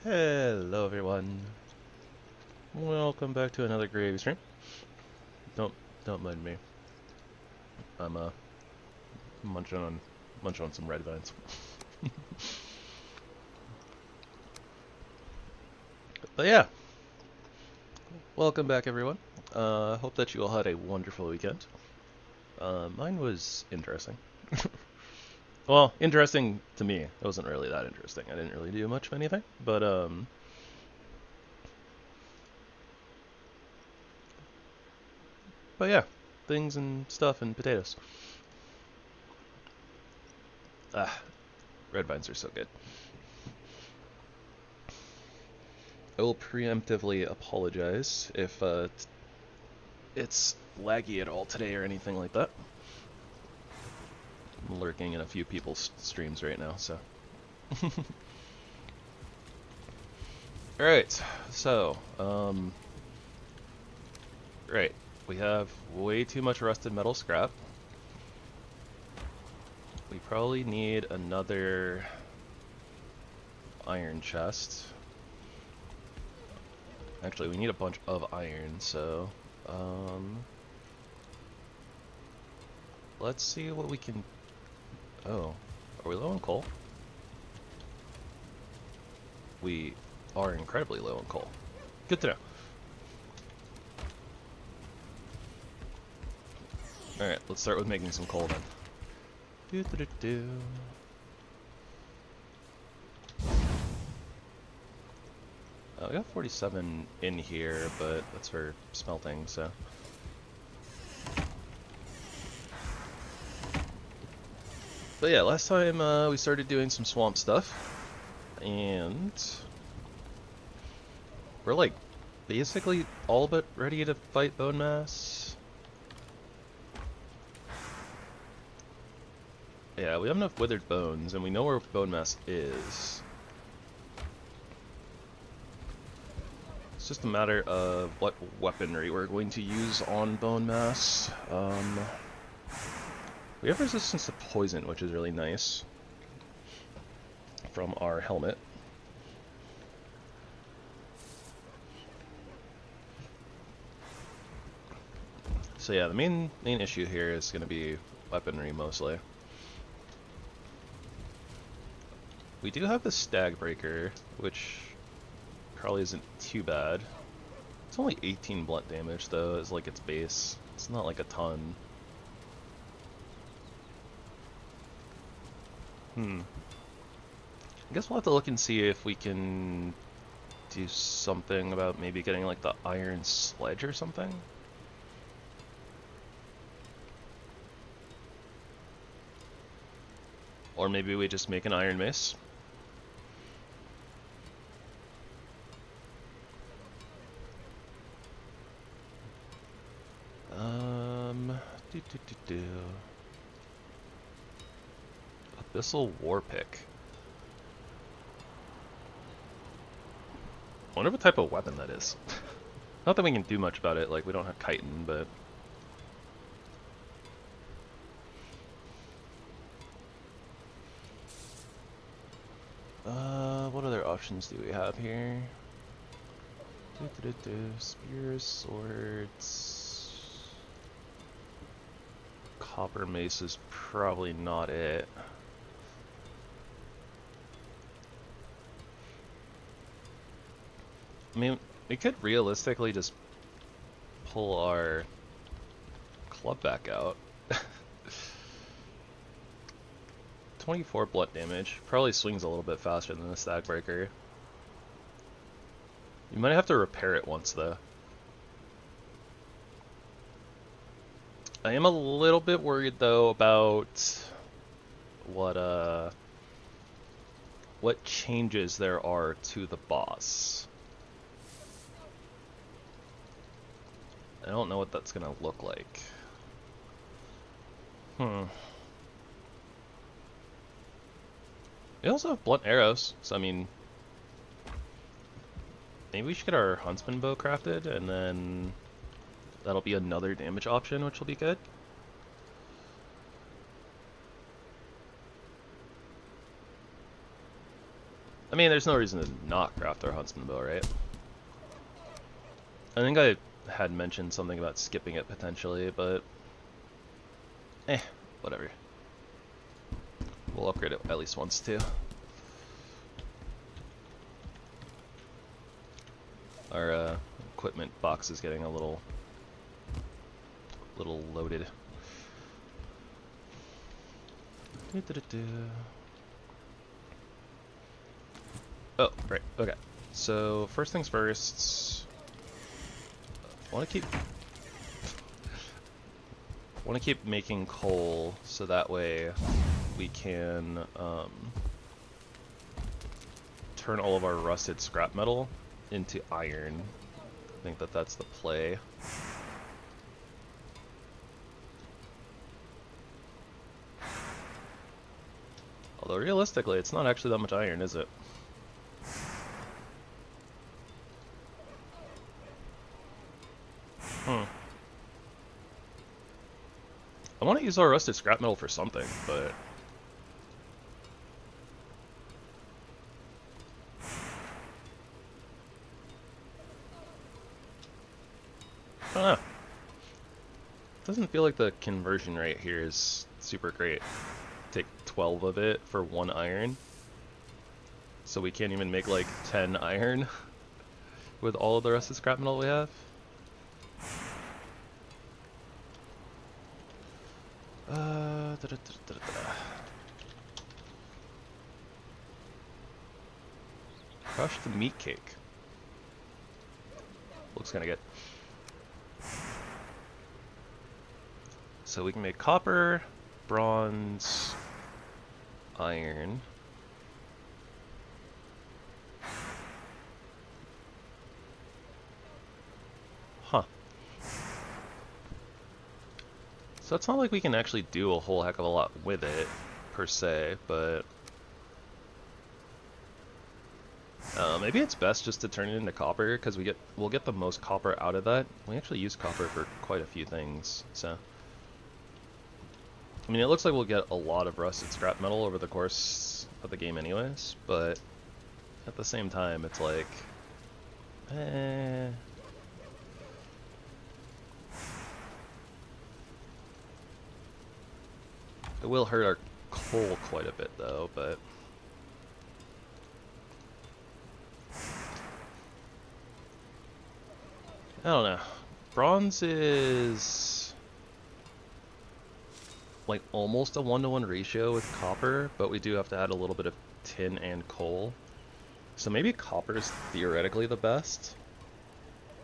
Hello everyone. Welcome back to another gravy stream. Don't mind me. I'm munching on some red vines. But yeah. Welcome back everyone. Hope that you all had a wonderful weekend. Mine was interesting. Well, interesting to me. It wasn't really that interesting. I didn't really do much of anything, but yeah, things and stuff and potatoes. Red vines are so good. I will preemptively apologize if it's laggy at all today or anything like that. I'm lurking in a few people's streams right now, so. Alright, so, right, we have way too much rusted metal scrap. We probably need another iron chest. Actually, we need a bunch of iron, so, let's see what we can... Oh, are we low on coal? We are incredibly low on coal. Good to know. Alright, let's start with making some coal then. We got 47 in here, but that's for smelting, so... But yeah, last time we started doing some swamp stuff, and we're like basically all but ready to fight Bonemass. Yeah, we have enough withered bones, and we know where Bonemass is. It's just a matter of what weaponry we're going to use on Bonemass. We have resistance to poison, which is really nice from our helmet. So yeah, the main issue here is going to be weaponry mostly. We do have the Stag Breaker, which probably isn't too bad. It's only 18 blunt damage though, is like its base. It's not like a ton. I guess we'll have to look and see if we can do something about maybe getting like the iron sledge or something. Or maybe we just make an iron mace. Abyssal War Pick. I wonder what type of weapon that is. Not that we can do much about it, like we don't have chitin, but... what other options do we have here? Spears, swords... Copper mace is probably not it. I mean, we could realistically just pull our club back out. 24 blunt damage. Probably swings a little bit faster than the Stag Breaker. You might have to repair it once though. I am a little bit worried though about what changes there are to the boss. I don't know what that's gonna look like. We also have blunt arrows, so I mean, maybe we should get our huntsman bow crafted, and then that'll be another damage option, which will be good. I mean, there's no reason to not craft our huntsman bow, right? I think I had mentioned something about skipping it potentially, but whatever. We'll upgrade it at least once too. Our equipment box is getting a little loaded. Oh, right, okay. So first things first, I want to keep making coal so that way we can turn all of our rusted scrap metal into iron. I think that's the play. Although realistically, it's not actually that much iron, is it? I want to use our rusted scrap metal for something, but I don't know. Doesn't feel like the conversion rate here is super great. Take 12 of it for 1 iron, so we can't even make like 10 iron with all of the rusted scrap metal we have. Crush the meat cake. Looks kind of good. So we can make copper, bronze, iron. Huh. So it's not like we can actually do a whole heck of a lot with it, per se, but maybe it's best just to turn it into copper, because we'll get the most copper out of that. We actually use copper for quite a few things, so I mean, it looks like we'll get a lot of rusted scrap metal over the course of the game anyways, but at the same time, it's like, It will hurt our coal quite a bit though, but I don't know. Bronze is like almost a 1-to-1 ratio with copper, but we do have to add a little bit of tin and coal. So maybe copper is theoretically the best.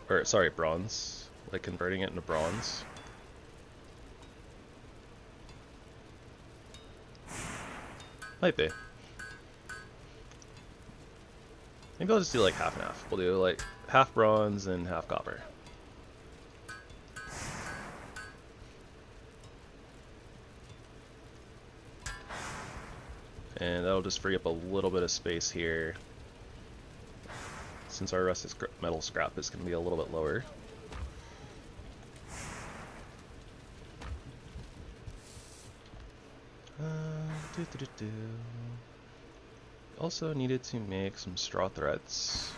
Or, sorry, bronze. Like converting it into bronze. Might be. Maybe I'll just do like half and half. We'll do like half bronze and half copper. And that'll just free up a little bit of space here, since our rusted metal scrap is going to be a little bit lower. Also needed to make some straw threads.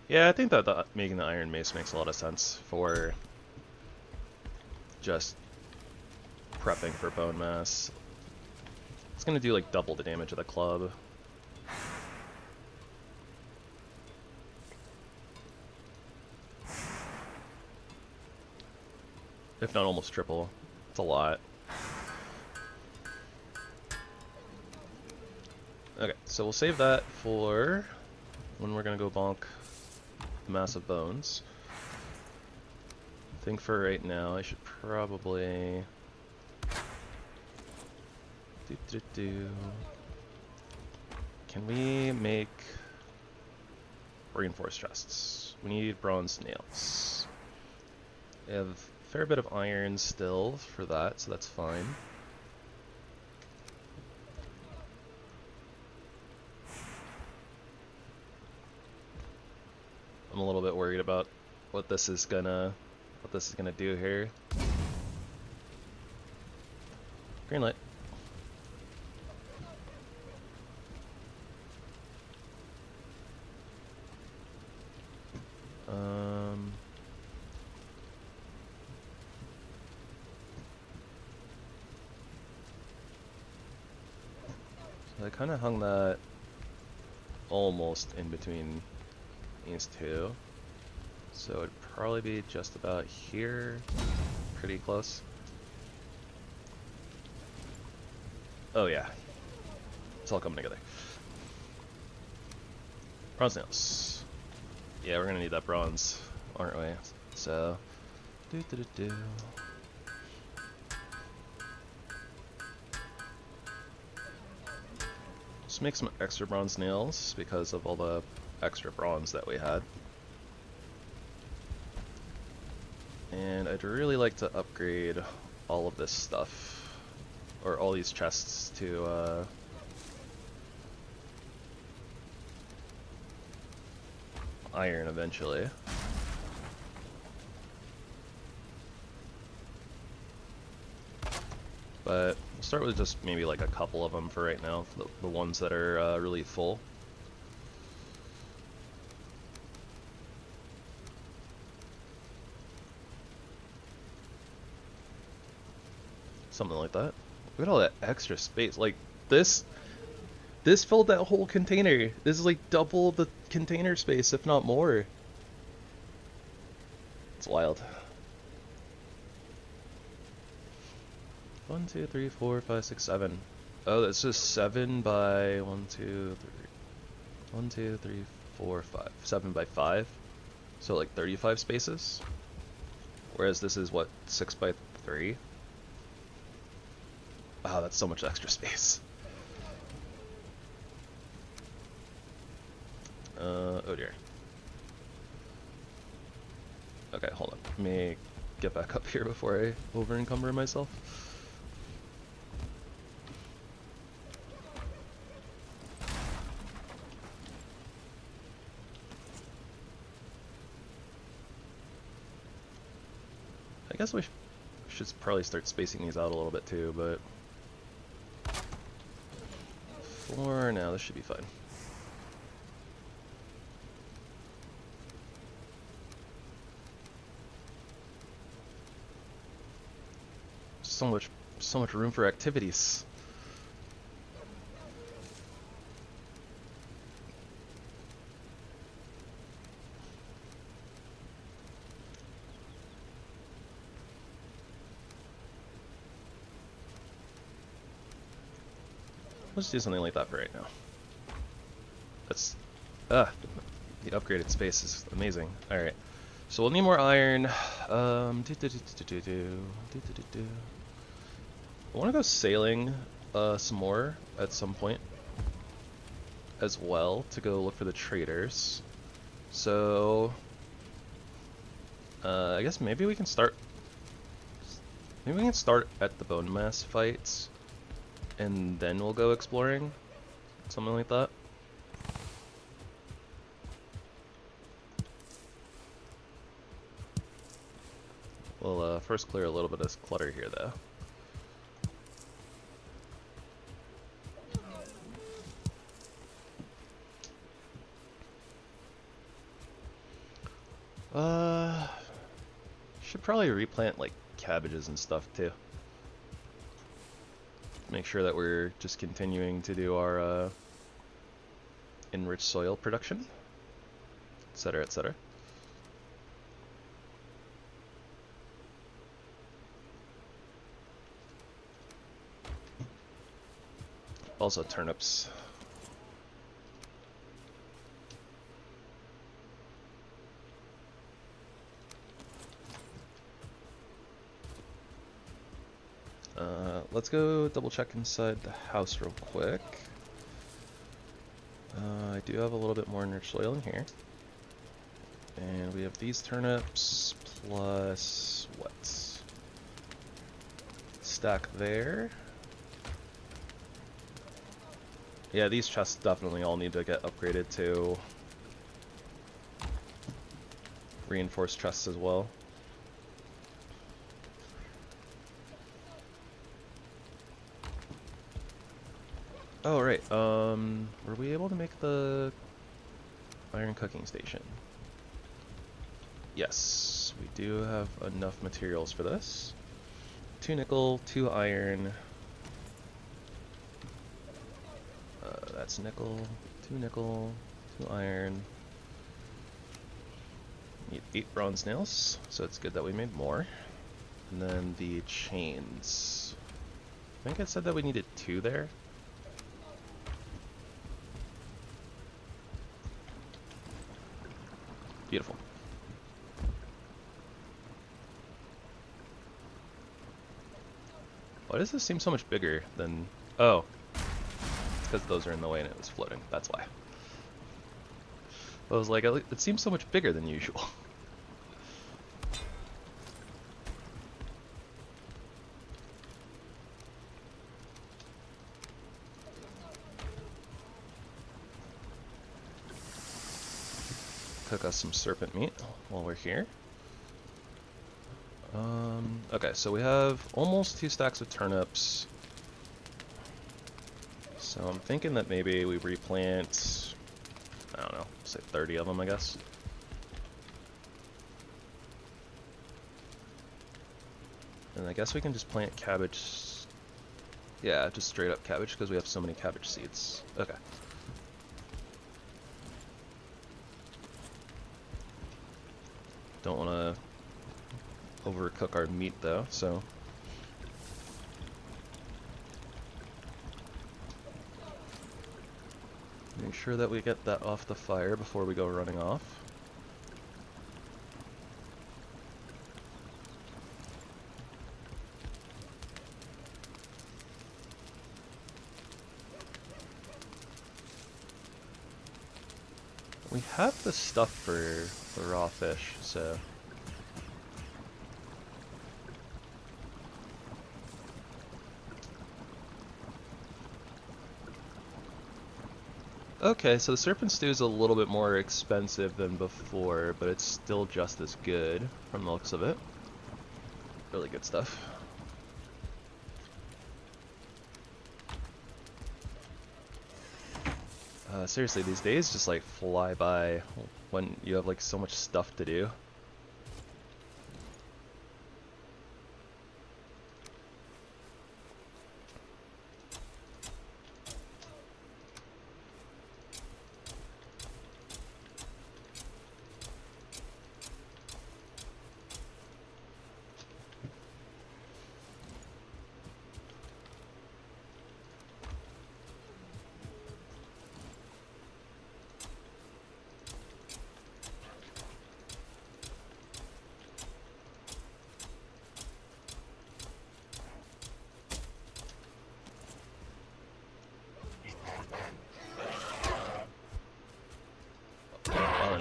Yeah, I think that making the iron mace makes a lot of sense for just prepping for Bonemass. It's gonna do like double the damage of the club. If not almost triple. It's a lot. Okay, so we'll save that for when we're gonna go bonk massive bones. I think for right now I should probably Can we make reinforced chests? We need bronze nails. We have a fair bit of iron still for that, so that's fine. I'm a little bit worried about what this is gonna do here. Green light. So I kind of hung that almost in between these two. So it'd probably be just about here. Pretty close. Oh yeah. It's all coming together. Bronze nails. Yeah, we're gonna need that bronze, aren't we? So, do. Let's make some extra bronze nails because of all the extra bronze that we had. And I'd really like to upgrade all of this stuff, or all these chests to iron eventually. But we'll start with just maybe like a couple of them for right now, for the ones that are really full. Something like that. Look at all that extra space. Like this filled that whole container. This is like double the container space, if not more. It's wild. 1, 2, 3, 4, 5, 6, 7. Oh, that's just 7 by 1, 2, 3. 1, 2, 3, 4, 5. 7 by 5. So like 35 spaces. Whereas this is what, 6 by 3? Wow, that's so much extra space. Oh dear. Okay, hold on. Let me get back up here before I over-encumber myself. I guess we should probably start spacing these out a little bit too, but for now, this should be fine. So much room for activities. Let's do something like that for right now. That's the upgraded space is amazing. All right, so we'll need more iron. I want to go sailing some more at some point as well to go look for the traders. So I guess maybe we can start. Maybe we can start at the Bonemass fights, and then we'll go exploring, something like that. We'll first clear a little bit of clutter here, though. Should probably replant like cabbages and stuff too. Make sure that we're just continuing to do our enriched soil production, etc., etc. Also turnips. Let's go double check inside the house real quick. I do have a little bit more enriched soil in here. And we have these turnips plus what? Stack there. Yeah, these chests definitely all need to get upgraded to reinforced chests as well. Oh, right. Were we able to make the iron cooking station? Yes, we do have enough materials for this. 2 nickel, 2 iron. That's nickel, 2 iron. Need 8 bronze nails, so it's good that we made more. And then the chains. I think it said that we needed 2 there. Beautiful. Why does this seem so much bigger than... Oh. It's because those are in the way and it was floating. That's why. I was like, it seems so much bigger than usual. Cook us some serpent meat while we're here. Okay, so we have almost 2 stacks of turnips. So I'm thinking that maybe we replant, I don't know, say 30 of them, I guess. And I guess we can just plant cabbage. Yeah, just straight up cabbage because we have so many cabbage seeds. Okay. Don't want to overcook our meat though, so make sure that we get that off the fire before we go running off. We have the stuff for the raw fish, so okay, so the serpent stew is a little bit more expensive than before, but it's still just as good from the looks of it. Really good stuff. Seriously, these days just like fly by when you have like so much stuff to do.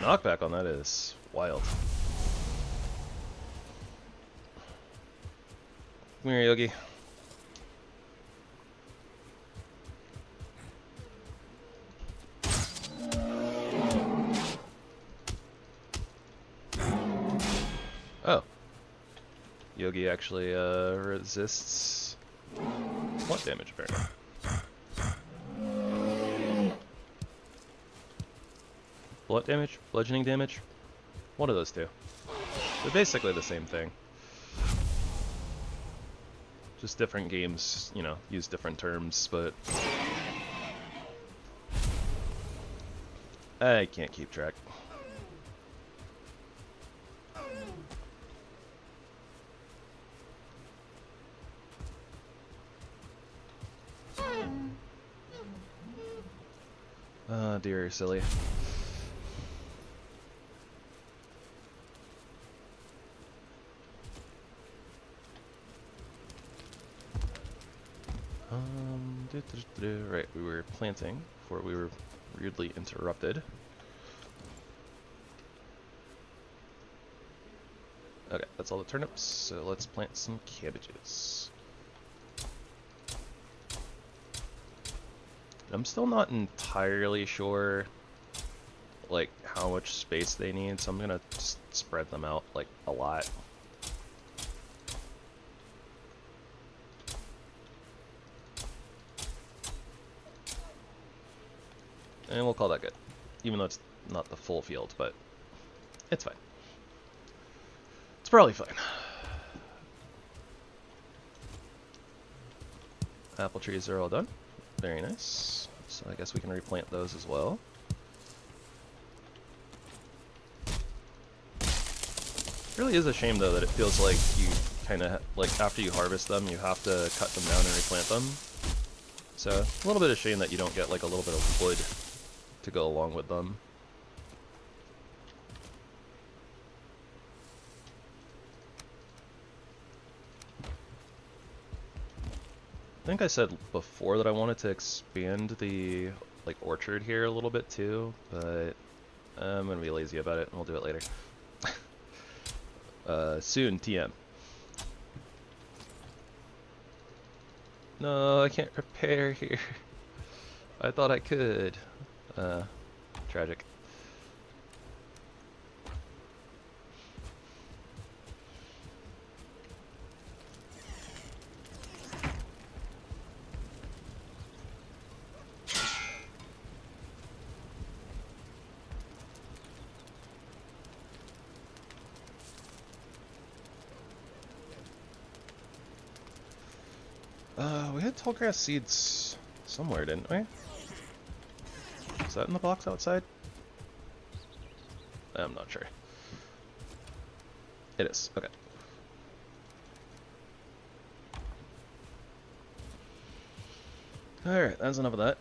Knockback on that is wild. Come here, Yogi. Oh. Yogi actually resists what damage apparently. Blunt damage? Bludgeoning damage? One of those two. They're basically the same thing. Just different games, you know, use different terms, but I can't keep track. Oh dear, silly. Right, we were planting before we were rudely interrupted. Okay, that's all the turnips, so let's plant some cabbages. I'm still not entirely sure like how much space they need, so I'm gonna just spread them out like a lot. And we'll call that good. Even though it's not the full field, but it's fine. It's probably fine. Apple trees are all done. Very nice. So I guess we can replant those as well. It really is a shame though that it feels like you kind of, like after you harvest them, you have to cut them down and replant them. So a little bit of shame that you don't get like a little bit of wood to go along with them. I think I said before that I wanted to expand the like orchard here a little bit too, but I'm gonna be lazy about it and we'll do it later. Soon, TM. No, I can't repair here. I thought I could. Tragic. We had tall grass seeds somewhere, didn't we? Is that in the box outside? I'm not sure. It is. Okay. Alright, that's enough of that.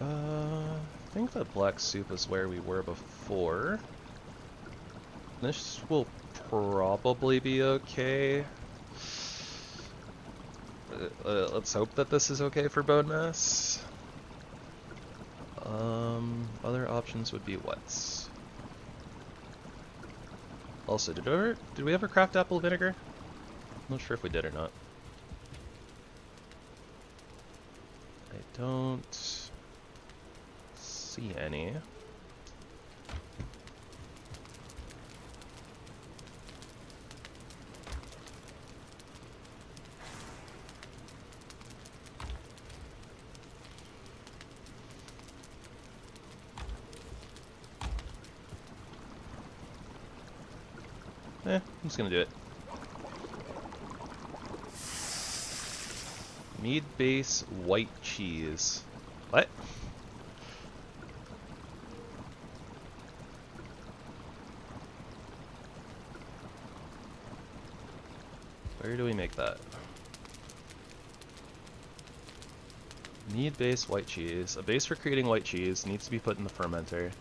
I think the black soup is where we were before. This will probably be okay. Let's hope that this is okay for Bonemass. Other options would be what? Also, did we ever craft apple vinegar? I'm not sure if we did or not. I don't see any. I'm just gonna do it. Mead base white cheese. What? Where do we make that? Mead base white cheese. A base for creating white cheese needs to be put in the fermenter.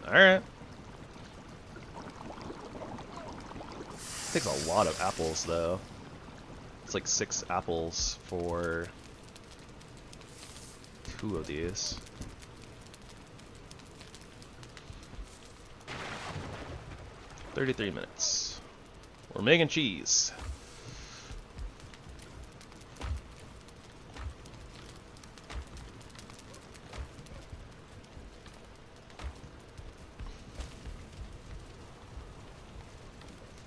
Alright. Takes a lot of apples though. It's like 6 apples for 2 of these. "33 minutes. We're making cheese.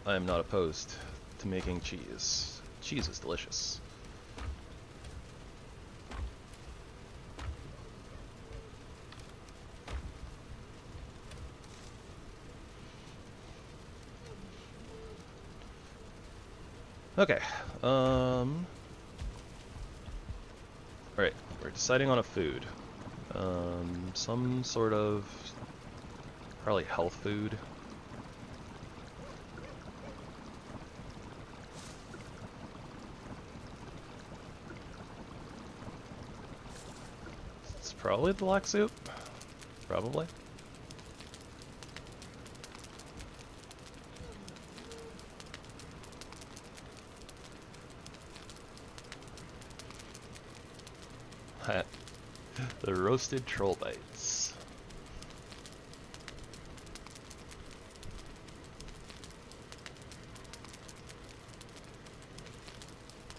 I am not opposed to making cheese. Cheese is delicious. Okay. Alright, we're deciding on a food. Some sort of probably health food. Probably the black soup. Probably. The roasted troll bites.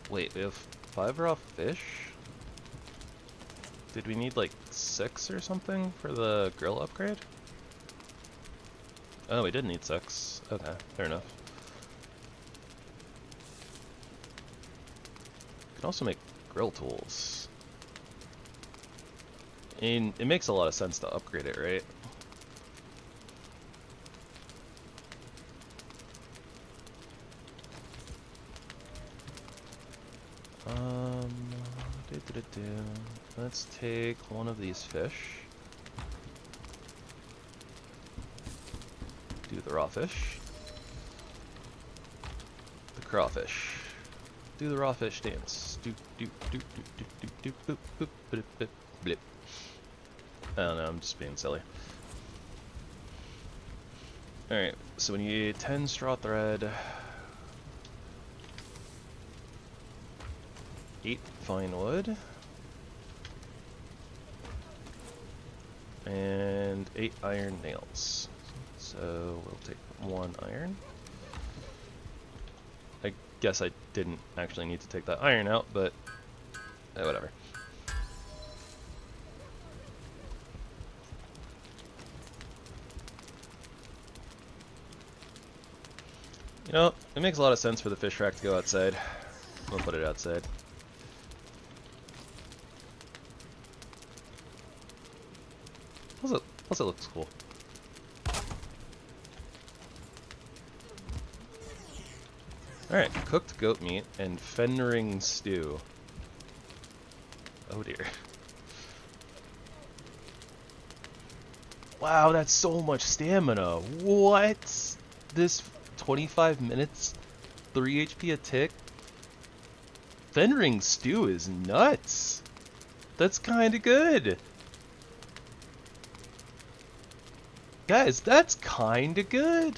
Wait, we have 5 raw fish? Did we need like 6 or something for the grill upgrade? Oh, we did need 6. Okay, fair enough. can also make grill tools. And it makes a lot of sense to upgrade it, right? Let's take one of these fish. Do the raw fish. The crawfish. Do the raw fish dance. Do do do do do do do boop boop boop boop blip. I don't know, I'm just being silly. Alright, so we need 10 straw thread, 8 fine wood, and 8 iron nails. So we'll take 1 iron. I guess I didn't actually need to take that iron out, but whatever. You know, it makes a lot of sense for the fish rack to go outside. I'm gonna put it outside. Plus it looks cool. Alright, cooked goat meat and fenring stew. Oh dear. Wow, that's so much stamina. What? This 25 minutes, 3 HP a tick? Fenring stew is nuts. That's kinda good. Guys, that's kinda good.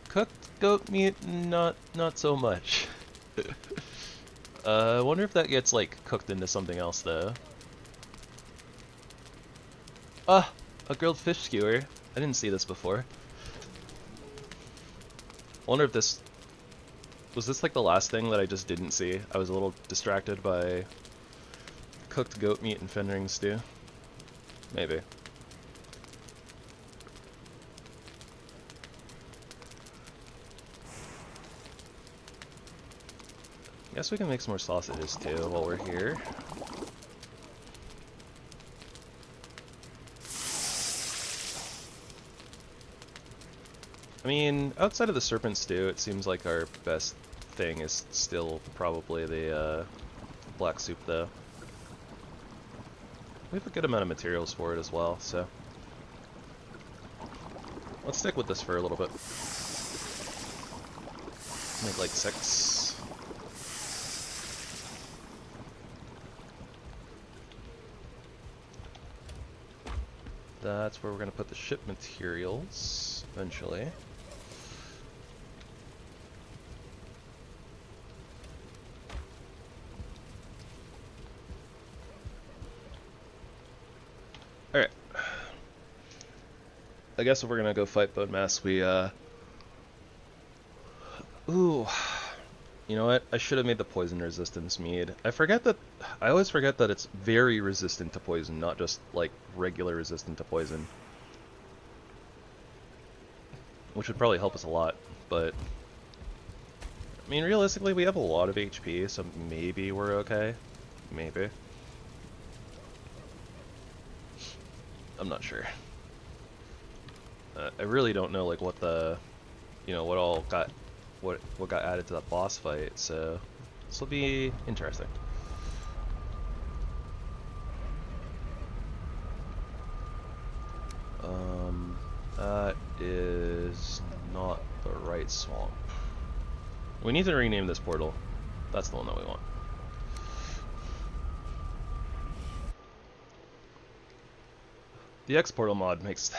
Cooked goat meat, not so much. I wonder if that gets like cooked into something else though. Ah, a grilled fish skewer. I didn't see this before. I wonder if this was this like the last thing that I just didn't see. I was a little distracted by cooked goat meat and fenring stew. Maybe. Guess we can make some more sausages too while we're here. I mean, outside of the serpent stew, it seems like our best thing is still probably the black soup though. We have a good amount of materials for it as well, so let's stick with this for a little bit. Make like 6. That's where we're going to put the ship materials, eventually. Alright. I guess if we're going to go fight Bonemass, we, Ooh. You know what? I should have made the poison resistance mead. I always forget that it's very resistant to poison, not just like regular resistant to poison. Which would probably help us a lot, but I mean realistically we have a lot of HP, so maybe we're okay. Maybe. I'm not sure. I really don't know like what the what got added to that boss fight, so this will be interesting. That is not the right swamp. We need to rename this portal. That's the one that we want. The XPortal mod makes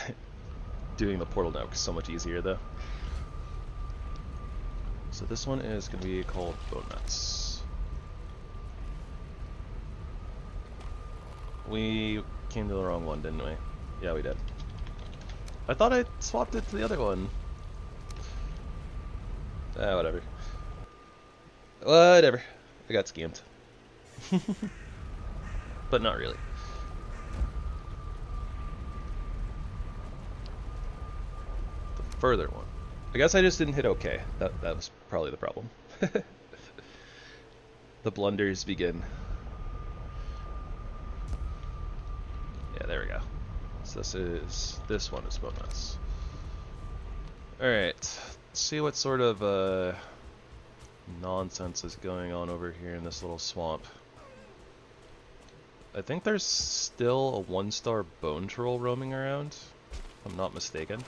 doing the portal now so much easier though. So this one is going to be called Bonemass. We came to the wrong one, didn't we? Yeah, we did. I thought I swapped it to the other one. Whatever. Whatever. I got scammed. But not really. The further one. I guess I just didn't hit OK. That was probably the problem. The blunders begin. Yeah, there we go. So this one is Bonemass. Alright, let's see what sort of nonsense is going on over here in this little swamp. I think there's still a 1-star bone troll roaming around, if I'm not mistaken.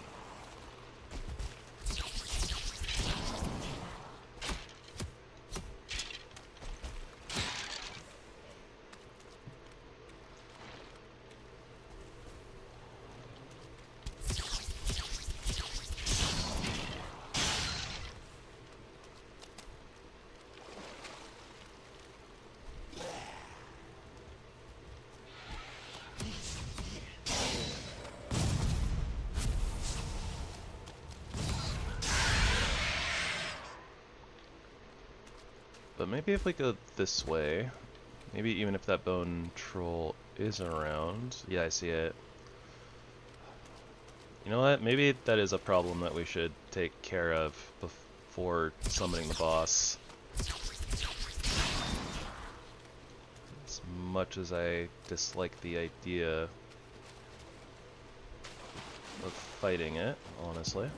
But maybe if we go this way, maybe even if that bone troll is around. Yeah, I see it. You know what? Maybe that is a problem that we should take care of before summoning the boss. As much as I dislike the idea of fighting it, honestly.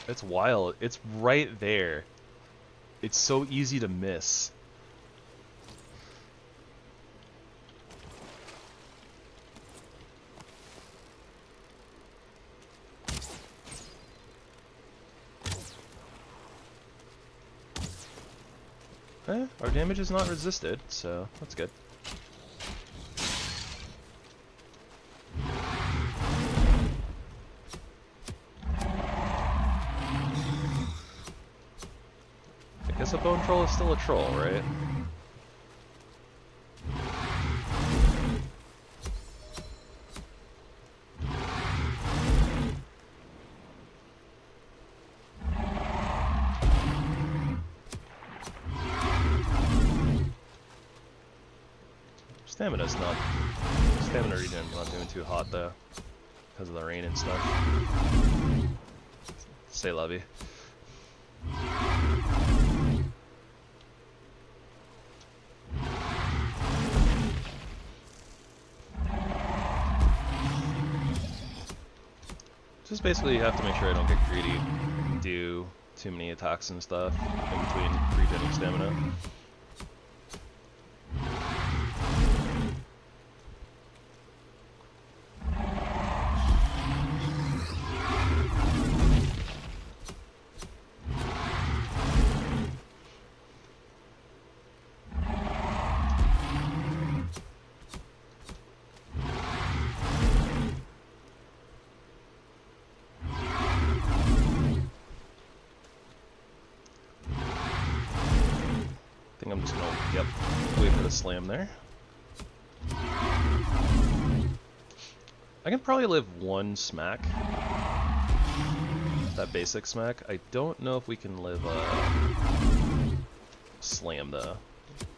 It's wild. It's right there. It's so easy to miss. Our damage is not resisted, so that's good. I guess a bone troll is still a troll, right? Stamina regen not doing too hot though, because of the rain and stuff. Say lovey. Just basically you have to make sure I don't get greedy and do too many attacks and stuff in between regenerating stamina. I'm just gonna, wait for the slam there. I can probably live one smack. That basic smack. I don't know if we can live a slam though.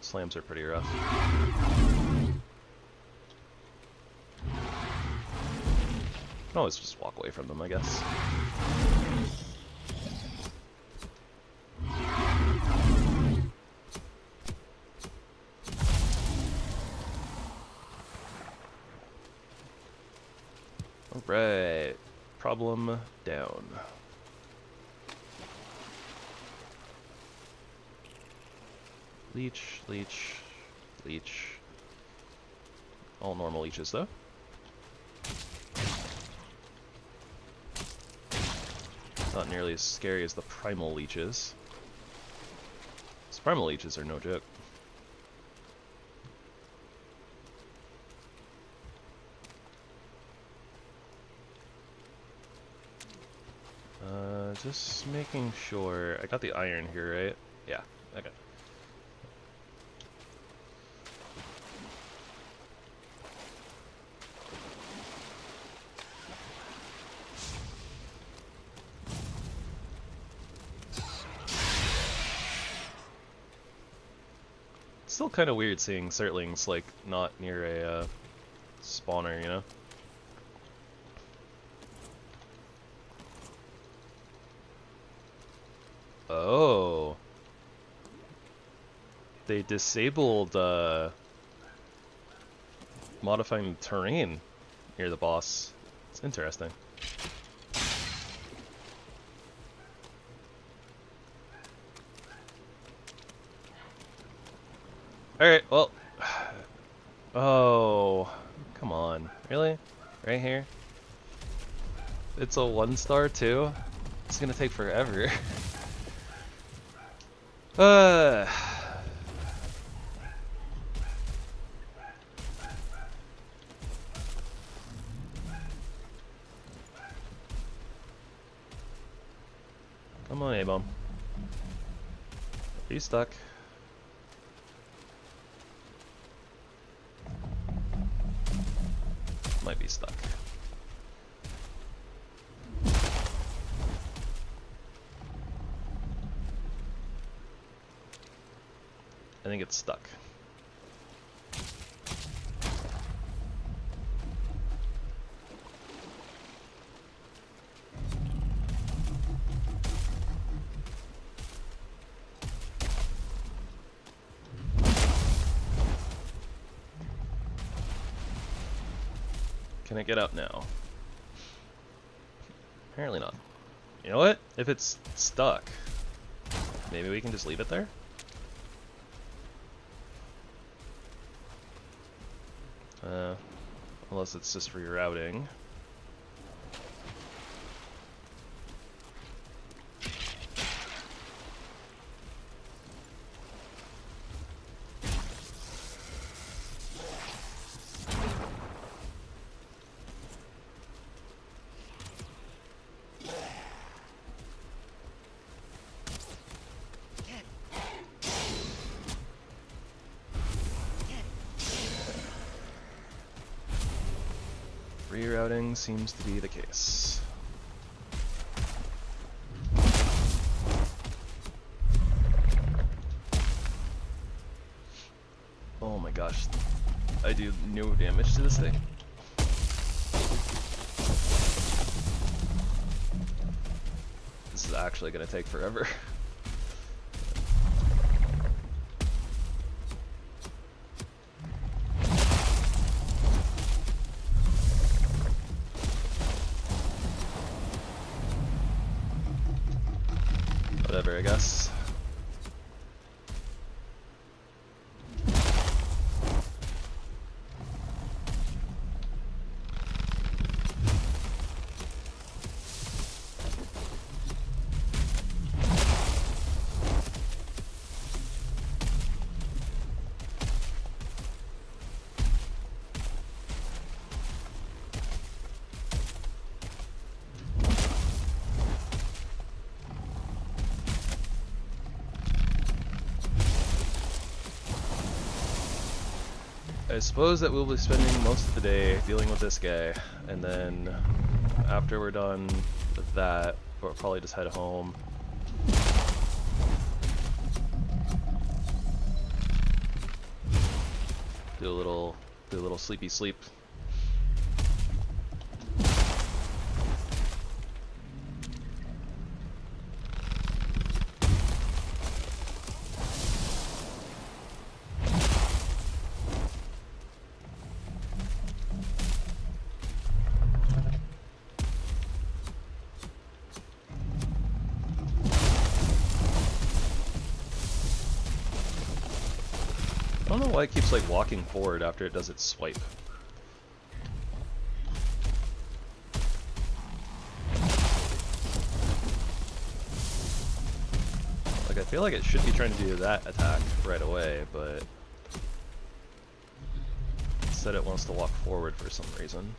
Slams are pretty rough. Can always just walk away from them, I guess. Alright, problem down. Leech, leech, leech. All normal leeches though. Not nearly as scary as the primal leeches. These primal leeches are no joke. Just making sure. I got the iron here, right? Yeah, okay. It's still kind of weird seeing Certlings, like, not near a spawner, you know? Oh. They disabled modifying terrain near the boss. It's interesting. Alright, well. Oh, come on. Really? Right here? It's a 1-star too? It's gonna take forever. Come on, A-bomb. Are you stuck? Might be stuck. I think it's stuck. Can it get up now? Apparently not. You know what? If it's stuck, maybe we can just leave it there? Unless it's just rerouting. Rerouting seems to be the case. Oh my gosh, I do no damage to this thing. This is actually gonna take forever. Whatever, I guess. I suppose that we'll be spending most of the day dealing with this guy, and then after we're done with that, we'll probably just head home. Do a little sleepy sleep. I don't know why it keeps like walking forward after it does its swipe. Like I feel like it should be trying to do that attack right away, but instead it wants to walk forward for some reason.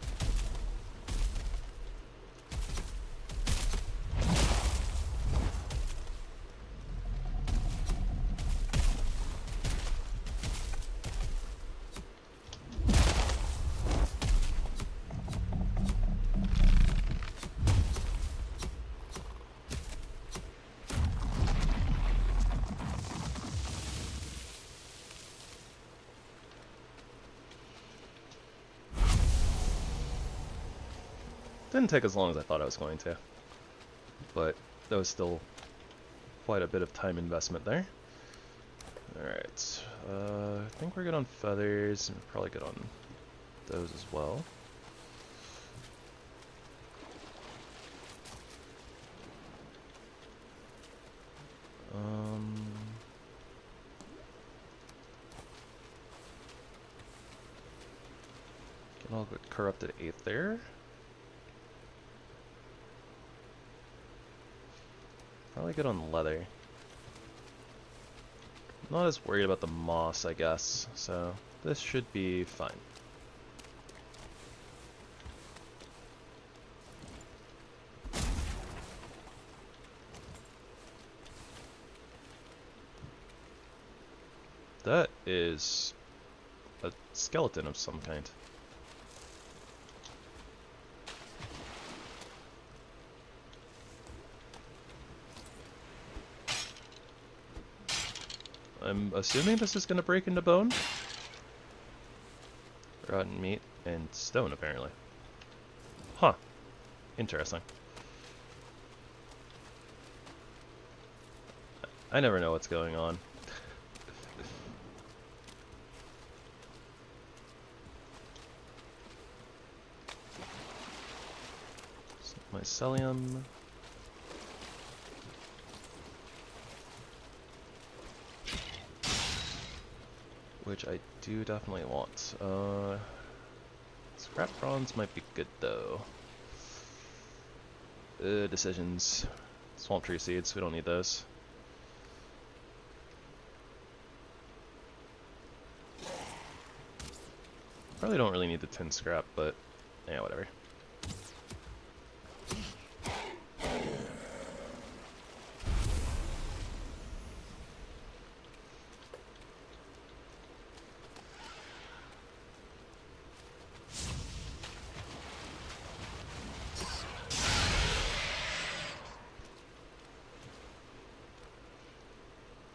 Didn't take as long as I thought I was going to, but that was still quite a bit of time investment there. Alright, I think we're good on feathers, and we're probably good on those as well. Get all the corrupted 8 there. Probably good on leather. Not as worried about the moss, I guess, so this should be fine. That is a skeleton of some kind. I'm assuming this is going to break into bone? Rotten meat and stone, apparently. Huh. Interesting. I never know what's going on. Mycelium. Which I do definitely want. Scrap bronze might be good though. Decisions. Swamp tree seeds, we don't need those. Probably don't really need the tin scrap, but yeah, whatever.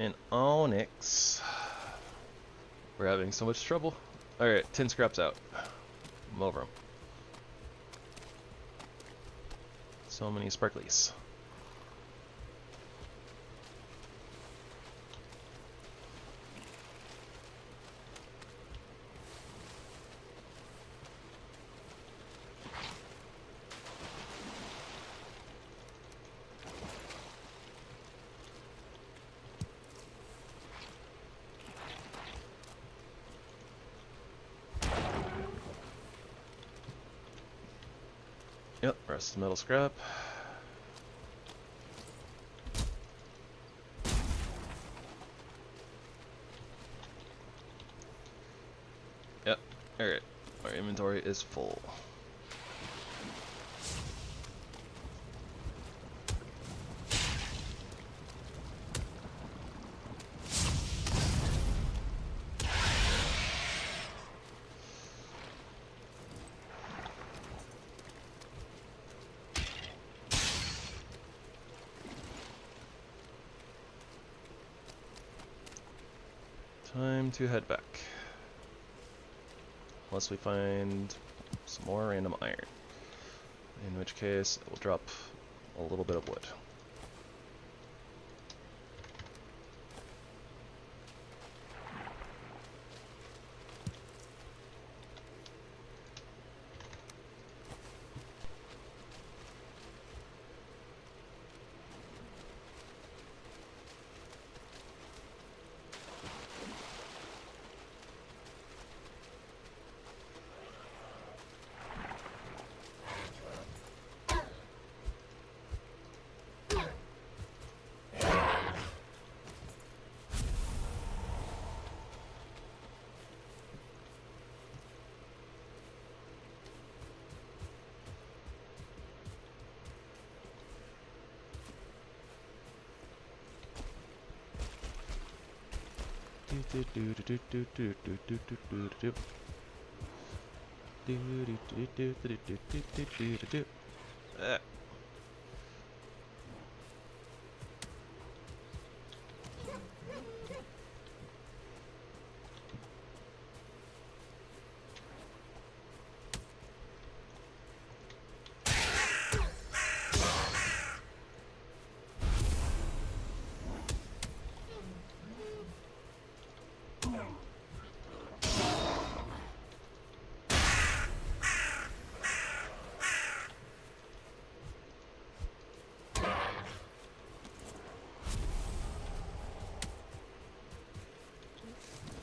And onyx. We're having so much trouble. Alright, tin scraps out. I'm over them. So many sparklies. Yep, rest of the metal scrap. Yep, alright. Our inventory is full. Time to head back. Unless we find some more random iron. In which case, it will drop a little bit of wood.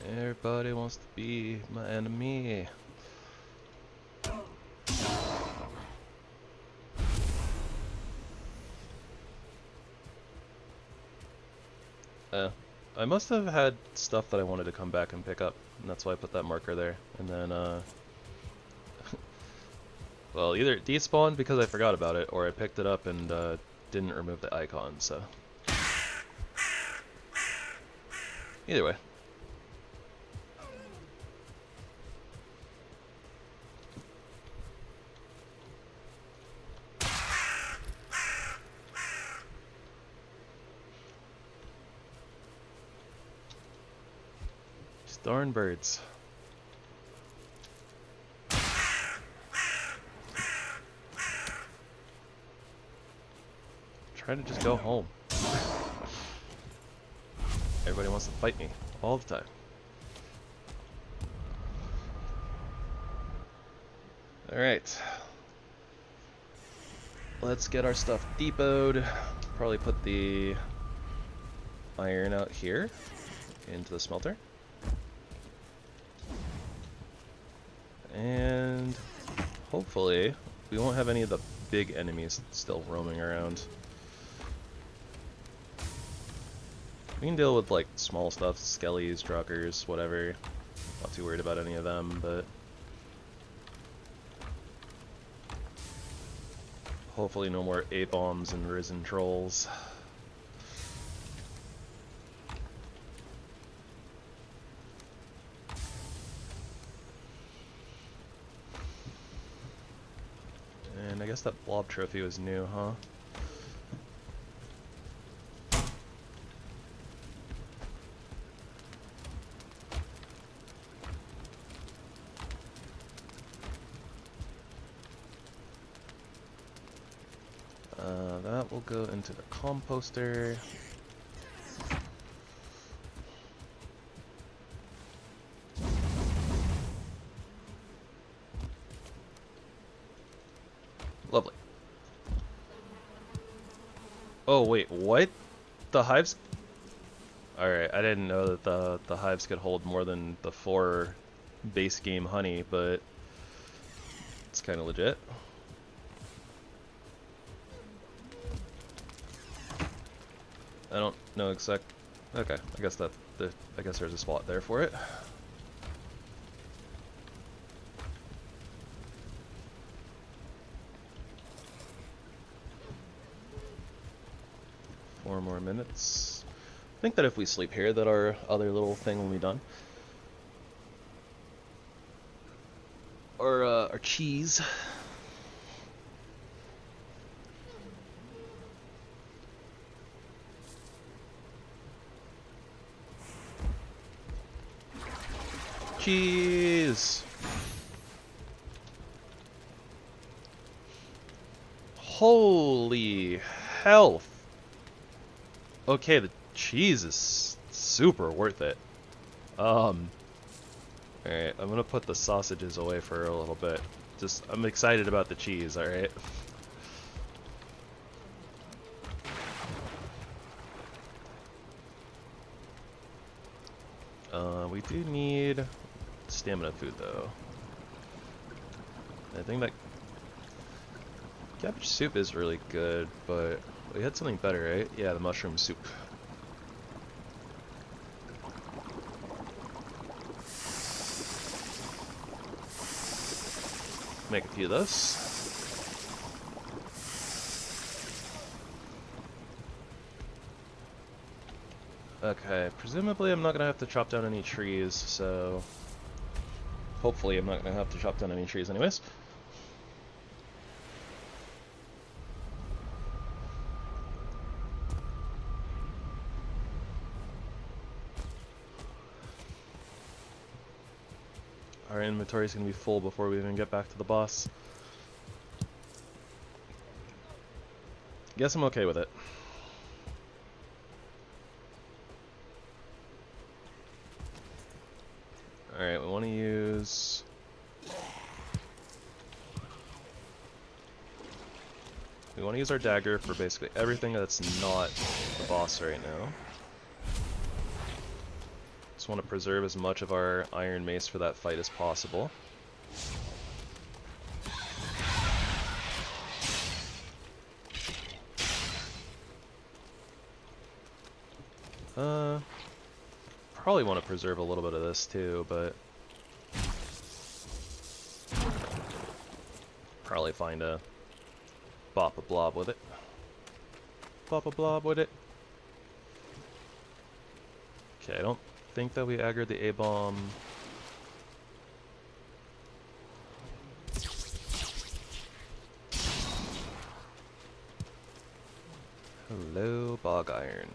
Everybody wants to be my enemy. I must have had stuff that I wanted to come back and pick up, and that's why I put that marker there. And then, well, either it despawned because I forgot about it, or I picked it up and didn't remove the icon, so. Either way. Darn birds. Trying to just go home. Everybody wants to fight me all the time. Alright. Let's get our stuff depoted. Probably put the iron out here into the smelter. And hopefully we won't have any of the big enemies still roaming around. We can deal with like small stuff, skellies, druckers, whatever. Not too worried about any of them, but hopefully no more A-bombs and risen trolls. And I guess that blob trophy was new, huh? That will go into the composter. Lovely. Oh wait, what? The hives? Alright, I didn't know that the hives could hold more than the 4 base game honey, but it's kind of legit. I don't know exact. Okay, I guess I guess there's a spot there for it. Four more minutes. I think that if we sleep here, that our other little thing will be done. Our cheese. Cheese! Holy health! Okay, the cheese is super worth it. Alright, I'm gonna put the sausages away for a little bit. I'm excited about the cheese, alright? We do need stamina food though. I think that cabbage soup is really good, but we had something better, right? Yeah, the mushroom soup. Make a few of those. Okay, presumably I'm not gonna have to chop down any trees, so hopefully I'm not gonna have to chop down any trees anyways. Our inventory is gonna be full before we even get back to the boss. Guess I'm okay with it. Alright, we want to use... We want to use our dagger for basically everything that's not the boss right now. Just want to preserve as much of our iron mace for that fight as possible. Probably want to preserve a little bit of this too, but probably find a bop a blob with it. Bop a blob with it. Okay, I don't think that we aggroed the A-bomb. Hello, bog iron.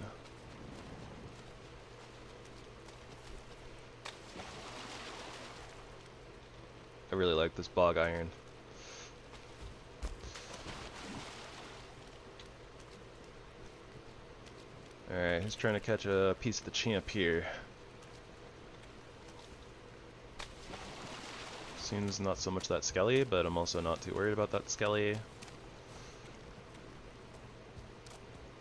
I really like this bog iron. Alright, who's trying to catch a piece of the champ here? Seems not so much that skelly, but I'm also not too worried about that skelly.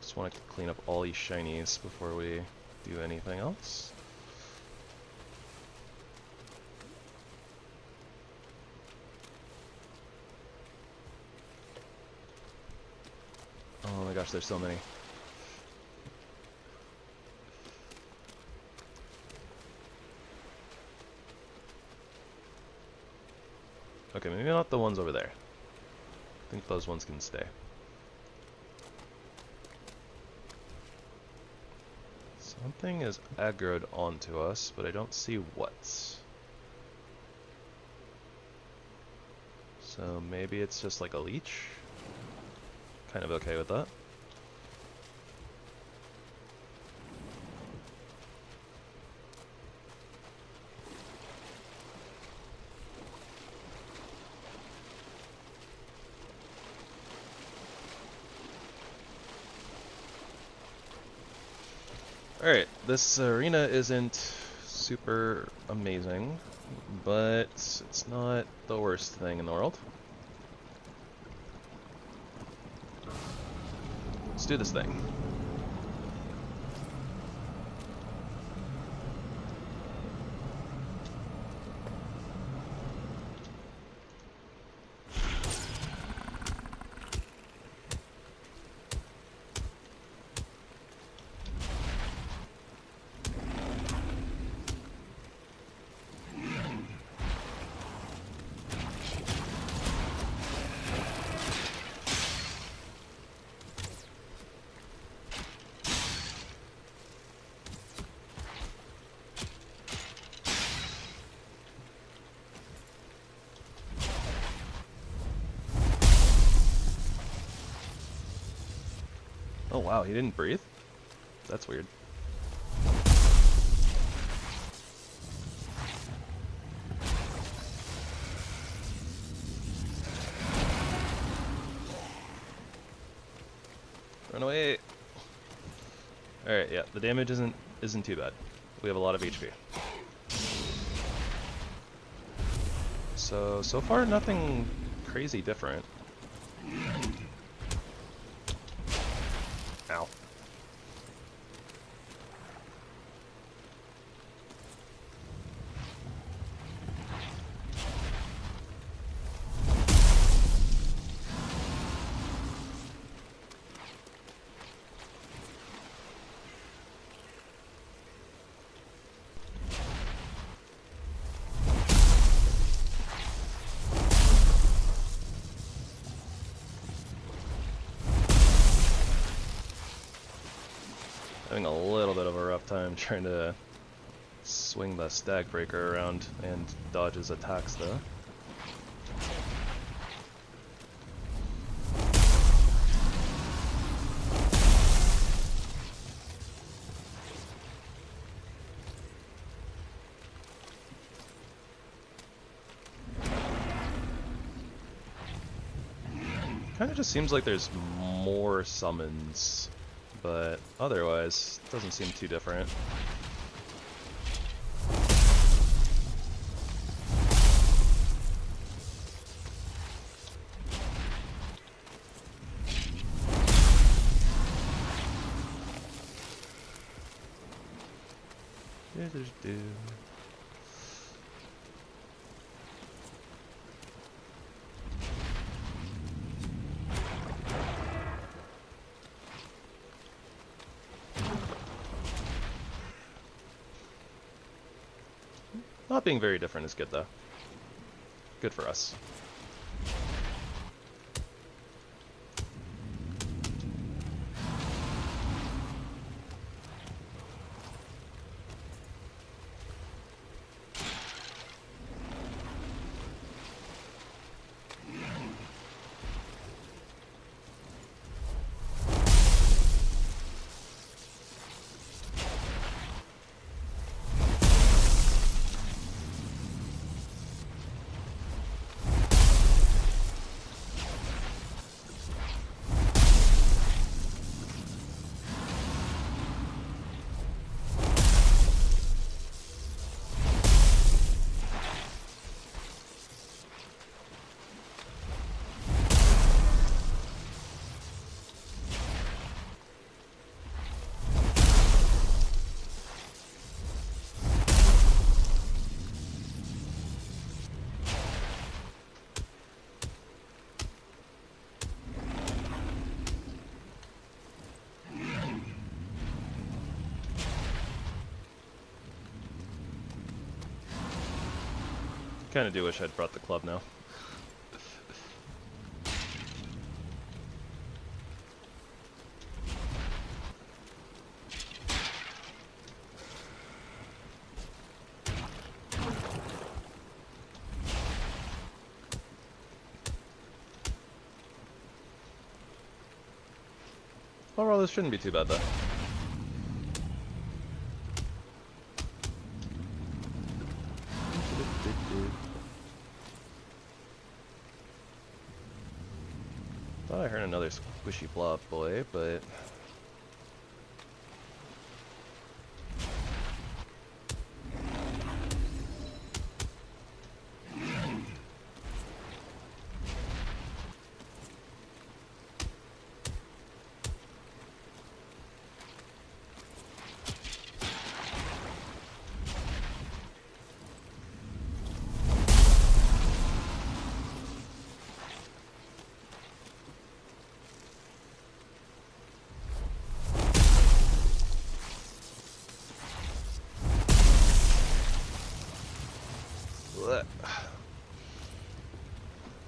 Just want to clean up all these shinies before we do anything else. Oh my gosh, there's so many. Okay, maybe not the ones over there. I think those ones can stay. Something is aggroed onto us, but I don't see what. So maybe it's just like a leech? Kind of okay with that. Alright, this arena isn't super amazing, but it's not the worst thing in the world. Let's do this thing. Oh wow, he didn't breathe? That's weird. Run away! Alright, yeah, the damage isn't too bad. We have a lot of HP. So far nothing crazy different. Ow. Having a little bit of a rough time trying to swing the stag breaker around and dodge his attacks though. Kinda just seems like there's more summons, but otherwise, it doesn't seem too different. Do. Not being very different is good, though. Good for us. Kinda do wish I'd brought the club now. Overall, this shouldn't be too bad though. Thought I heard another squishy blob boy, but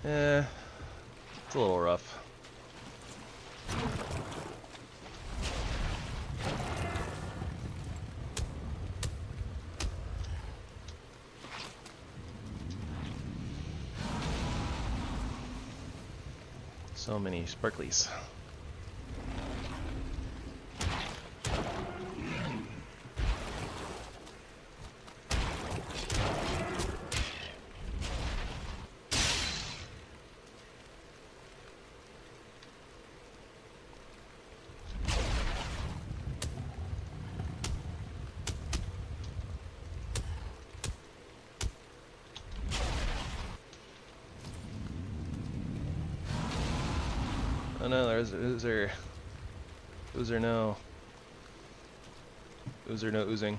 it's a little rough. So many sparklies. Oh no, there's Oozer. Oozer no. Oozer no oozing.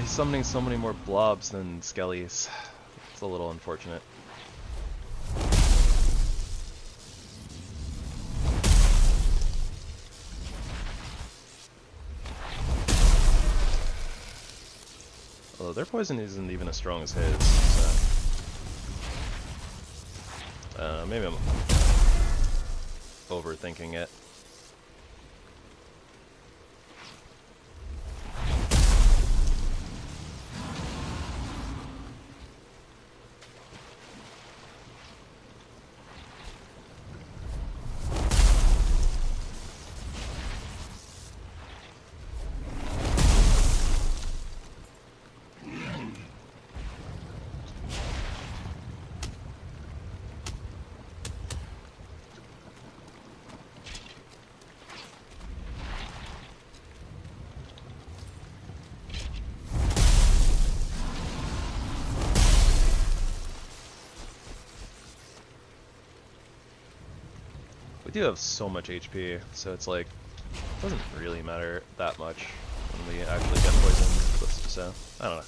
He's summoning so many more blobs than skellies. It's a little unfortunate. Although their poison isn't even as strong as his. So. Maybe I'm overthinking it. We do have so much HP, so it's like, it doesn't really matter that much when we actually get poisoned, so, I don't know.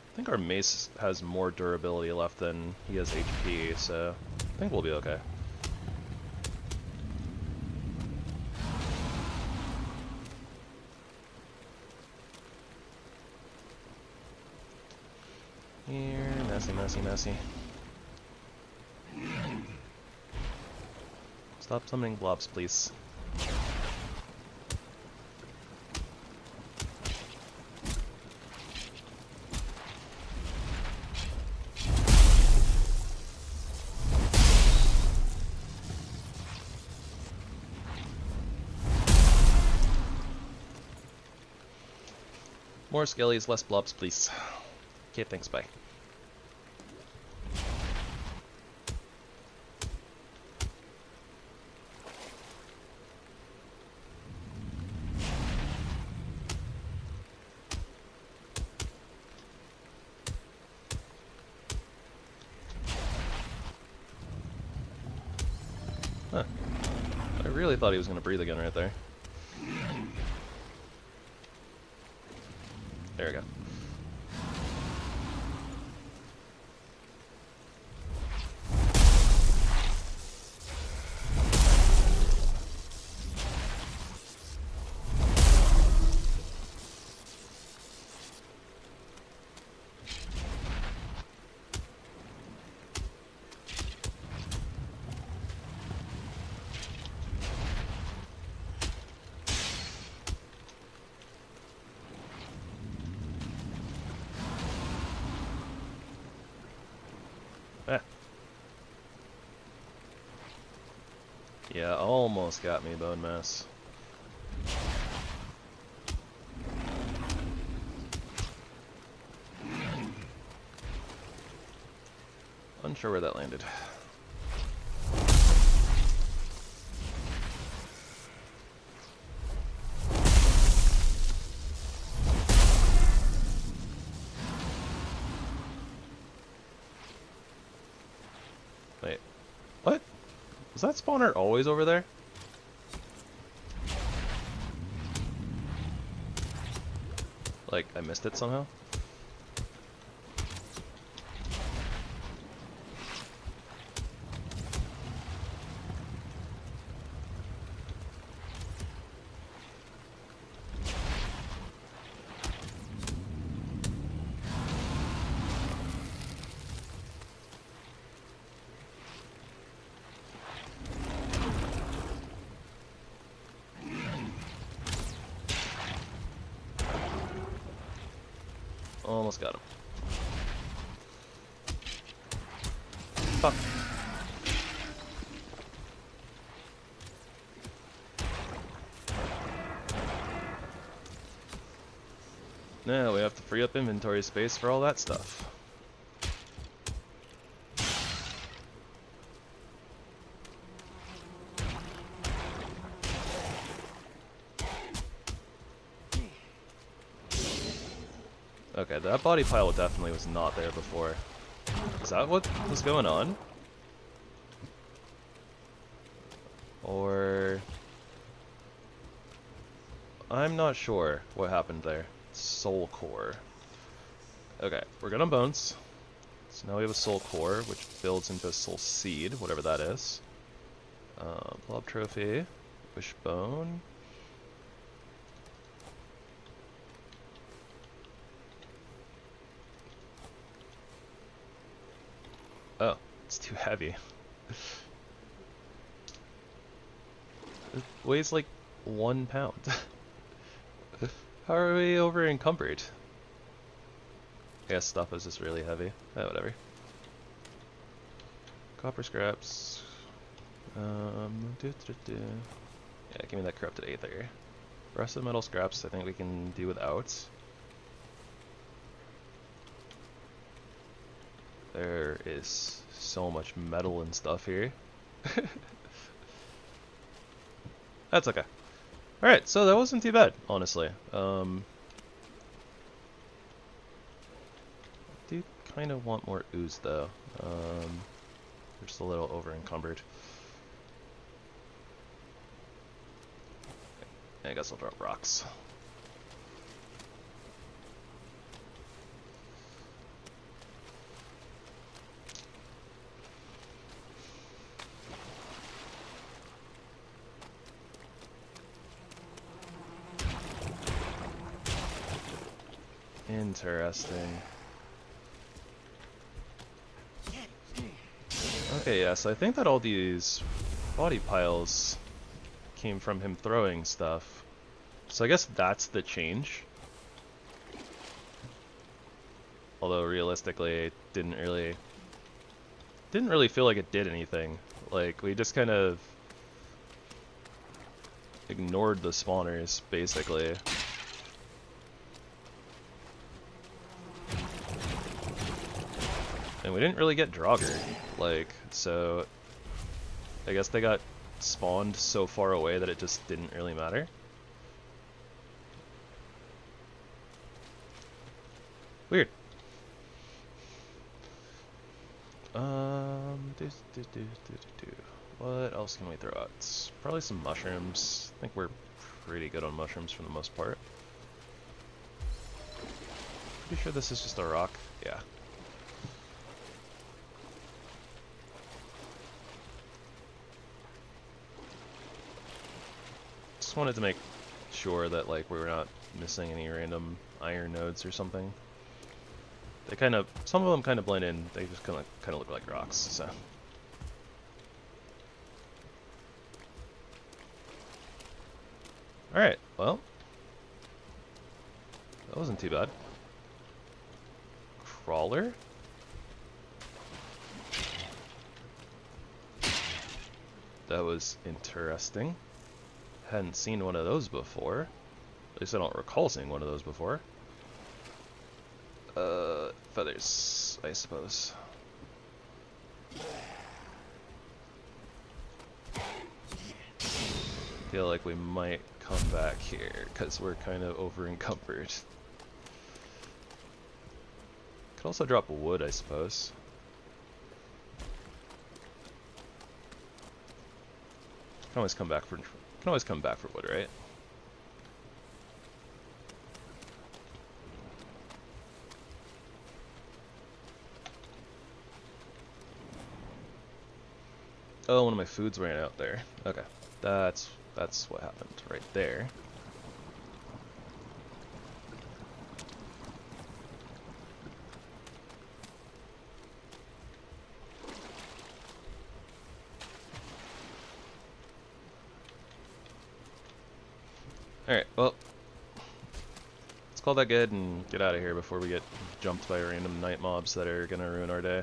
I think our mace has more durability left than he has HP, so I think we'll be okay. Here, messy, messy, messy. Stop summoning blobs, please. More skellies, less blobs, please. Okay, thanks, bye. Huh. I really thought he was going to breathe again right there. There we go. Yeah, almost got me, Bonemass. Unsure where that landed. Wait, what? Was that spawner always over there? Like, I missed it somehow? Almost got him. Fuck. Now we have to free up inventory space for all that stuff. Okay, that body pile definitely was not there before. Is that what was going on? Or... I'm not sure what happened there. Soul core. Okay, we're good on bones. So now we have a soul core, which builds into a soul seed, whatever that is. Blob trophy, wishbone. Oh, it's too heavy. It weighs like 1 pound. How are we over encumbered? I guess stuff is just really heavy. Oh, whatever. Copper scraps. Yeah, give me that corrupted aether. Rest of the metal scraps I think we can do without. There is so much metal and stuff here. That's okay. Alright, so that wasn't too bad, honestly. do kind of want more ooze though. We're just a little over encumbered. I guess I'll drop rocks. Interesting. Okay, yeah, so I think that all these body piles came from him throwing stuff. So I guess that's the change. Although realistically, it didn't really feel like it did anything. Like, we just kind of ignored the spawners, basically. And we didn't really get Draugr, like, so I guess they got spawned so far away that it just didn't really matter. Weird. What else can we throw out? It's probably some mushrooms. I think we're pretty good on mushrooms for the most part. Pretty sure this is just a rock. Yeah. Just wanted to make sure that like we were not missing any random iron nodes or something. They kind of, some of them kind of blend in. They just kind of look like rocks. So. All right. Well, that wasn't too bad. Crawler. That was interesting. Hadn't seen one of those before. At least I don't recall seeing one of those before. Feathers, I suppose. Feel like we might come back here because we're kind of over encumbered. Could also drop wood, I suppose. Can always come back for wood, right? Oh, one of my foods ran out there. Okay, that's what happened right there. Alright, well, let's call that good and get out of here before we get jumped by random night mobs that are gonna ruin our day.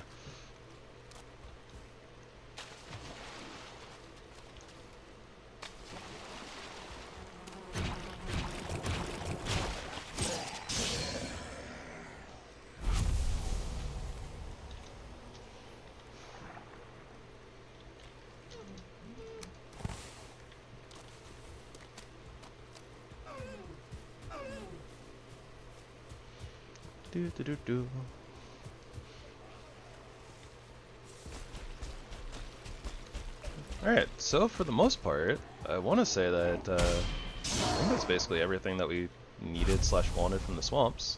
Alright, so for the most part, I want to say that I think that's basically everything that we needed / wanted from the swamps.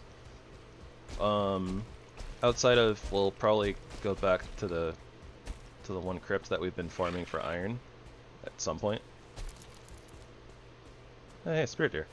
Outside of, we'll probably go back to the one crypt that we've been farming for iron at some point. Hey, spirit deer.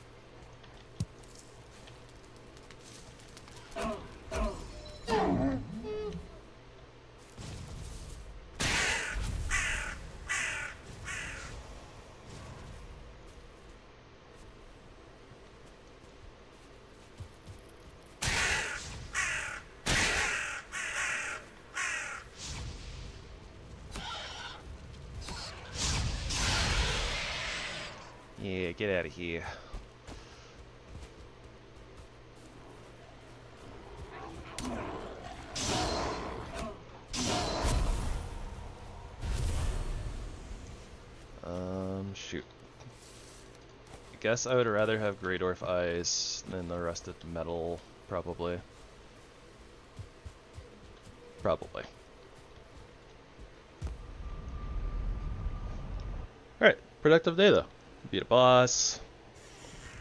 Yeah, get out of here. Shoot. I guess I would rather have Grey Dwarf eyes than the rusted metal, probably. Probably. Alright, productive day though. Beat a boss,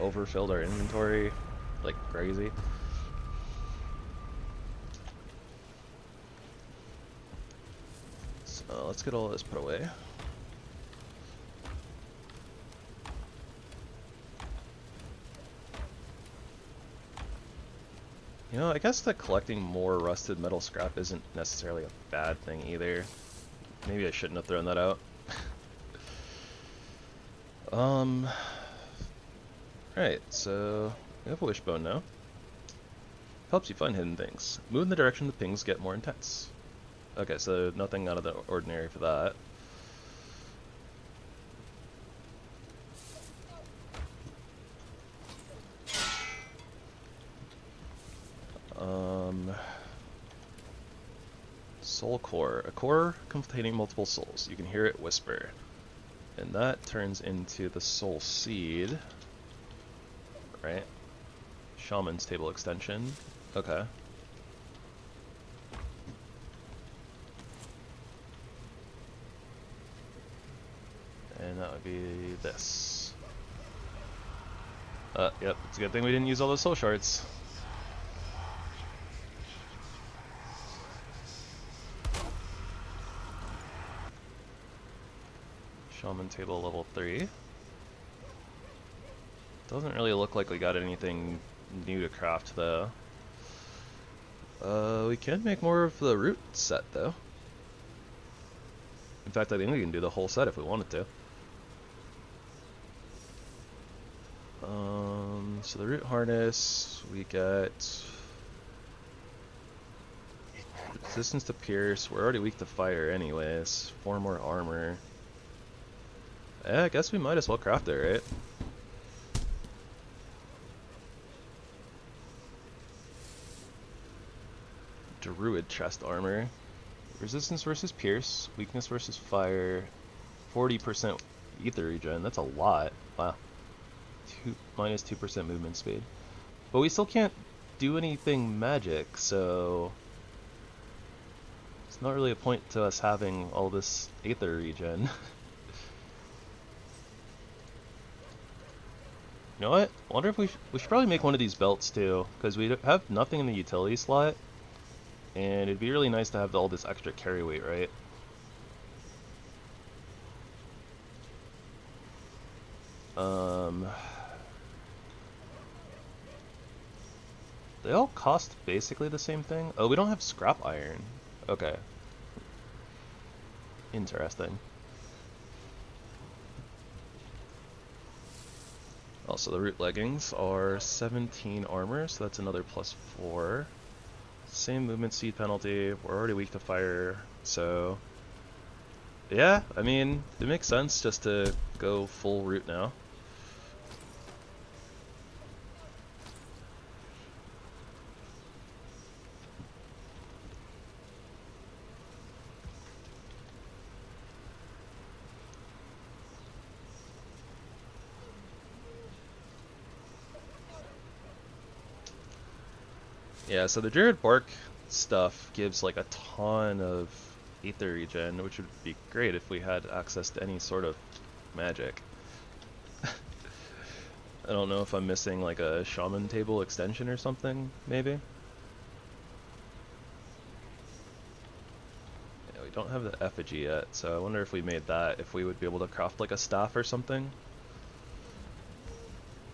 overfilled our inventory like crazy. So let's get all this put away. You know, I guess that collecting more rusted metal scrap isn't necessarily a bad thing either. Maybe I shouldn't have thrown that out. Right, so we have a wishbone now. Helps you find hidden things. Move in the direction the pings get more intense. Okay, so nothing out of the ordinary for that. Soul core. A core containing multiple souls. You can hear it whisper. And that turns into the soul seed. Right? Shaman's table extension. Okay. And that would be this. Yep, it's a good thing we didn't use all those soul shards. Shaman table level 3. Doesn't really look like we got anything new to craft though. We can make more of the root set though. In fact, I think we can do the whole set if we wanted to. So the root harness, we get resistance to pierce. We're already weak to fire anyways. 4 more armor. Yeah, I guess we might as well craft it, right? Druid chest armor. Resistance versus pierce, weakness versus fire, 40% ether regen. That's a lot. Wow. Minus 2% movement speed. But we still can't do anything magic, so it's not really a point to us having all this ether regen. You know what? I wonder if we should probably make one of these belts too, because we have nothing in the utility slot, and it'd be really nice to have all this extra carry weight, right? They all cost basically the same thing. Oh, we don't have scrap iron. Okay. Interesting. Also, the root leggings are 17 armor, so that's another +4. Same movement speed penalty. We're already weak to fire, so yeah, I mean, it makes sense just to go full root now. Yeah, so the Druid Bark stuff gives like a ton of ether regen, which would be great if we had access to any sort of magic. I don't know if I'm missing like a Shaman table extension or something, maybe? Yeah, we don't have the effigy yet, so I wonder if we made that, if we would be able to craft like a staff or something.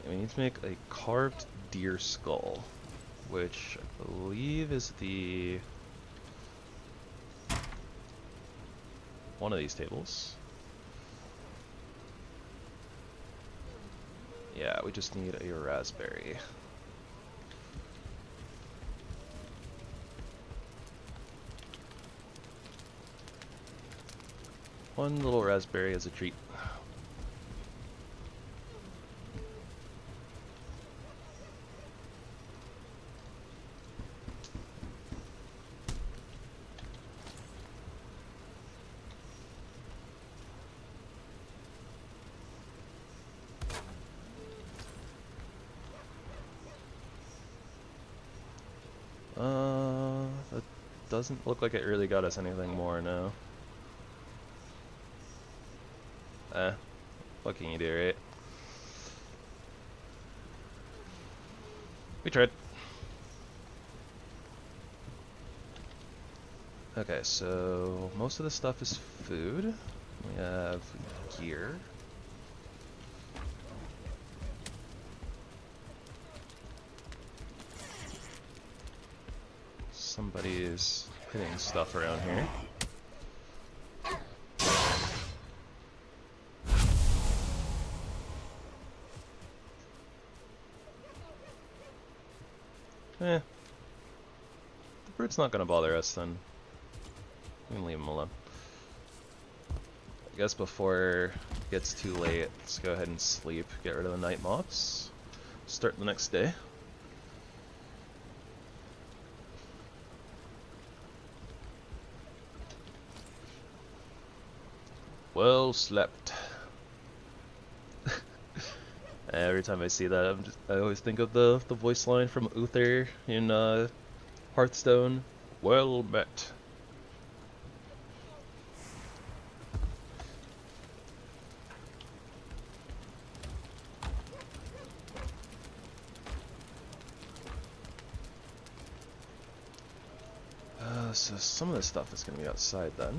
Yeah, we need to make a carved deer skull, which I believe is the one of these tables. Yeah, we just need a raspberry. One little raspberry as a treat. doesn't look like it really got us anything more now. What can you do, right? We tried. Okay, so most of the stuff is food. We have gear. Somebody is hitting stuff around here. The brute's not gonna bother us then. We can leave him alone. I guess before it gets too late, let's go ahead and sleep, get rid of the night mobs, start the next day. Well slept. Every time I see that, I always think of the voice line from Uther in Hearthstone. Well met. So some of this stuff is going to be outside then.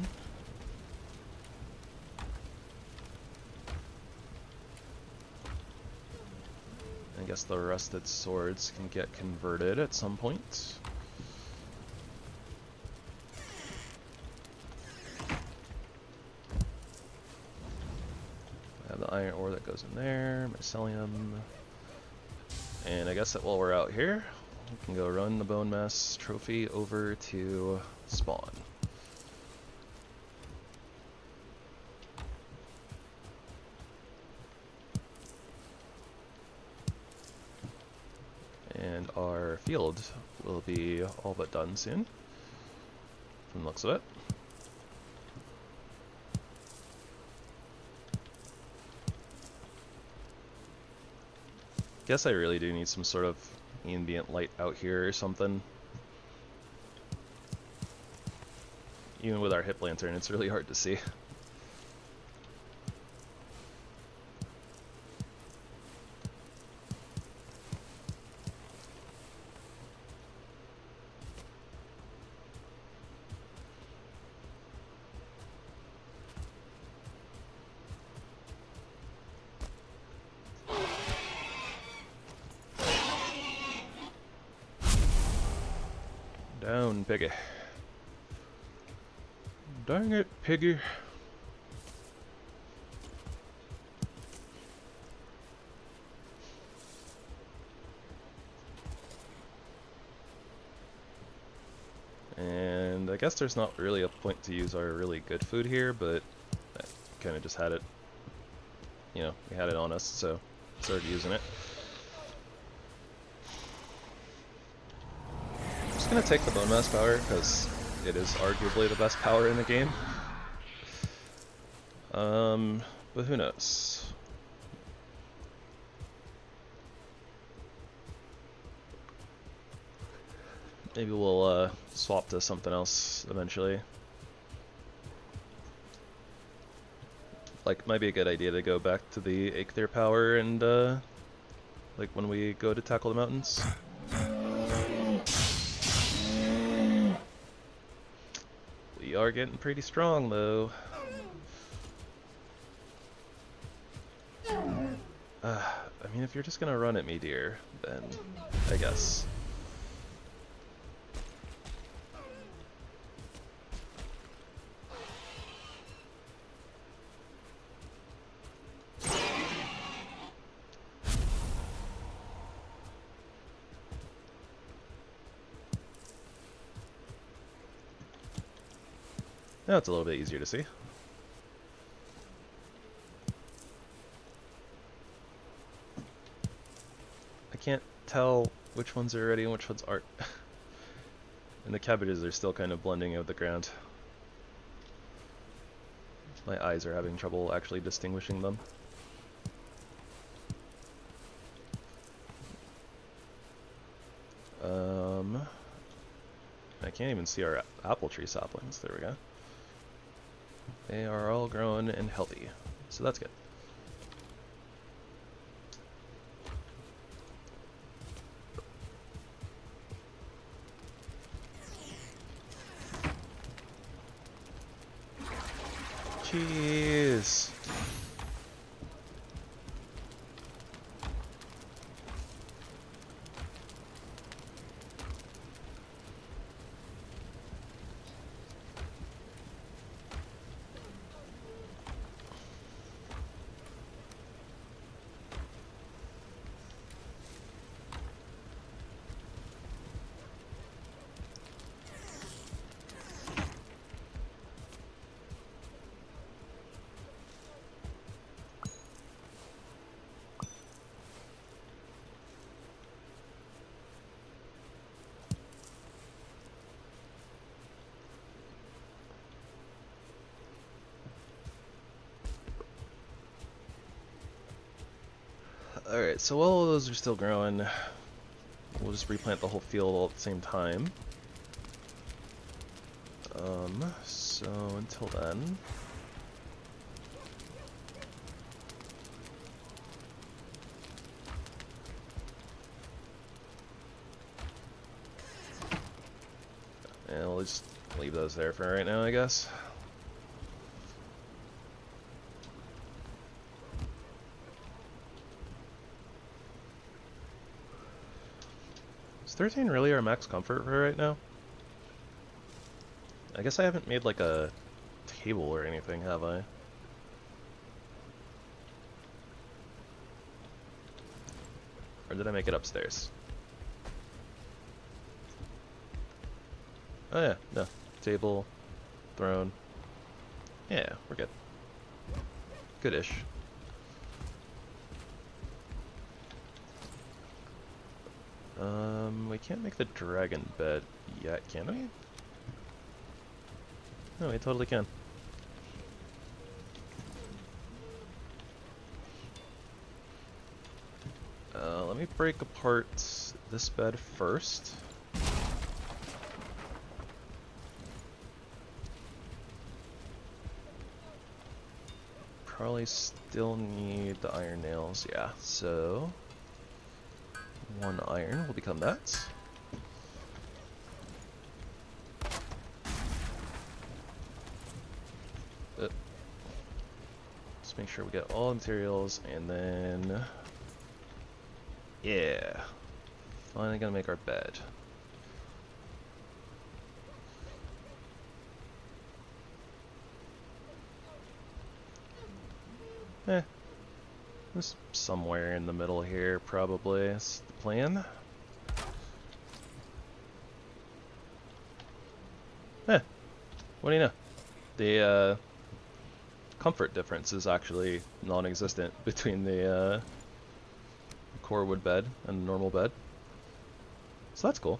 I guess the rusted swords can get converted at some point. I have the iron ore that goes in there, mycelium. And I guess that while we're out here, we can go run the Bonemass trophy over to spawn. And our field will be all but done soon, from the looks of it. Guess I really do need some sort of ambient light out here or something. Even with our HipLantern, it's really hard to see. Down, piggy. Dang it, piggy. And I guess there's not really a point to use our really good food here, but I kind of just had it, you know, we had it on us, so started using it. I'm just gonna take the Bonemass power because it is arguably the best power in the game. But who knows? Maybe we'll swap to something else eventually. Like, might be a good idea to go back to the Aether power and like when we go to tackle the mountains. We are getting pretty strong though. I mean, if you're just gonna run at me, dear, then I guess. Now it's a little bit easier to see. I can't tell which ones are ready and which ones aren't. And the cabbages are still kind of blending out the ground. My eyes are having trouble actually distinguishing them. I can't even see our apple tree saplings. There we go. They are all growing and healthy, so that's good. Jeez. Alright, so while all those are still growing, we'll just replant the whole field all at the same time. So until then... and we'll just leave those there for right now, I guess. Is 13 really our max comfort for right now? I guess I haven't made like a table or anything, have I? Or did I make it upstairs? Oh yeah, no. Table, throne. Yeah, we're good. Goodish. We can't make the dragon bed yet, can we? No, we totally can. Let me break apart this bed first. Probably still need the iron nails, yeah, so 1 iron will become that. Just make sure we get all the materials, and then yeah, finally gonna make our bed. Just somewhere in the middle here, probably, is the plan. What do you know? The comfort difference is actually non-existent between the core wood bed and the normal bed. So that's cool.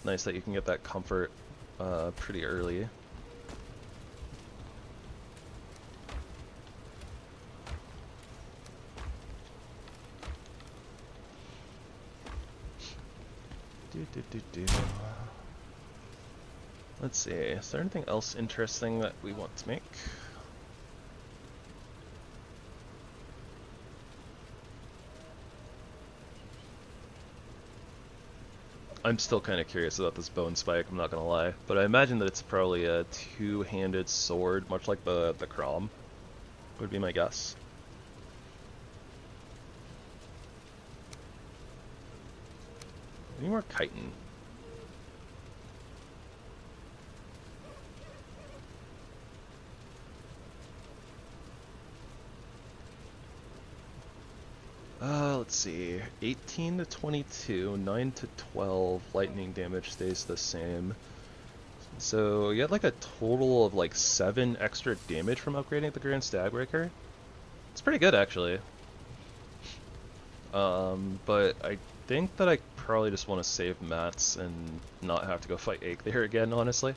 Nice that you can get that comfort pretty early. Let's see, is there anything else interesting that we want to make? I'm still kind of curious about this bone spike, I'm not gonna lie, but I imagine that it's probably a two-handed sword, much like the Crom, would be my guess. Any more chitin? Let's see, 18 to 22, 9 to 12, lightning damage stays the same. So you get like a total of like 7 extra damage from upgrading the Grand Stagbreaker. It's pretty good actually. But I think that I probably just want to save mats and not have to go fight Ache there again, honestly.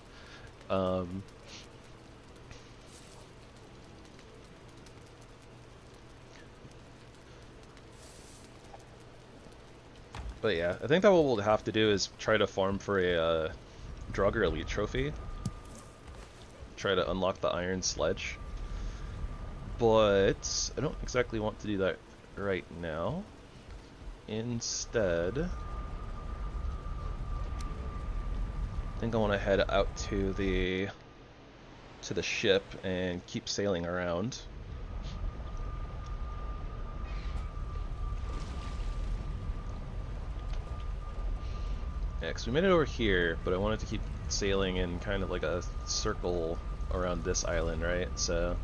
But yeah, I think that what we'll have to do is try to farm for a Drugger Elite trophy. Try to unlock the Iron Sledge. But I don't exactly want to do that right now. Instead, I think I want to head out to the ship and keep sailing around. Yeah, 'cause we made it over here, but I wanted to keep sailing in kind of like a circle around this island, right? So,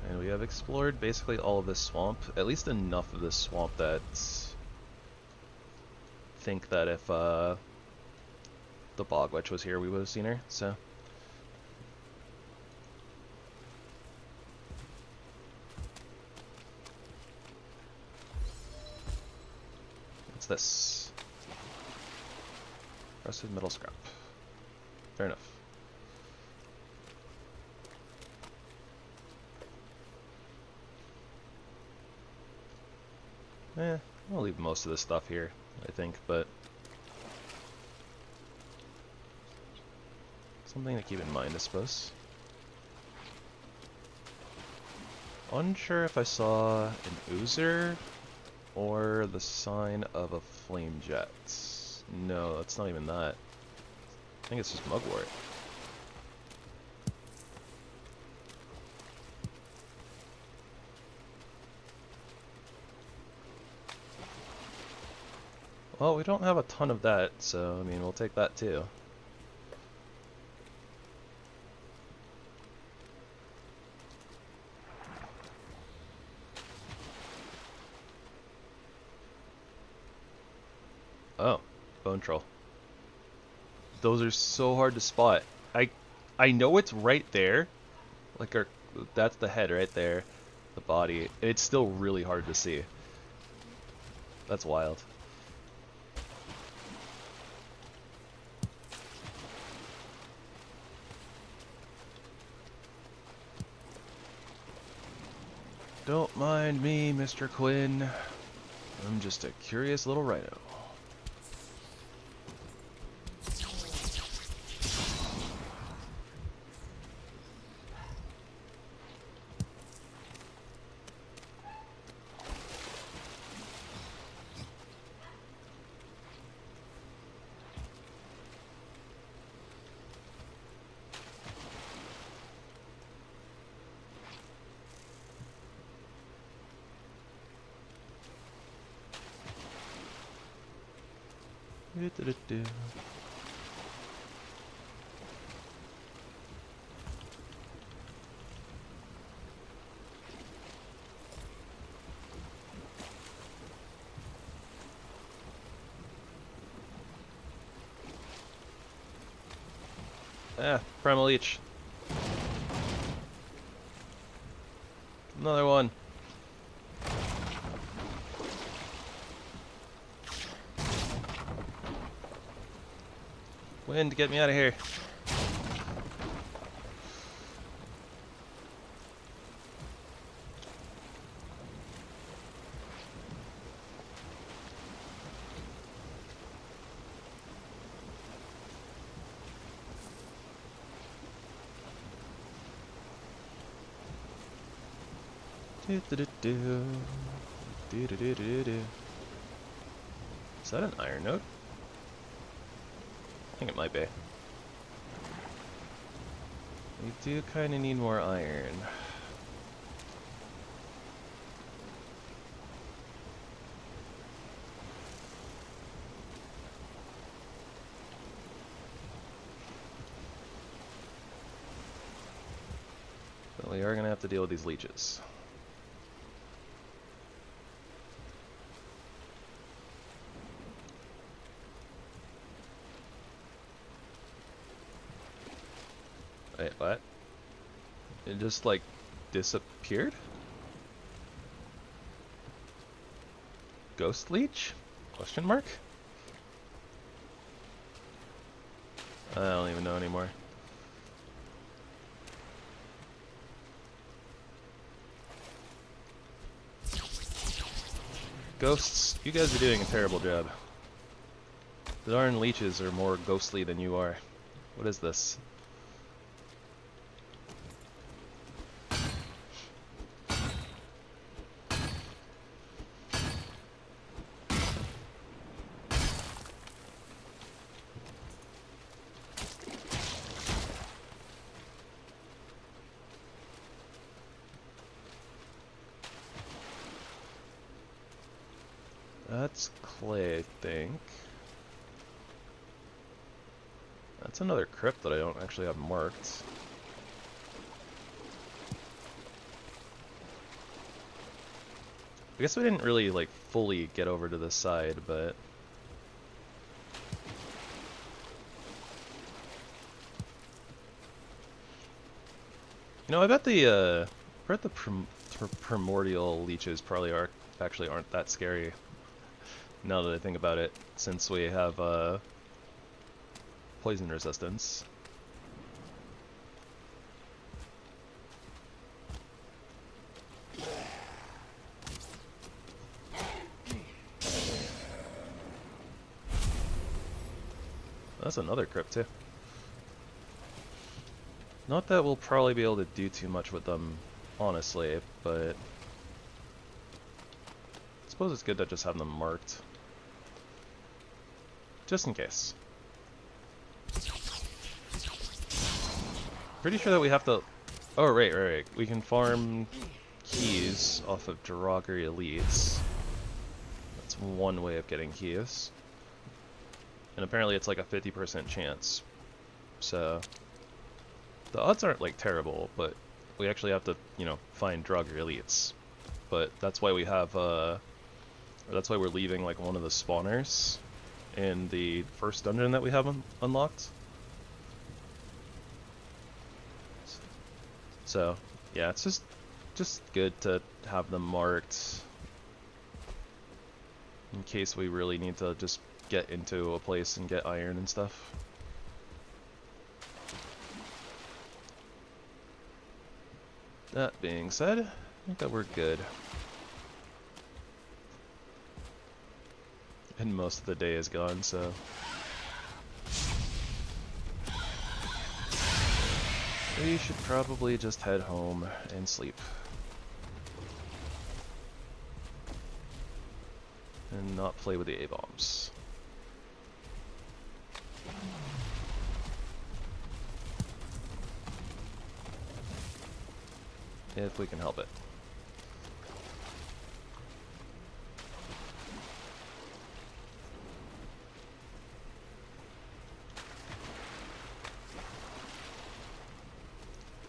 and we have explored basically all of this swamp, at least enough of this swamp that I think that if the bog witch was here, we would have seen her. So. What's this? Rusted metal scrap. Fair enough. I'll leave most of this stuff here, I think, but something to keep in mind, I suppose. Unsure if I saw an oozer or the sign of a flame jet. No, that's not even that. I think it's just mugwort. Well, we don't have a ton of that, so I mean, we'll take that too. Oh, bone troll. Those are so hard to spot. I know it's right there. Like that's the head right there, the body. It's still really hard to see. That's wild. Don't mind me, Mr. Quinn. I'm just a curious little rhino. Primal Leech. Another one. Wind, get me out of here. Is that an iron node? I think it might be. We do kind of need more iron. But we are going to have to deal with these leeches. Wait, what? It just, like, disappeared? Ghost leech? Question mark? I don't even know anymore. Ghosts, you guys are doing a terrible job. The darn leeches are more ghostly than you are. What is this? That's clay, I think. That's another crypt that I don't actually have marked. I guess we didn't really, like, fully get over to this side, but... You know, I bet the primordial leeches probably aren't that scary. Now that I think about it, since we have, poison resistance. That's another crypt too. Not that we'll probably be able to do too much with them, honestly, but I suppose it's good to just have them marked. Just in case. Pretty sure that we have to... Oh, right. We can farm keys off of derogatory elites. That's one way of getting keys. And apparently it's like a 50% chance. So... the odds aren't, like, terrible, but we actually have to, you know, find derogatory elites. But that's why we have, that's why we're leaving, like, one of the spawners in the first dungeon that we have unlocked. So, yeah, it's just good to have them marked in case we really need to just get into a place and get iron and stuff. That being said, I think that we're good. And most of the day is gone, so... we should probably just head home and sleep. And not play with the A-bombs. If we can help it.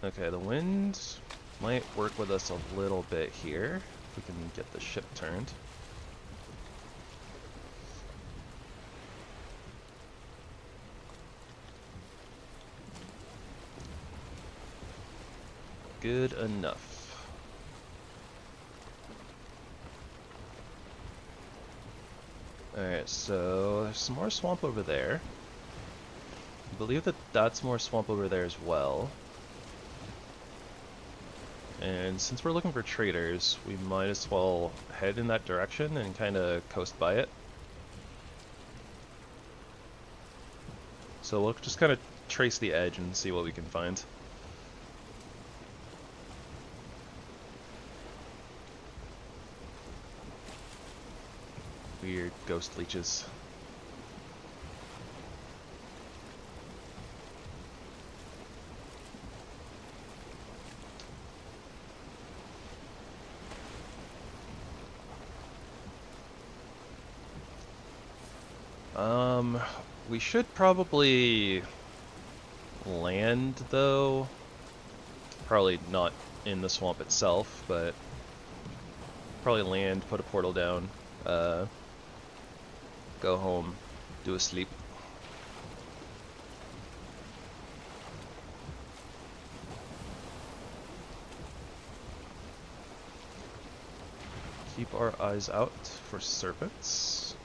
Okay, the wind might work with us a little bit here, if we can get the ship turned. Good enough. Alright, so there's some more swamp over there. I believe that that's more swamp over there as well. And since we're looking for traders, we might as well head in that direction and kind of coast by it. So we'll just kind of trace the edge and see what we can find. Weird ghost leeches. We should probably land, though. Probably not in the swamp itself, but probably land, put a portal down, go home, do a sleep. Keep our eyes out for serpents,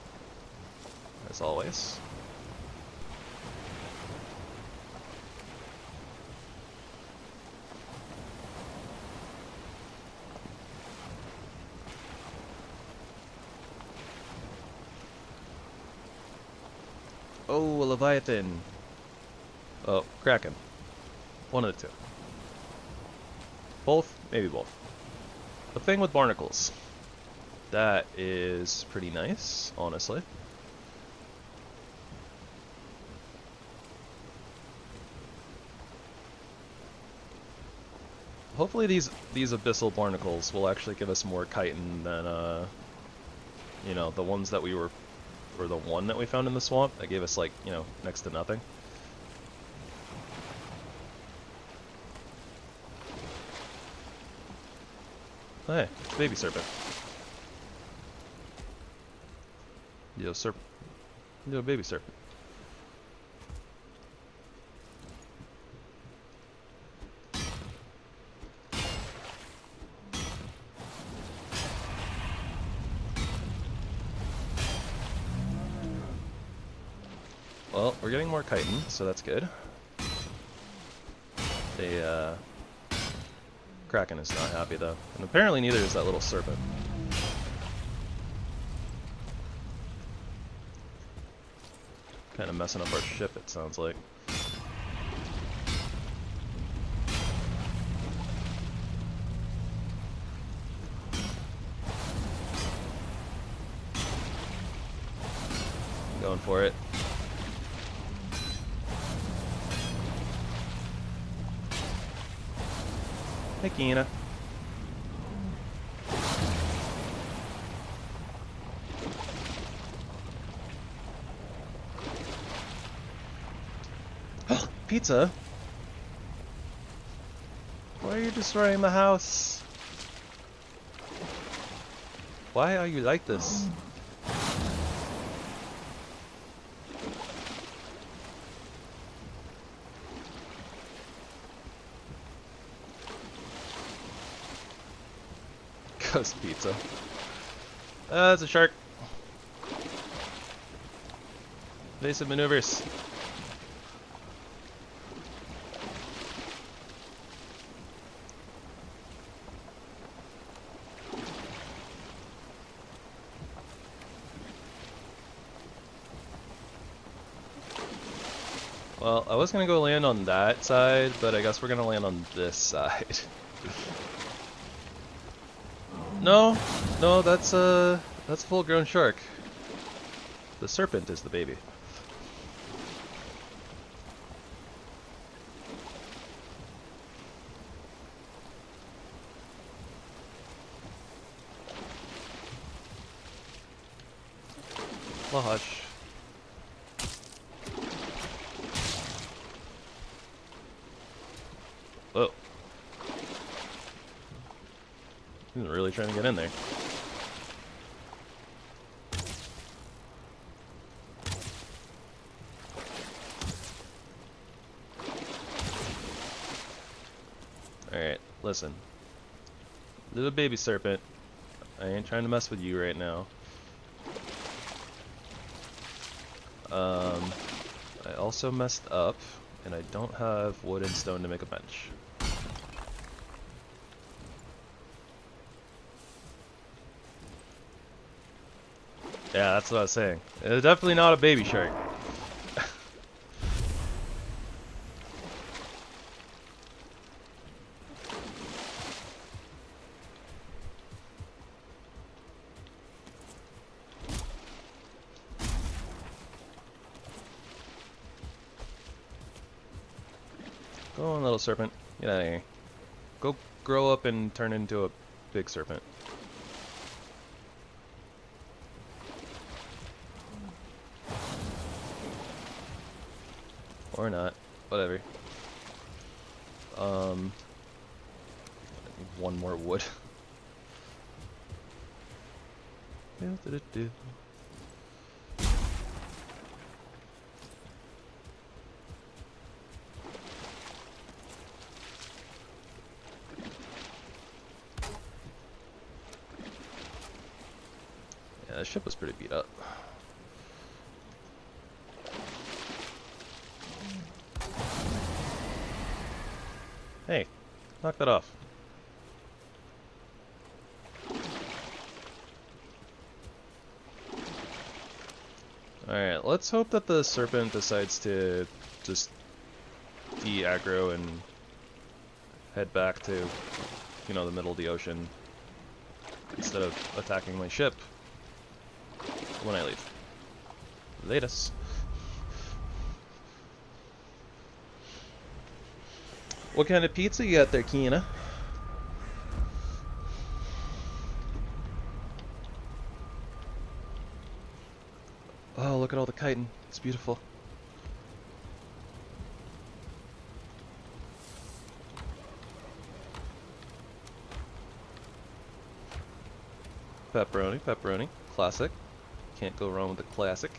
as always. Oh, a Leviathan. Oh, Kraken. One of the two. Both? Maybe both. The thing with barnacles. That is pretty nice, honestly. Hopefully these abyssal barnacles will actually give us more chitin than, you know, the ones that we were, or the one that we found in the swamp that gave us, like, you know, next to nothing. Oh, hey, baby serpent. Yo, serpent. Yo, baby serpent. Well, we're getting more chitin, so that's good. The Kraken is not happy though, and apparently neither is that little serpent. Kind of messing up our ship, it sounds like. Going for it. Hey, Kina. Pizza? Why are you destroying the house? Why are you like this? Ghost pizza. That's a shark. Evasive maneuvers. Well, I was gonna go land on that side, but I guess we're gonna land on this side. No, that's a full-grown shark. The serpent is the baby. Well, hush. Oh. He's really trying to get in there. Alright, listen. Little baby serpent. I ain't trying to mess with you right now. I also messed up, and I don't have wood and stone to make a bench. Yeah, that's what I was saying. It's definitely not a baby shark. Go on, little serpent. Get out of here. Go grow up and turn into a big serpent. Or not. Whatever. I need one more wood. Yeah, the ship was pretty beat up. Hey, knock that off. Alright, let's hope that the serpent decides to just de-aggro and head back to, you know, the middle of the ocean instead of attacking my ship when I leave. Latest. What kind of pizza you got there, Keena? Oh, look at all the chitin. It's beautiful. Pepperoni, pepperoni. Classic. Can't go wrong with the classic.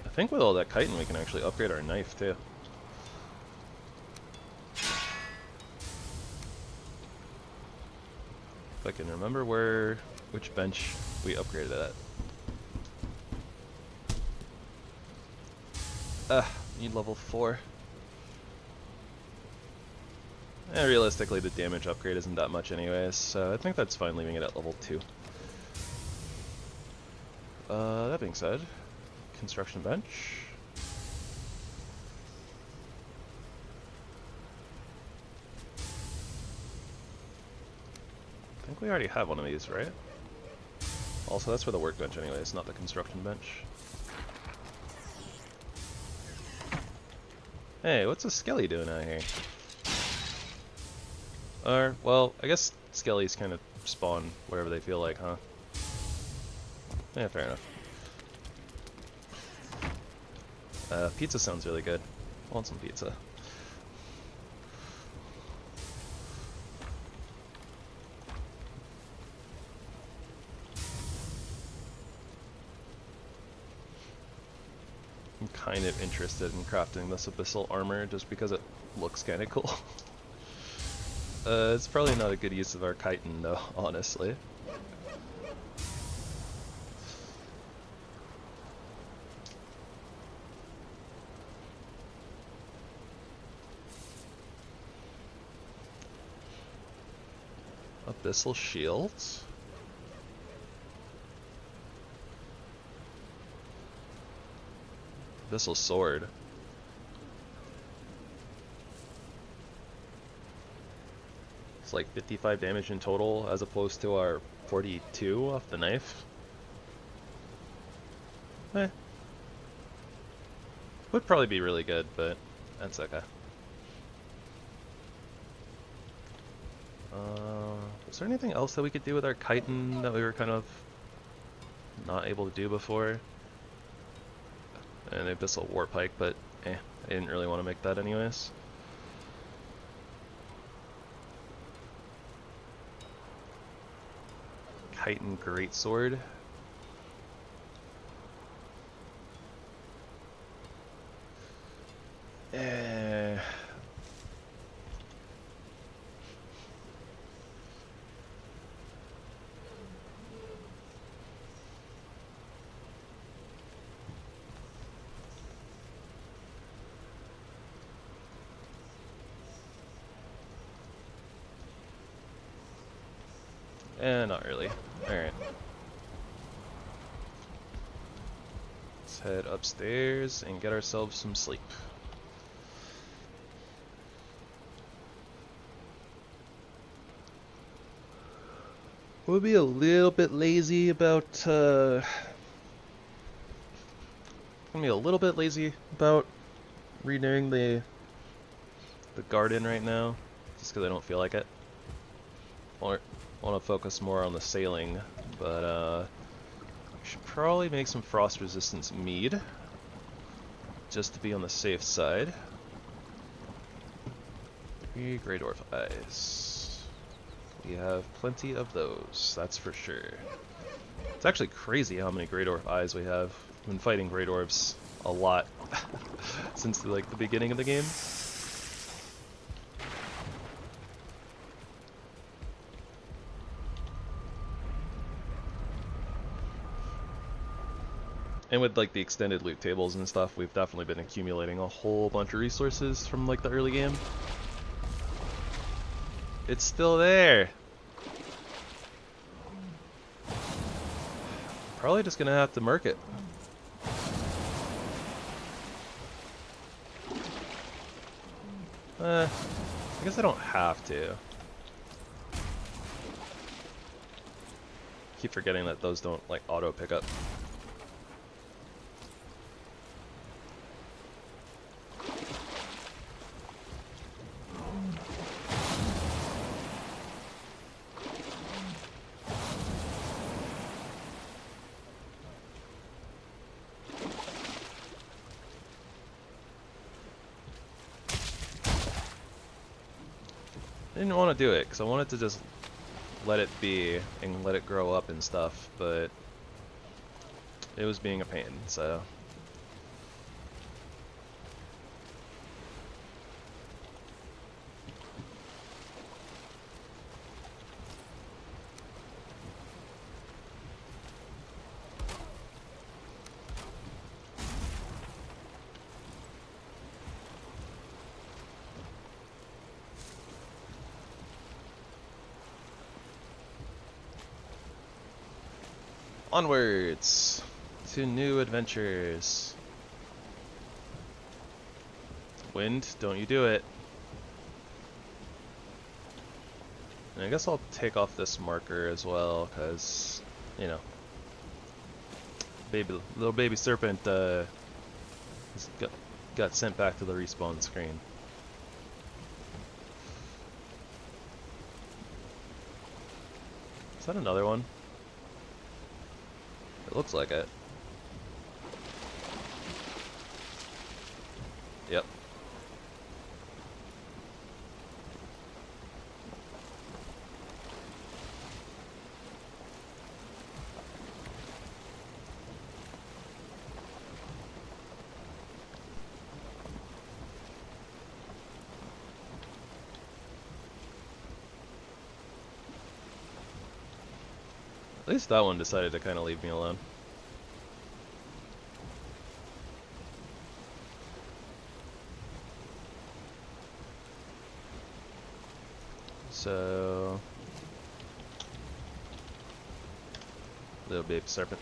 I think with all that chitin we can actually upgrade our knife too. If I can remember which bench we upgraded it at. Need level 4. Realistically the damage upgrade isn't that much anyways, so I think that's fine leaving it at level 2. That being said, construction bench. I think we already have one of these, right? Also, that's for the workbench anyways, not the construction bench. Hey, what's a skelly doing out here? Or, well, I guess skellies kind of spawn wherever they feel like, huh? Yeah, fair enough. Pizza sounds really good. I want some pizza. I'm kind of interested in crafting this abyssal armor just because it looks kind of cool. It's probably not a good use of our chitin though, honestly. Abyssal shields? Abyssal sword. It's like 55 damage in total as opposed to our 42 off the knife. Would probably be really good, but that's okay. Is there anything else that we could do with our chitin that we were kind of not able to do before? And the abyssal war pike, but I didn't really want to make that anyways. Chitin greatsword. Not really. Alright. Let's head upstairs and get ourselves some sleep. We'll be a little bit lazy about, gonna be a little bit lazy about renewing the garden right now, just because I don't feel like it. Want to focus more on the sailing, but we should probably make some frost resistance mead just to be on the safe side. 3 Grey Dwarf eyes. We have plenty of those, that's for sure. It's actually crazy how many Grey Dwarf eyes we have. We've been fighting Grey Dwarves a lot since like the beginning of the game. And with like the extended loot tables and stuff, we've definitely been accumulating a whole bunch of resources from like the early game. It's still there. Probably just gonna have to mark it. I guess I don't have to. Keep forgetting that those don't like auto pick up. I didn't want to do it because I wanted to just let it be and let it grow up and stuff, but it was being a pain, so. Onwards to new adventures. Wind, don't you do it. And I guess I'll take off this marker as well, because, you know, little baby serpent got sent back to the respawn screen. Is that another one? It looks like it. Yep. At least that one decided to kind of leave me alone. So, little baby serpent.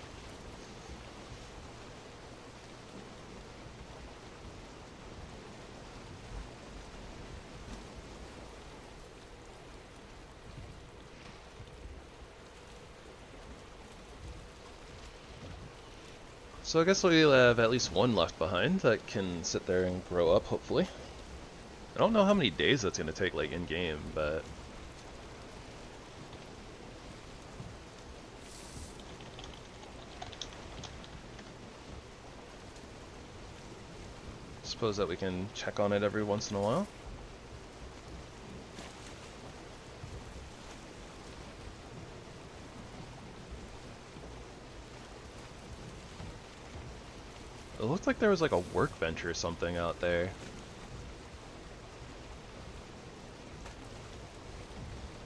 So I guess we'll have at least one left behind that can sit there and grow up, hopefully. I don't know how many days that's going to take, like, in-game, but... suppose that we can check on it every once in a while. It looked like there was like a workbench or something out there.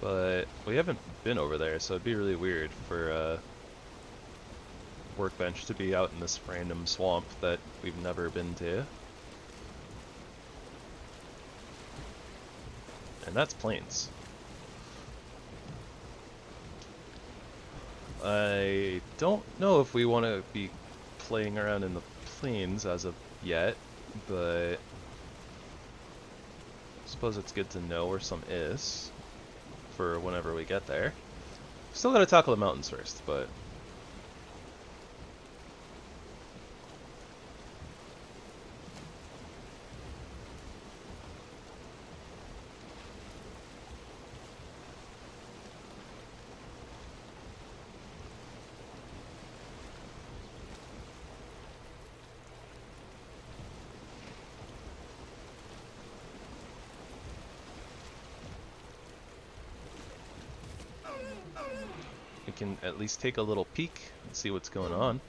But we haven't been over there, so it'd be really weird for a workbench to be out in this random swamp that we've never been to. And that's plains. I don't know if we want to be playing around in the plains as of yet, but I suppose it's good to know where some is for whenever we get there. Still gotta tackle the mountains first, but we can at least take a little peek and see what's going on.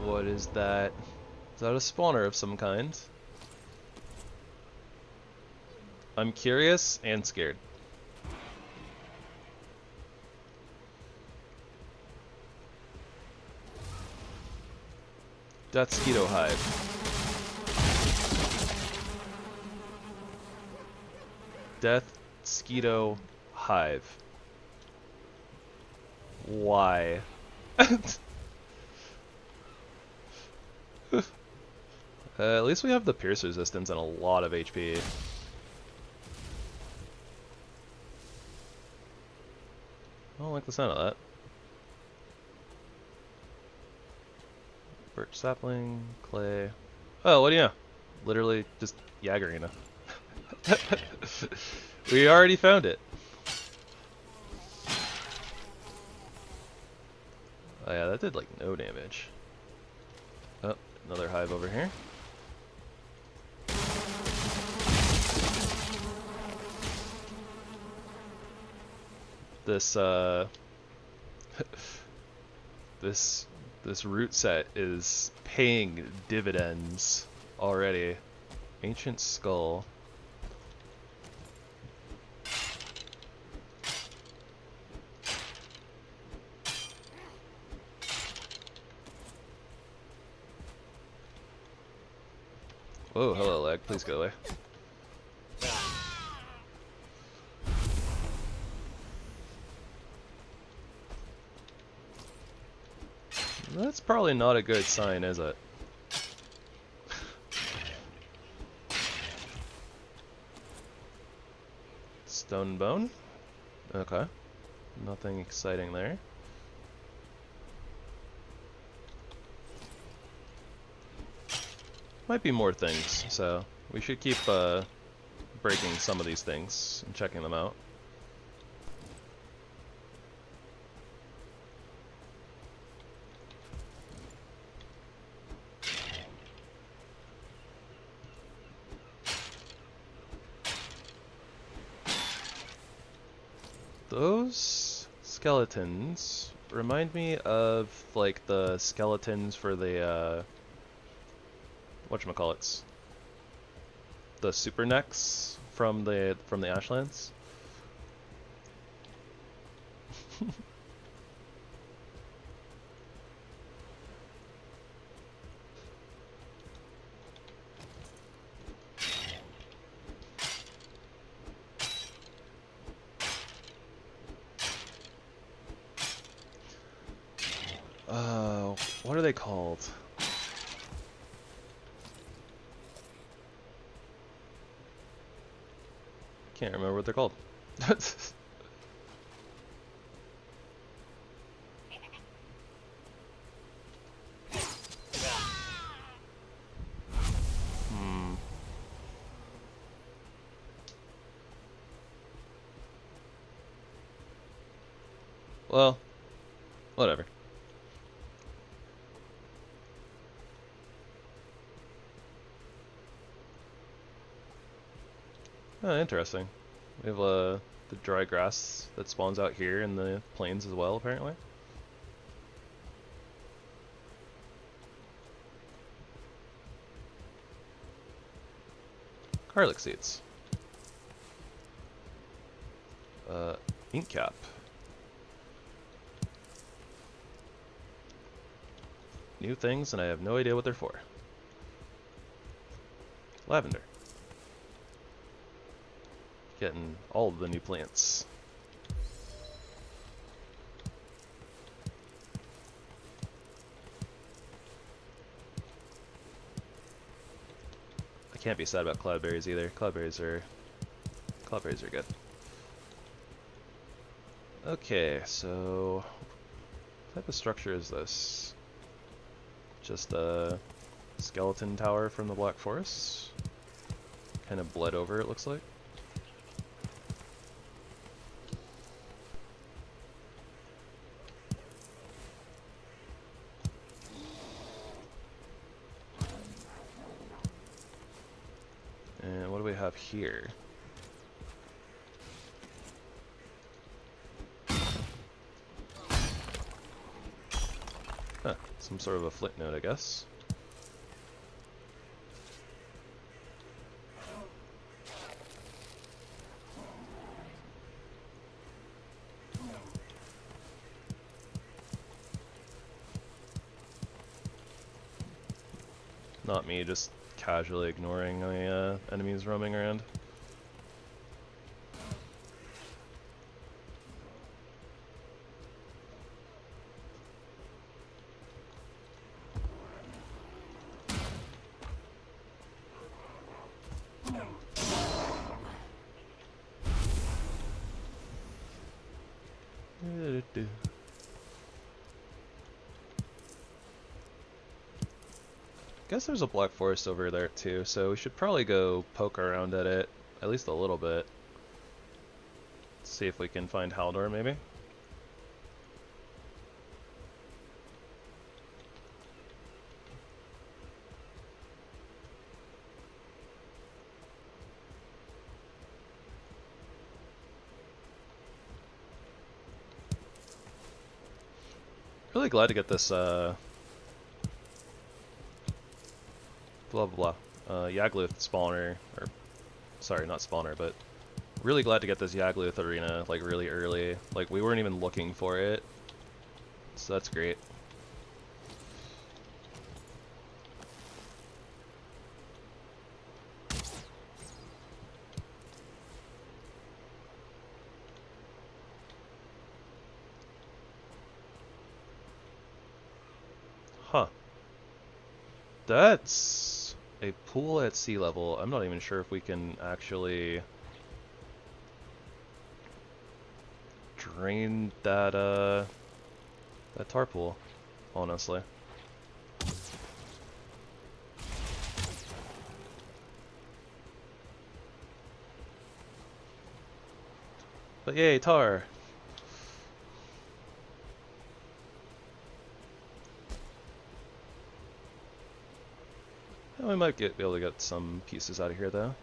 What is that? Is that a spawner of some kind? I'm curious and scared. Death Skeeto Hive. Death Skeeto Hive. Why? At least we have the pierce resistance and a lot of HP. I don't like the sound of that. Birch sapling, clay. Oh, what do you know? Literally just Yagarina. We already found it. Oh yeah, that did like no damage. Oh, another hive over here. This this root set is paying dividends already. Ancient skull. Whoa, hello lag, please go away. That's probably not a good sign, is it? Stone bone? Okay. Nothing exciting there. Might be more things, so we should keep breaking some of these things and checking them out. Those skeletons remind me of like the skeletons for the whatchamacallits? The super necks from the Ashlands. What are they called? Can't remember what they're called. Well, whatever. Oh, interesting. We have the dry grass that spawns out here in the plains as well, apparently. Garlic seeds. Ink cap. New things, and I have no idea what they're for. Lavender. Getting all of the new plants. I can't be sad about cloudberries either. Cloudberries are good. Okay, so what type of structure is this? Just a skeleton tower from the Black Forest. Kind of bled over, it looks like. And what do we have here? Huh, some sort of a flint node, I guess. not me just casually ignoring the enemies roaming around. Guess there's a black forest over there too, so we should probably go poke around at it, at least a little bit. See if we can find Haldor maybe. Really glad to get this blah blah blah. Yagluth spawner, or sorry, not spawner, but really glad to get this Yagluth arena like really early. Like we weren't even looking for it, so that's great. Huh. That's a pool at sea level. I'm not even sure if we can actually drain that that tar pool, honestly. But yay, tar! We might be able to get some pieces out of here, though.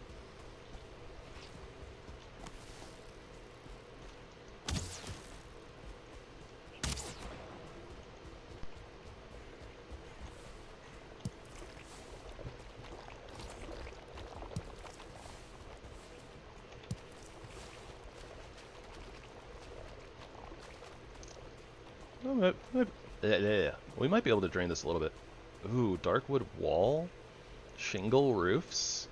We might be able to drain this a little bit. Ooh, Darkwood wall? Shingle roofs?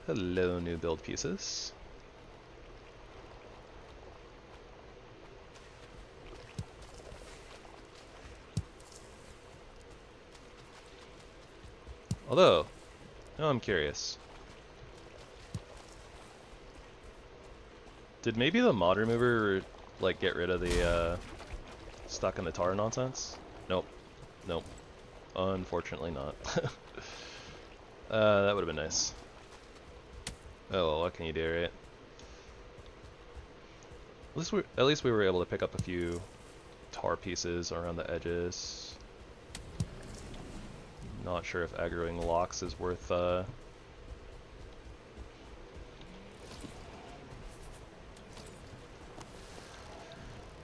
Hello, new build pieces. Although, now I'm curious. Did maybe the mod remover like get rid of the stuck in the tar nonsense? Nope. Nope. Unfortunately not. That would have been nice. Oh well, what can you do, right? At least we were able to pick up a few tar pieces around the edges. Not sure if aggroing locks is worth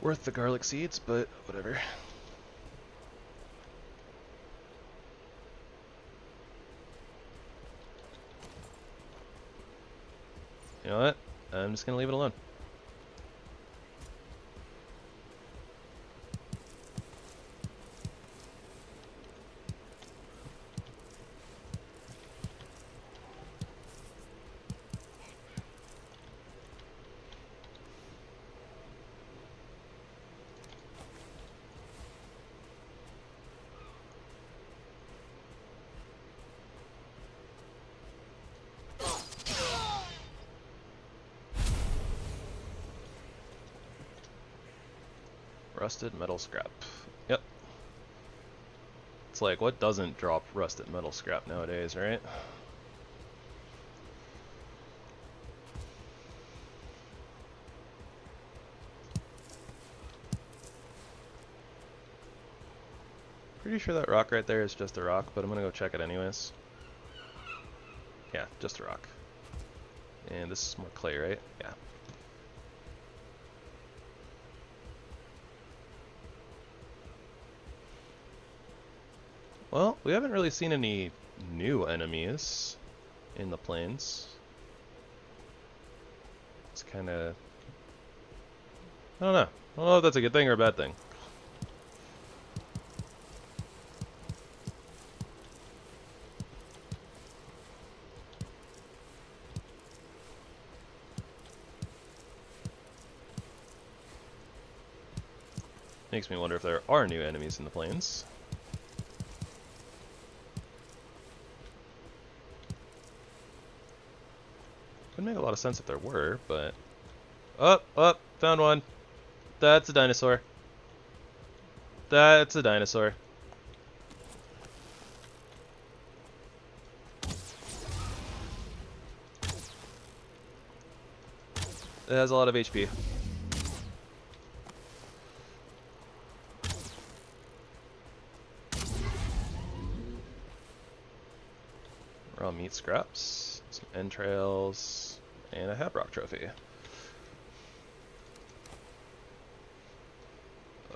worth the garlic seeds, but whatever. You know what? I'm just gonna leave it alone. Rusted metal scrap. Yep. It's like, what doesn't drop rusted metal scrap nowadays, right? Pretty sure that rock right there is just a rock, but I'm gonna go check it anyways. Yeah, just a rock. And this is more clay, right? Yeah. Well, we haven't really seen any new enemies in the plains. It's kind of... I don't know. I don't know if that's a good thing or a bad thing. Makes me wonder if there are new enemies in the plains. Would make a lot of sense if there were, but... Oh, found one. That's a dinosaur. That's a dinosaur. It has a lot of HP. Raw meat scraps, some entrails, and a Habrock trophy.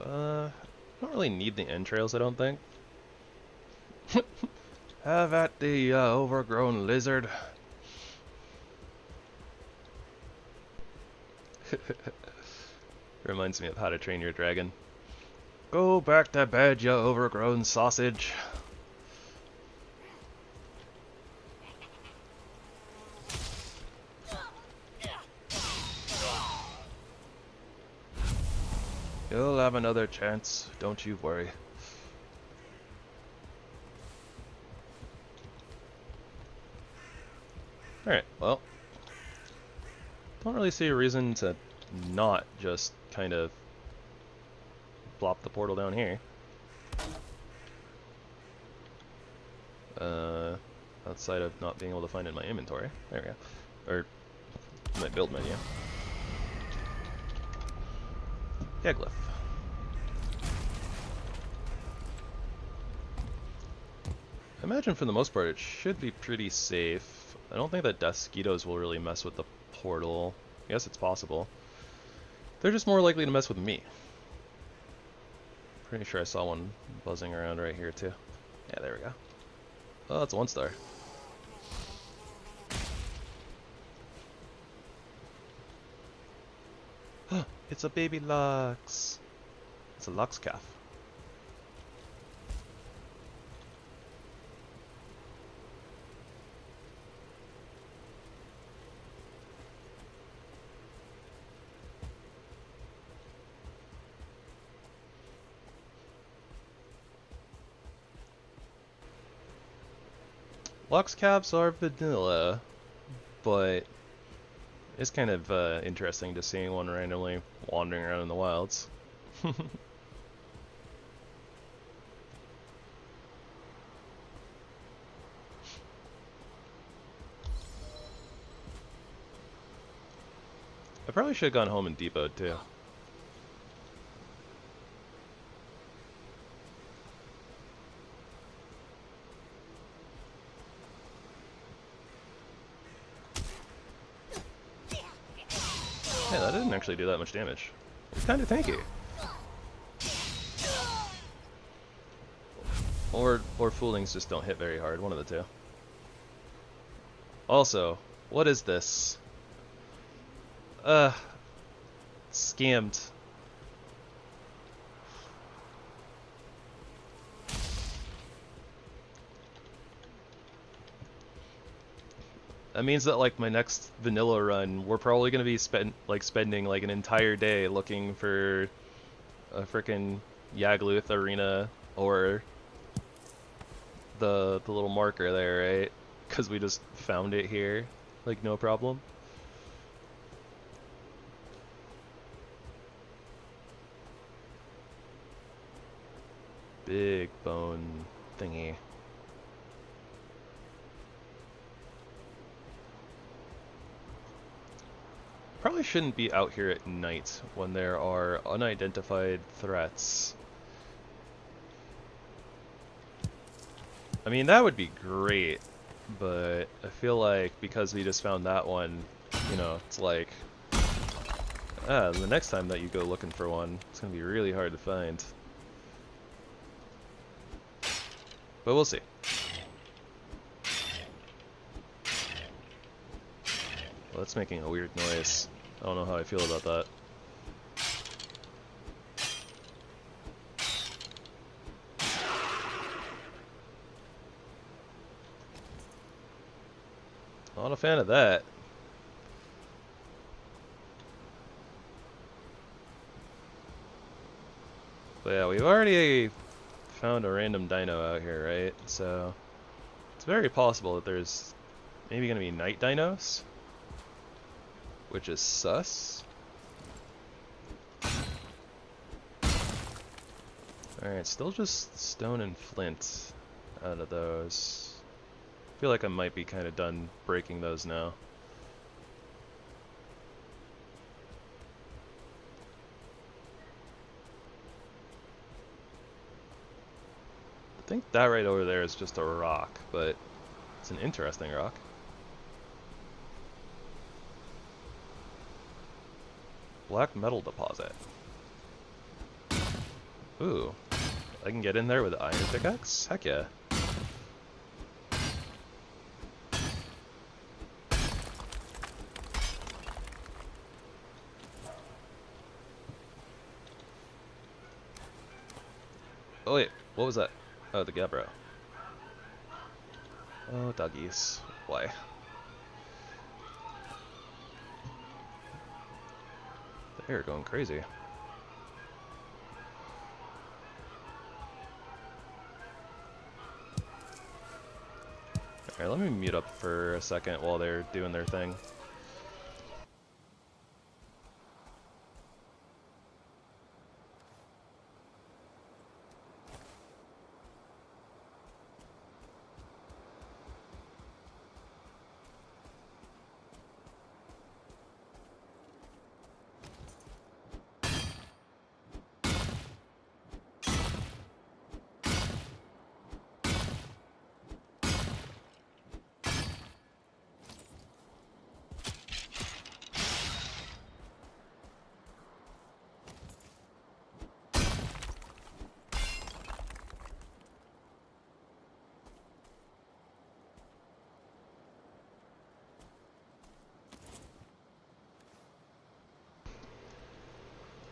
Don't really need the entrails, I don't think. Have at the overgrown lizard. Reminds me of How to Train Your Dragon. Go back to bed, you overgrown sausage. You'll have another chance, don't you worry. Alright, well, don't really see a reason to not just kind of plop the portal down here. Outside of not being able to find it in my inventory. There we go. Or my build menu. Yeglyph. I imagine for the most part it should be pretty safe. I don't think that Mosquitoes will really mess with the portal. I guess it's possible. They're just more likely to mess with me. Pretty sure I saw one buzzing around right here too. Yeah, there we go. Oh, that's a 1-star. It's a baby Lux. It's a Lux calf. Lux calves are vanilla, but it's kind of interesting to see one randomly wandering around in the wilds. I probably should have gone home and depoted too. Yeah, that didn't actually do that much damage. It's kind of tanky. Or Foolings just don't hit very hard, one of the two. Also, what is this? Scammed. That means that like my next vanilla run, we're probably gonna be spending like an entire day looking for a frickin' Yagluth arena or the little marker there, right? Because we just found it here, like no problem. Big bone thingy. Probably shouldn't be out here at night when there are unidentified threats. I mean, that would be great, but I feel like because we just found that one, you know, it's like, the next time that you go looking for one, it's gonna be really hard to find. But we'll see. Well, that's making a weird noise. I don't know how I feel about that. Not a fan of that. But yeah, we've already found a random dino out here, right? So it's very possible that there's maybe gonna be night dinos, which is sus. Alright, still just stone and flint out of those. I feel like I might be kind of done breaking those now. I think that right over there is just a rock, but it's an interesting rock. Black metal deposit. Ooh, I can get in there with an iron pickaxe? Heck yeah. Oh wait, what was that? Oh, the Gabbro. Oh, doggies. Why? They're going crazy. Alright, let me mute up for a second while they're doing their thing.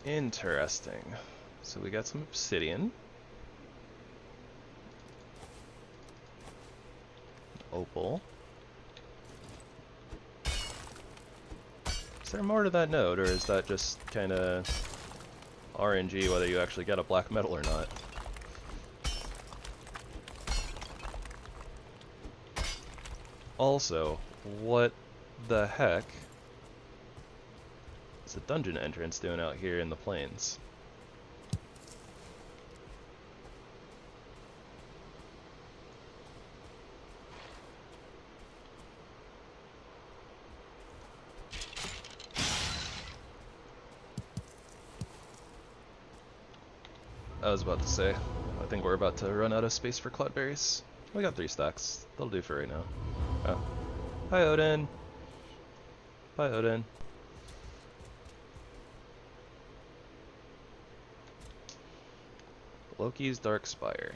Interesting. So we got some obsidian. Opal. Is there more to that node, or is that just kind of RNG whether you actually get a black metal or not? Also, what the heck is the dungeon entrance doing out here in the plains? I was about to say, I think we're about to run out of space for cloudberries. We got 3 stacks. That'll do for right now. Oh. Hi, Odin. Bye, Odin. Loki's Dark Spire.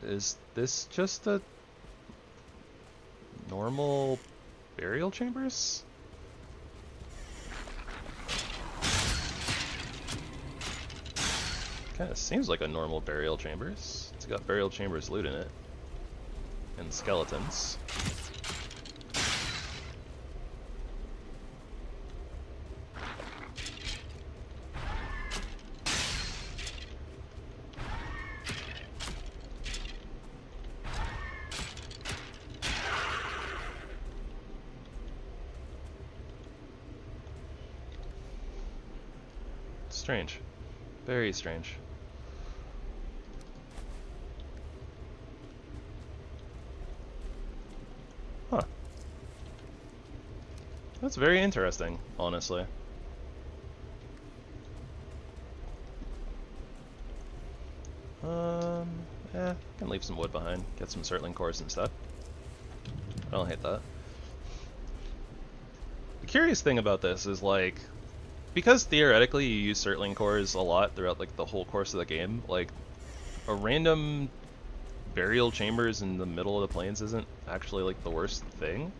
Is this just a normal burial chambers? Kinda seems like a normal burial chambers. It's got burial chambers loot in it. And skeletons. Strange. Very strange. Huh. That's very interesting, honestly. Yeah, I can leave some wood behind, get some circling cores and stuff. I don't hate that. The curious thing about this is, like, because theoretically you use circling cores a lot throughout, like, the whole course of the game, like, a random burial chambers in the middle of the plains isn't actually, like, the worst thing.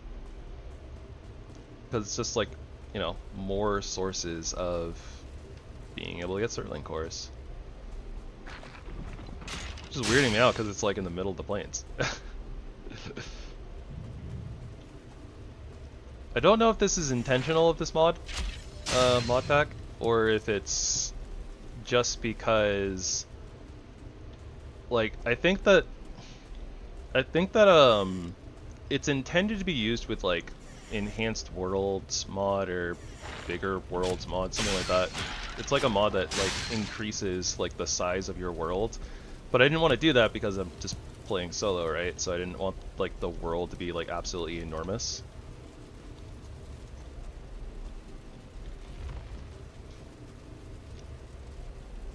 Because it's just, like, you know, more sources of being able to get circling cores. Which is weirding me out because it's, like, in the middle of the plains. I don't know if this is intentional of this mod pack, or if it's just because, like, I think that it's intended to be used with like enhanced worlds mod or bigger worlds mod, something like that. It's like a mod that like increases like the size of your world, but I didn't want to do that because I'm just playing solo, right? So I didn't want like the world to be like absolutely enormous.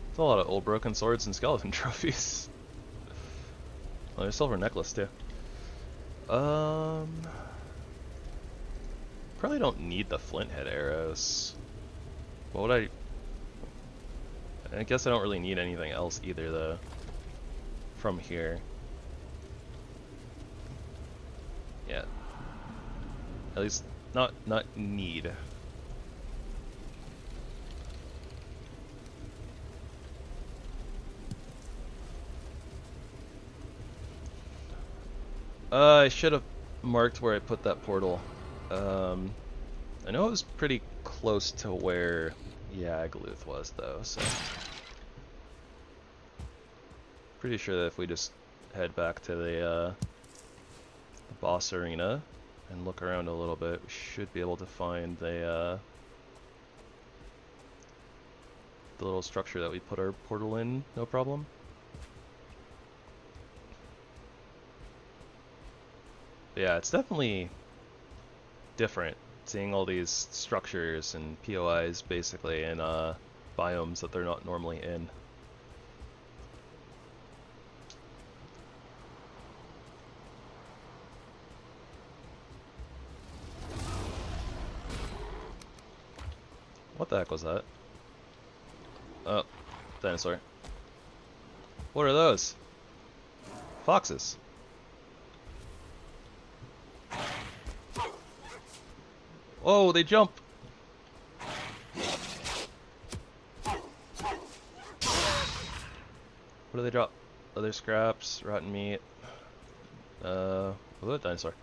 It's a lot of old broken swords and skeleton trophies. Oh, there's a silver necklace too. Probably don't need the flint head arrows. What would I guess I don't really need anything else either though. From here. Yeah. At least not need. I should have marked where I put that portal. I know it was pretty close to where Yagluth was though, so pretty sure that if we just head back to the boss arena and look around a little bit, we should be able to find the little structure that we put our portal in, no problem. Yeah, it's definitely different seeing all these structures and POIs basically in biomes that they're not normally in. What the heck was that? Oh, dinosaur. What are those? Foxes. Oh, they jump! What do they drop? Other scraps, rotten meat. What about dinosaur?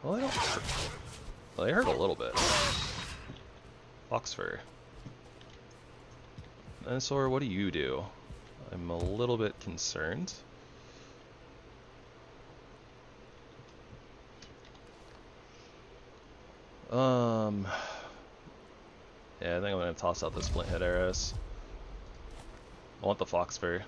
Well, they don't hurt. Well, they hurt a little bit. Fox fur. Dinosaur, what do you do? I'm a little bit concerned. Yeah, I think I'm gonna toss out the splint head arrows. I want the fox fur.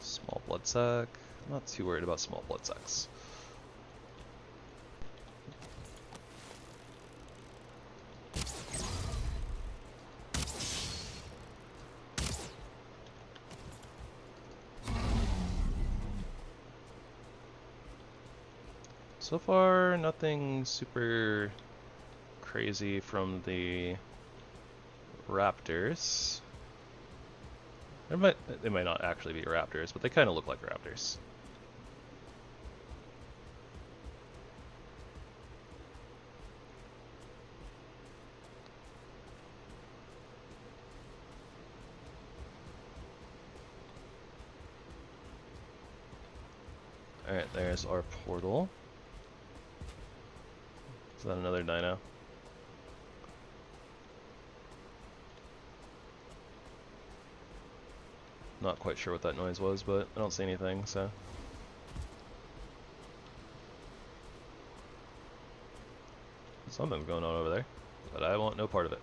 Small blood sack. I'm not too worried about small blood sacks. So far, nothing super crazy from the raptors. They might not actually be raptors, but they kind of look like raptors. Alright, there's our portal. Is that another dino? Not quite sure what that noise was, but I don't see anything, so. Something's going on over there, but I want no part of it.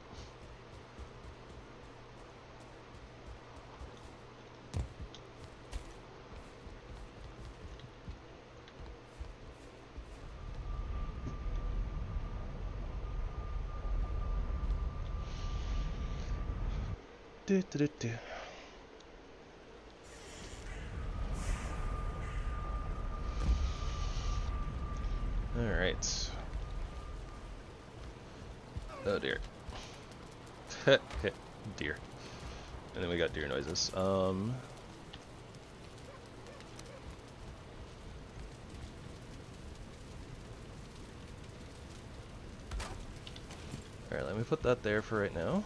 Alright. Oh dear. Deer. And then we got deer noises. Alright, let me put that there for right now.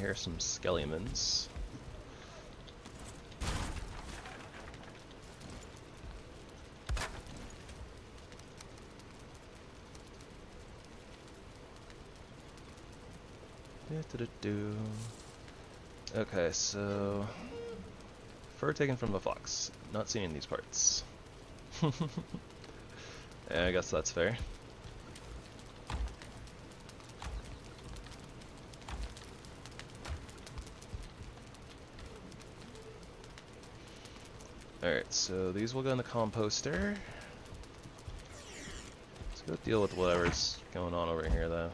hear some skelliemans. Okay, so fur taken from a fox. Not seen in these parts. Yeah, I guess that's fair. Alright, so these will go in the composter. Let's go deal with whatever's going on over here, though.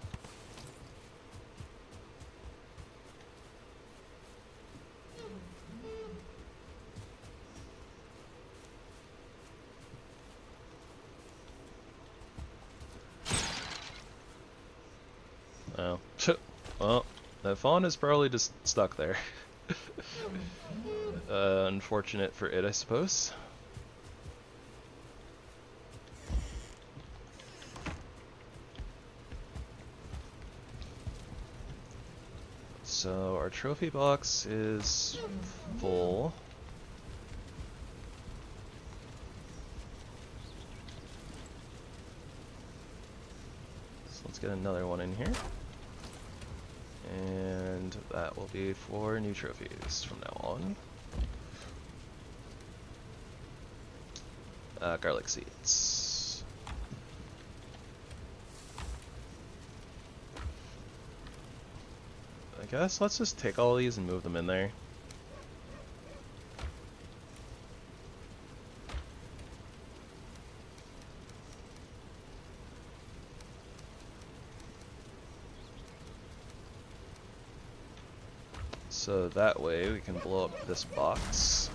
Oh. Well, that fawn is probably just stuck there. Unfortunate for it, I suppose. So our trophy box is full. So let's get another one in here. And that will be for new trophies from now on. Garlic seeds. I guess let's just take all these and move them in there. So that way we can blow up this box.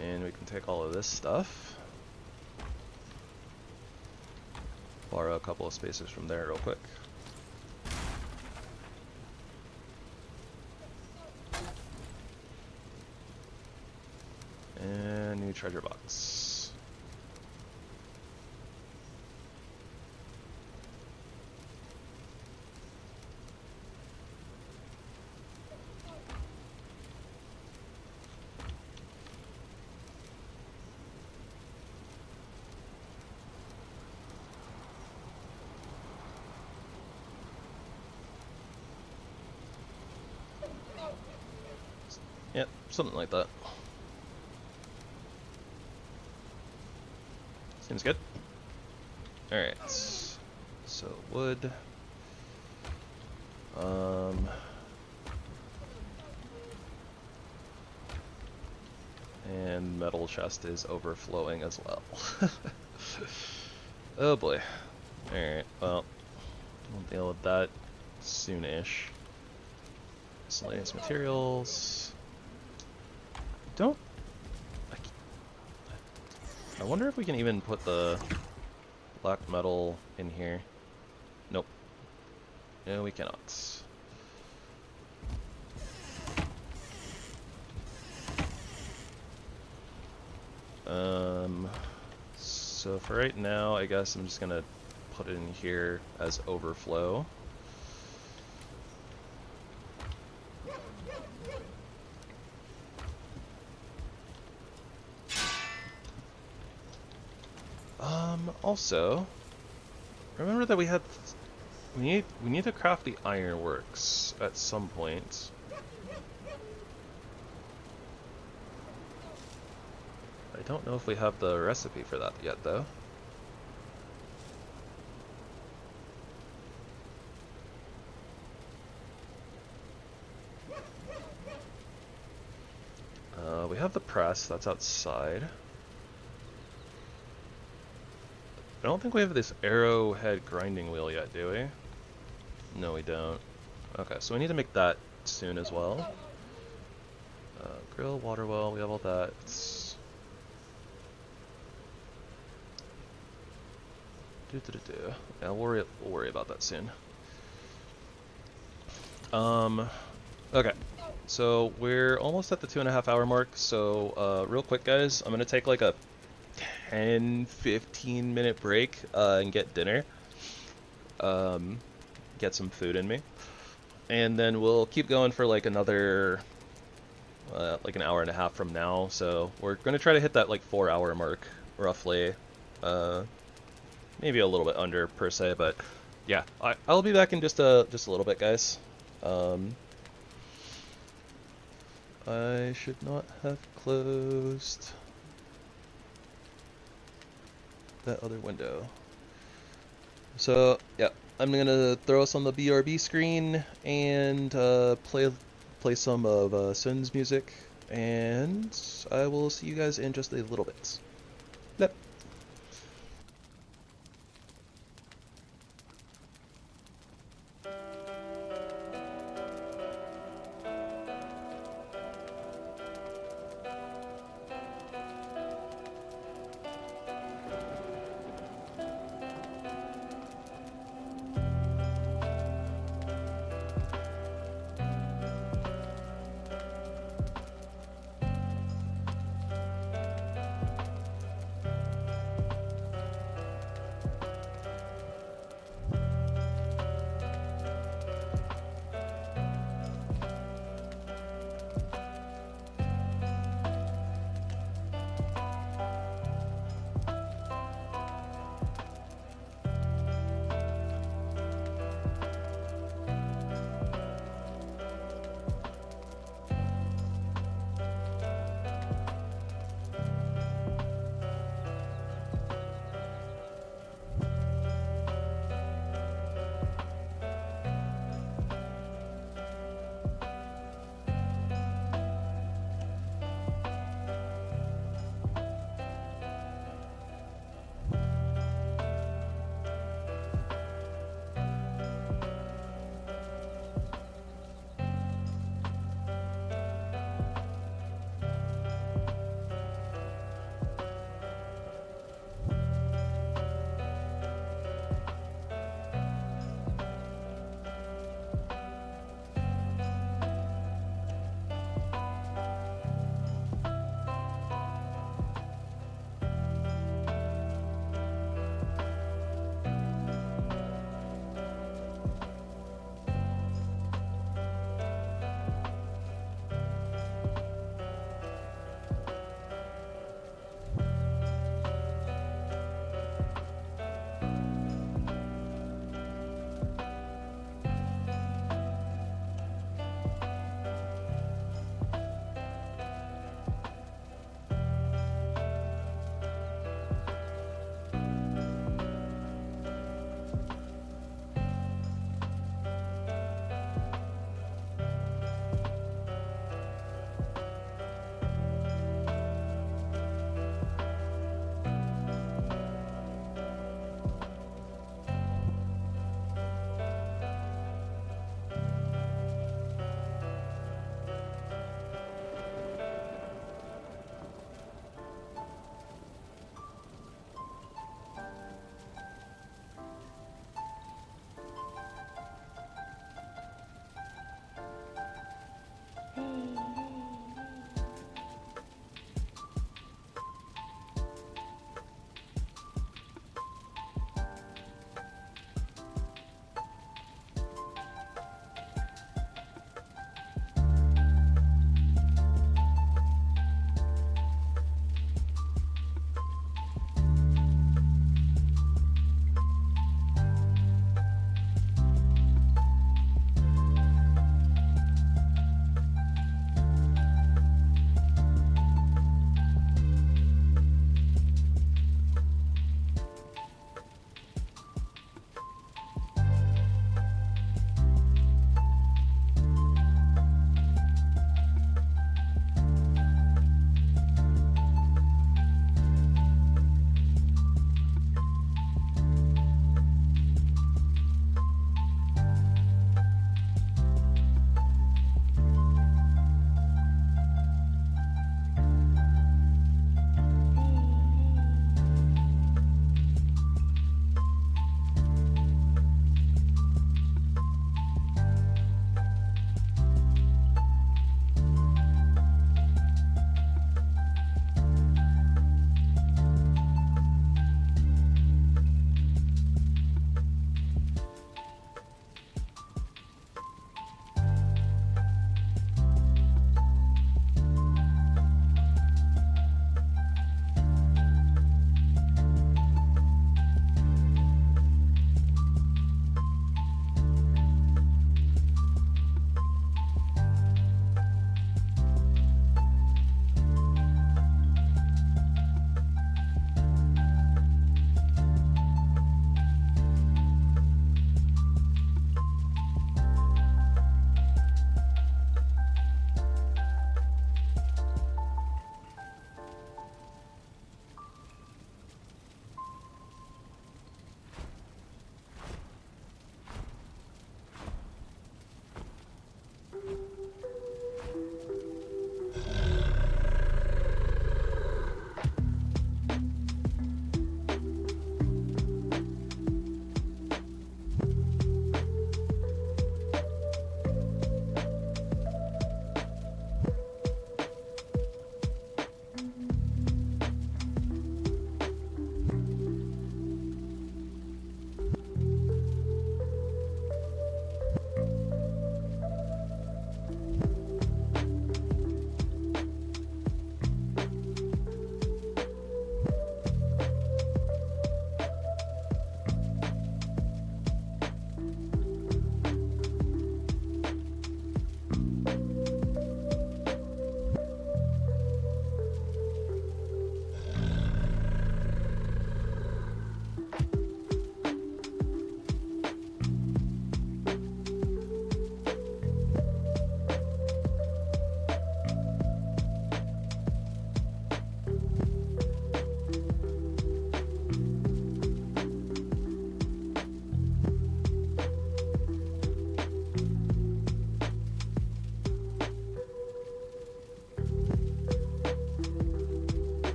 And we can take all of this stuff. Borrow a couple of spaces from there real quick. And new treasure box. Yep, something like that. Seems good. Alright, so wood. And metal chest is overflowing as well. Oh boy. Alright, well, we'll deal with that soonish. Miscellaneous materials. I wonder if we can even put the black metal in here. Nope. No, we cannot. So for right now, I guess I'm just gonna put it in here as overflow. Also, remember that we need to craft the ironworks at some point. I don't know if we have the recipe for that yet, though. We have the press, that's outside. I don't think we have this arrowhead grinding wheel yet, do we? No, we don't. Okay, so we need to make that soon as well. Grill, water well, we have all that. Yeah, we'll worry about that soon. Okay, so we're almost at the 2.5 hour mark. So real quick, guys, I'm gonna take like a 10-15 minute break and get dinner. Get some food in me. and then we'll keep going for like another like an hour and a half from now. So we're going to try to hit that like 4-hour mark roughly. Maybe a little bit under per se, but yeah, I'll be back in just a little bit, guys. I should not have closed that other window. So yeah, I'm gonna throw us on the BRB screen and play some of Sun's music, and I will see you guys in just a little bit. Yep.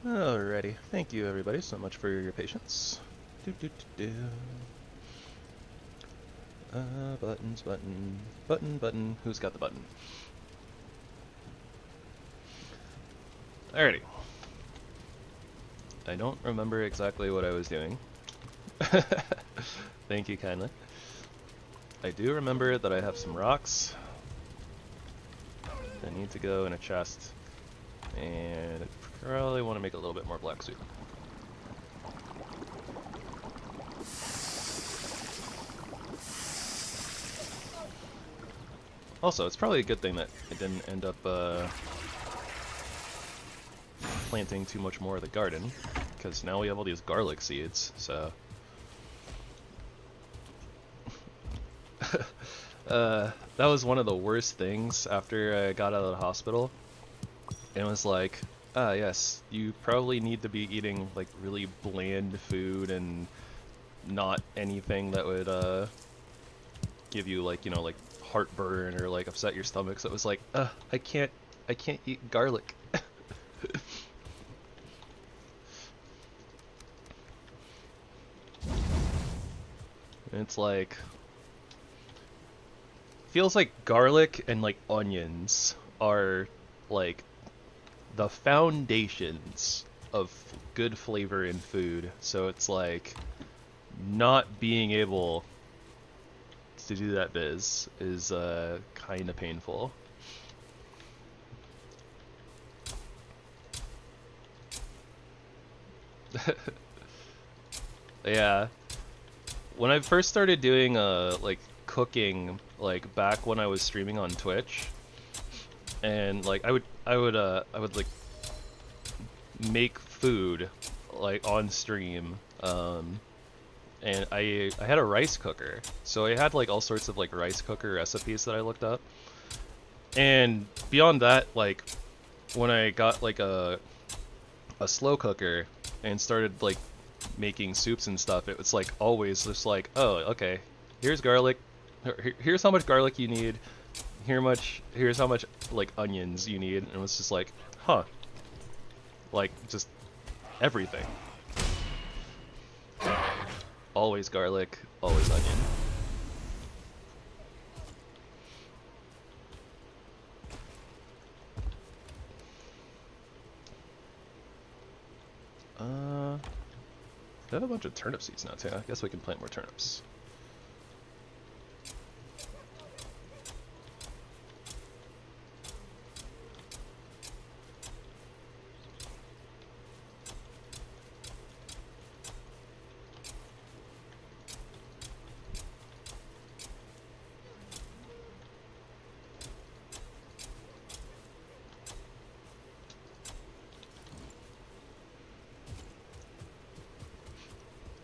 Alrighty, thank you everybody so much for your patience. Buttons, button. Who's got the button? Alrighty. I don't remember exactly what I was doing. Thank you kindly. I do remember that I have some rocks that need to go in a chest, and I probably want to make a little bit more black soup. Also, it's probably a good thing that I didn't end up planting too much more of the garden, because now we have all these garlic seeds, so... that was one of the worst things after I got out of the hospital. And it was like, ah yes, you probably need to be eating like really bland food and not anything that would give you like, you know, like heartburn or like upset your stomach. So it was like, I can't eat garlic. And it's like, feels like garlic and like onions are like the foundations of good flavor in food. So it's like not being able to do that biz is kind of painful. Yeah. When I first started doing like cooking, like back when I was streaming on Twitch, and like I would like make food like on stream, and I had a rice cooker, so I had like all sorts of like rice cooker recipes that I looked up. And beyond that, like when I got like a slow cooker and started like making soups and stuff, it was like always just like, oh, okay, here's garlic, here's how much garlic you need, here's how much like onions you need, and it was just like, huh, like just everything. Always garlic, always onion. I have a bunch of turnip seeds now too. I guess we can plant more turnips.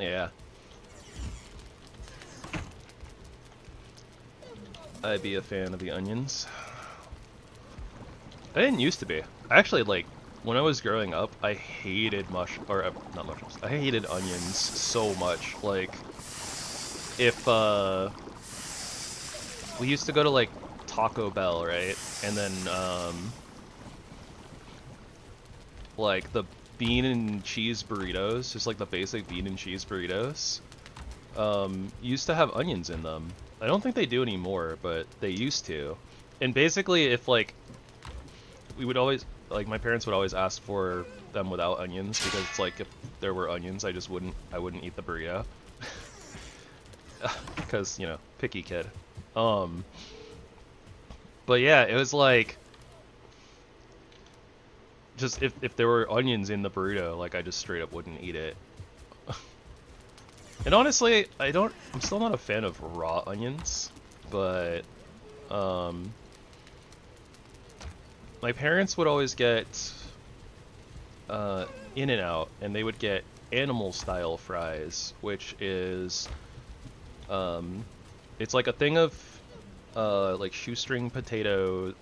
Yeah. I'd be a fan of the onions. I didn't used to be. I actually, like, when I was growing up, I hated not mushrooms. I hated onions so much. Like, if, we used to go to, like, Taco Bell, right? And then, like, the bean and cheese burritos, just like the basic bean and cheese burritos, used to have onions in them. I don't think they do anymore, but they used to. And basically, if like, we would always, like my parents would always ask for them without onions, because it's like if there were onions, I wouldn't eat the burrito. Because, you know, picky kid. But yeah, it was like, just if there were onions in the burrito, like I just straight up wouldn't eat it. And honestly, I'm still not a fan of raw onions, but my parents would always get In-N-Out, and they would get animal style fries, which is it's like a thing of like shoestring potatoes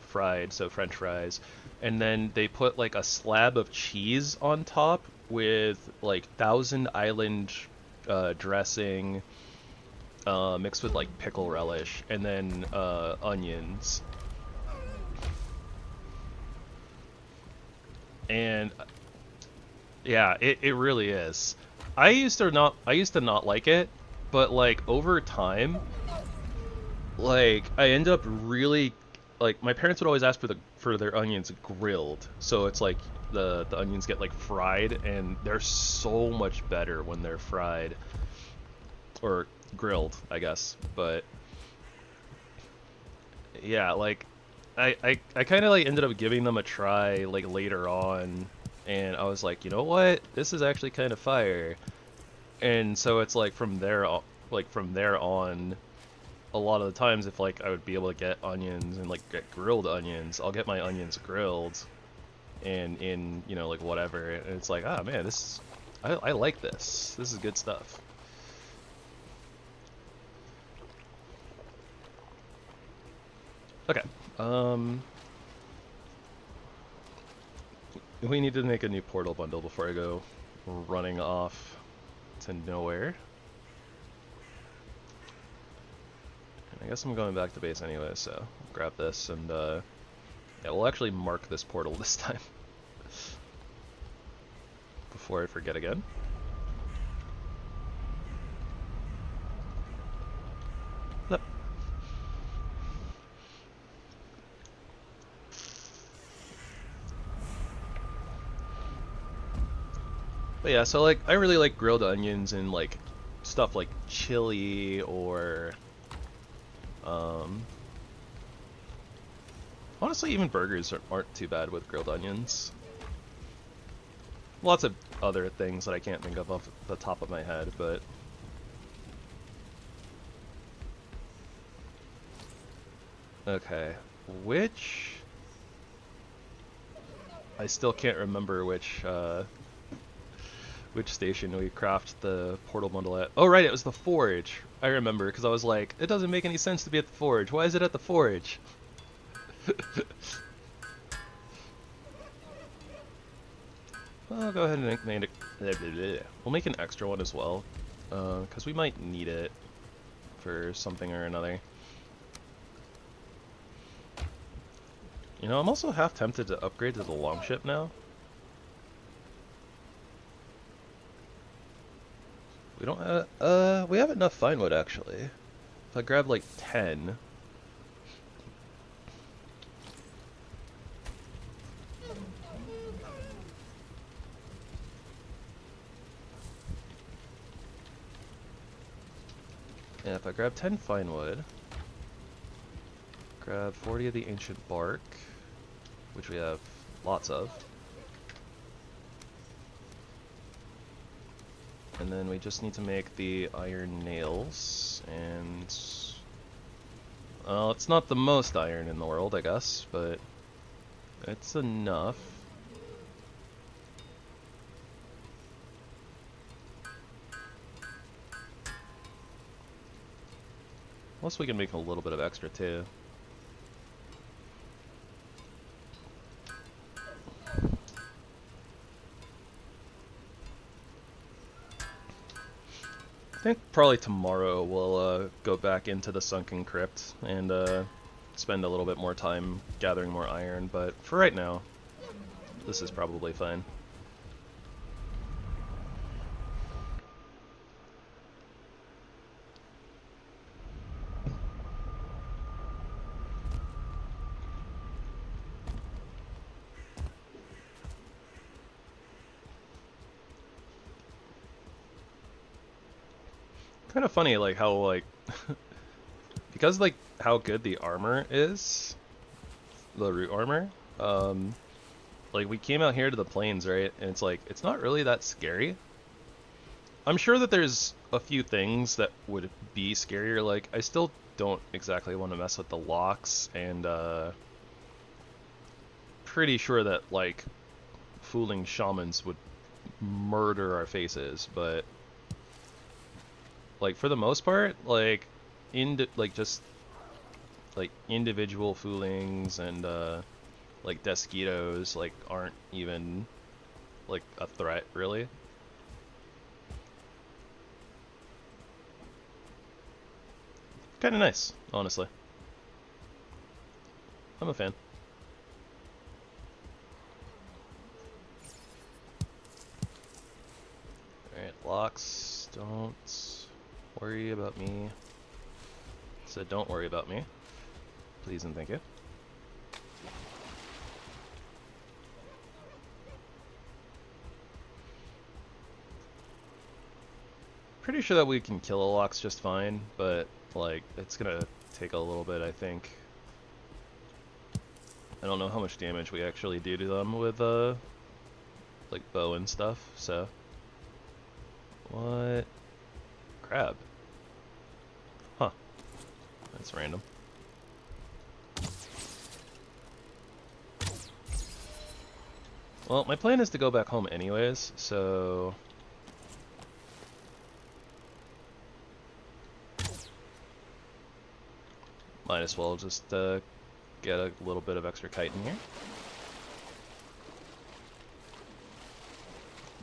fried, so French fries, and then they put like a slab of cheese on top with like Thousand Island dressing mixed with like pickle relish, and then onions. And yeah, it really is. I used to not like it, but like over time, like I end up really like my parents would always ask for their onions grilled. So it's like the onions get like fried and they're so much better when they're fried or grilled, I guess. But yeah, like I kind of like ended up giving them a try like later on, and I was like, you know what, this is actually kind of fire. And so it's like from there on, a lot of the times if like I would be able to get onions and like get grilled onions, I'll get my onions grilled and in you know like whatever, and it's like, ah man, I like this. This is good stuff. Okay. We need to make a new portal bundle before I go running off to nowhere. And I guess I'm going back to base anyway, so I'll grab this and yeah, we'll actually mark this portal this time before I forget again. Yep. But yeah, so like I really like grilled onions and like stuff like chili or honestly even burgers aren't too bad with grilled onions. Lots of other things that I can't think of off the top of my head, but okay, I still can't remember which station we craft the portal bundle at. Oh right, it was the forge. I remember, because I was like, it doesn't make any sense to be at the forge. Why is it at the forge? I'll go ahead and make it. We'll make an extra one as well, because we might need it for something or another. You know, I'm also half tempted to upgrade to the longship now. We don't we have enough fine wood actually. If I grab like 10. Yeah, if I grab 10 fine wood, grab 40 of the ancient bark, which we have lots of. And then we just need to make the iron nails, and well, it's not the most iron in the world, I guess, but it's enough. Plus we can make a little bit of extra too. I think probably tomorrow we'll go back into the sunken crypt and spend a little bit more time gathering more iron, but for right now, this is probably fine. Kind of funny, like how like because like how good the armor is, the root armor. Like we came out here to the plains, right? And it's like it's not really that scary. I'm sure that there's a few things that would be scarier. Like I still don't exactly want to mess with the locks, and pretty sure that like fooling shamans would murder our faces, but like for the most part, like just like individual foolings and like Desquitos like aren't even like a threat really. Kind of nice, honestly. I'm a fan. locks, don't worry about me. Said don't worry about me. Please and thank you. Pretty sure that we can kill a locks just fine, but like it's gonna take a little bit, I think. I don't know how much damage we actually do to them with like bow and stuff, so. What? Crab. Huh. That's random. Well, my plan is to go back home anyways, so... might as well just get a little bit of extra kite in here.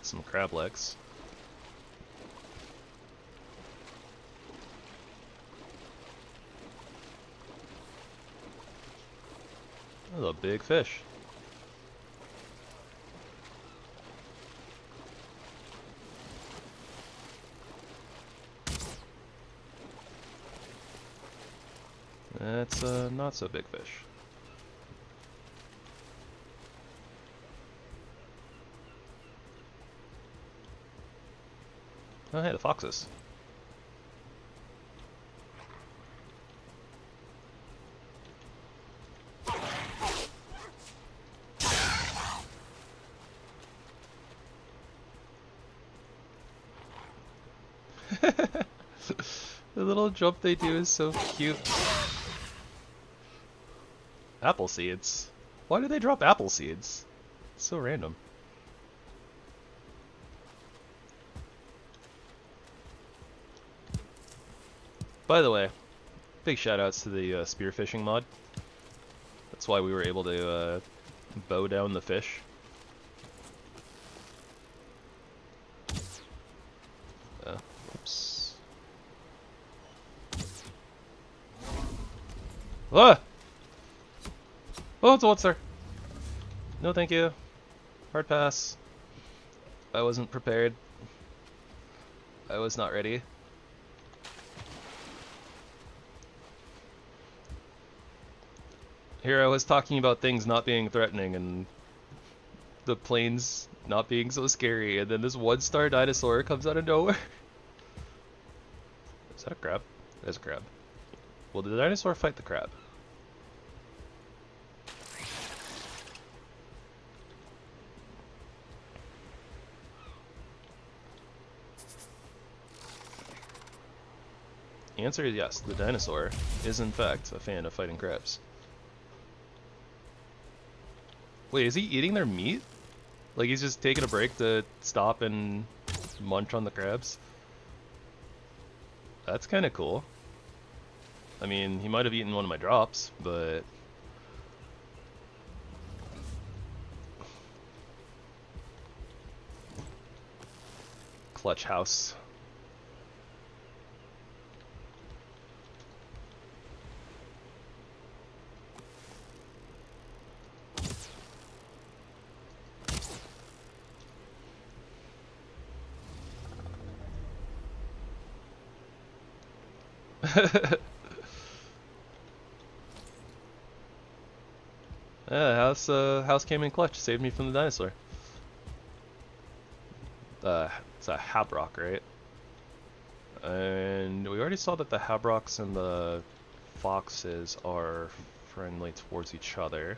Some crab legs. Oh, a big fish. That's a not so big fish. Oh hey, the foxes. The little jump they do is so cute. Apple seeds? Why do they drop apple seeds? It's so random. By the way, big shoutouts to the spearfishing mod. That's why we were able to bow down the fish. Oops. Ah! Oh, it's a monster! No thank you. Hard pass. I wasn't prepared. I was not ready. Here I was talking about things not being threatening and the planes not being so scary, and then this one-star dinosaur comes out of nowhere. Is that a crab? There's a crab. Will the dinosaur fight the crab? The answer is yes, the dinosaur is in fact a fan of fighting crabs. Wait, is he eating their meat? Like he's just taking a break to stop and munch on the crabs? That's kind of cool. I mean, he might have eaten one of my drops, but... Clutch house. Yeah, house came in clutch, saved me from the dinosaur. It's a Habrock, right? And we already saw that the Habrocks and the foxes are friendly towards each other.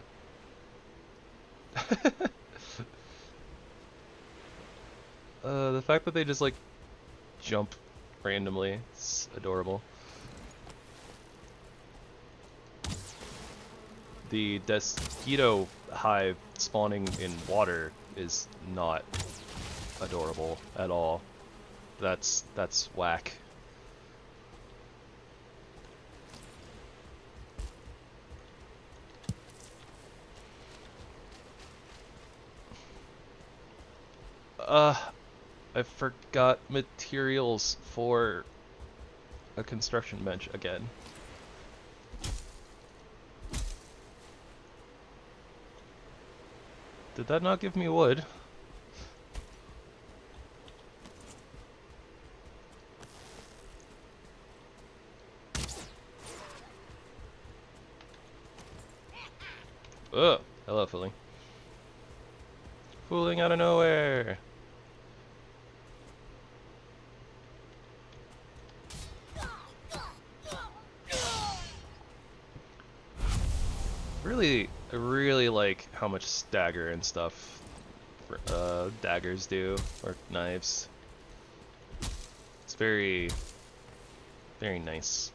The fact that they just like jump randomly, it's adorable. The mosquito hive spawning in water is not adorable at all. That's whack. I forgot materials for a construction bench again. Did that not give me wood? Oh, hello, fooling. Fooling out of nowhere. I really like how much stagger and stuff daggers do, or knives. It's very, very nice.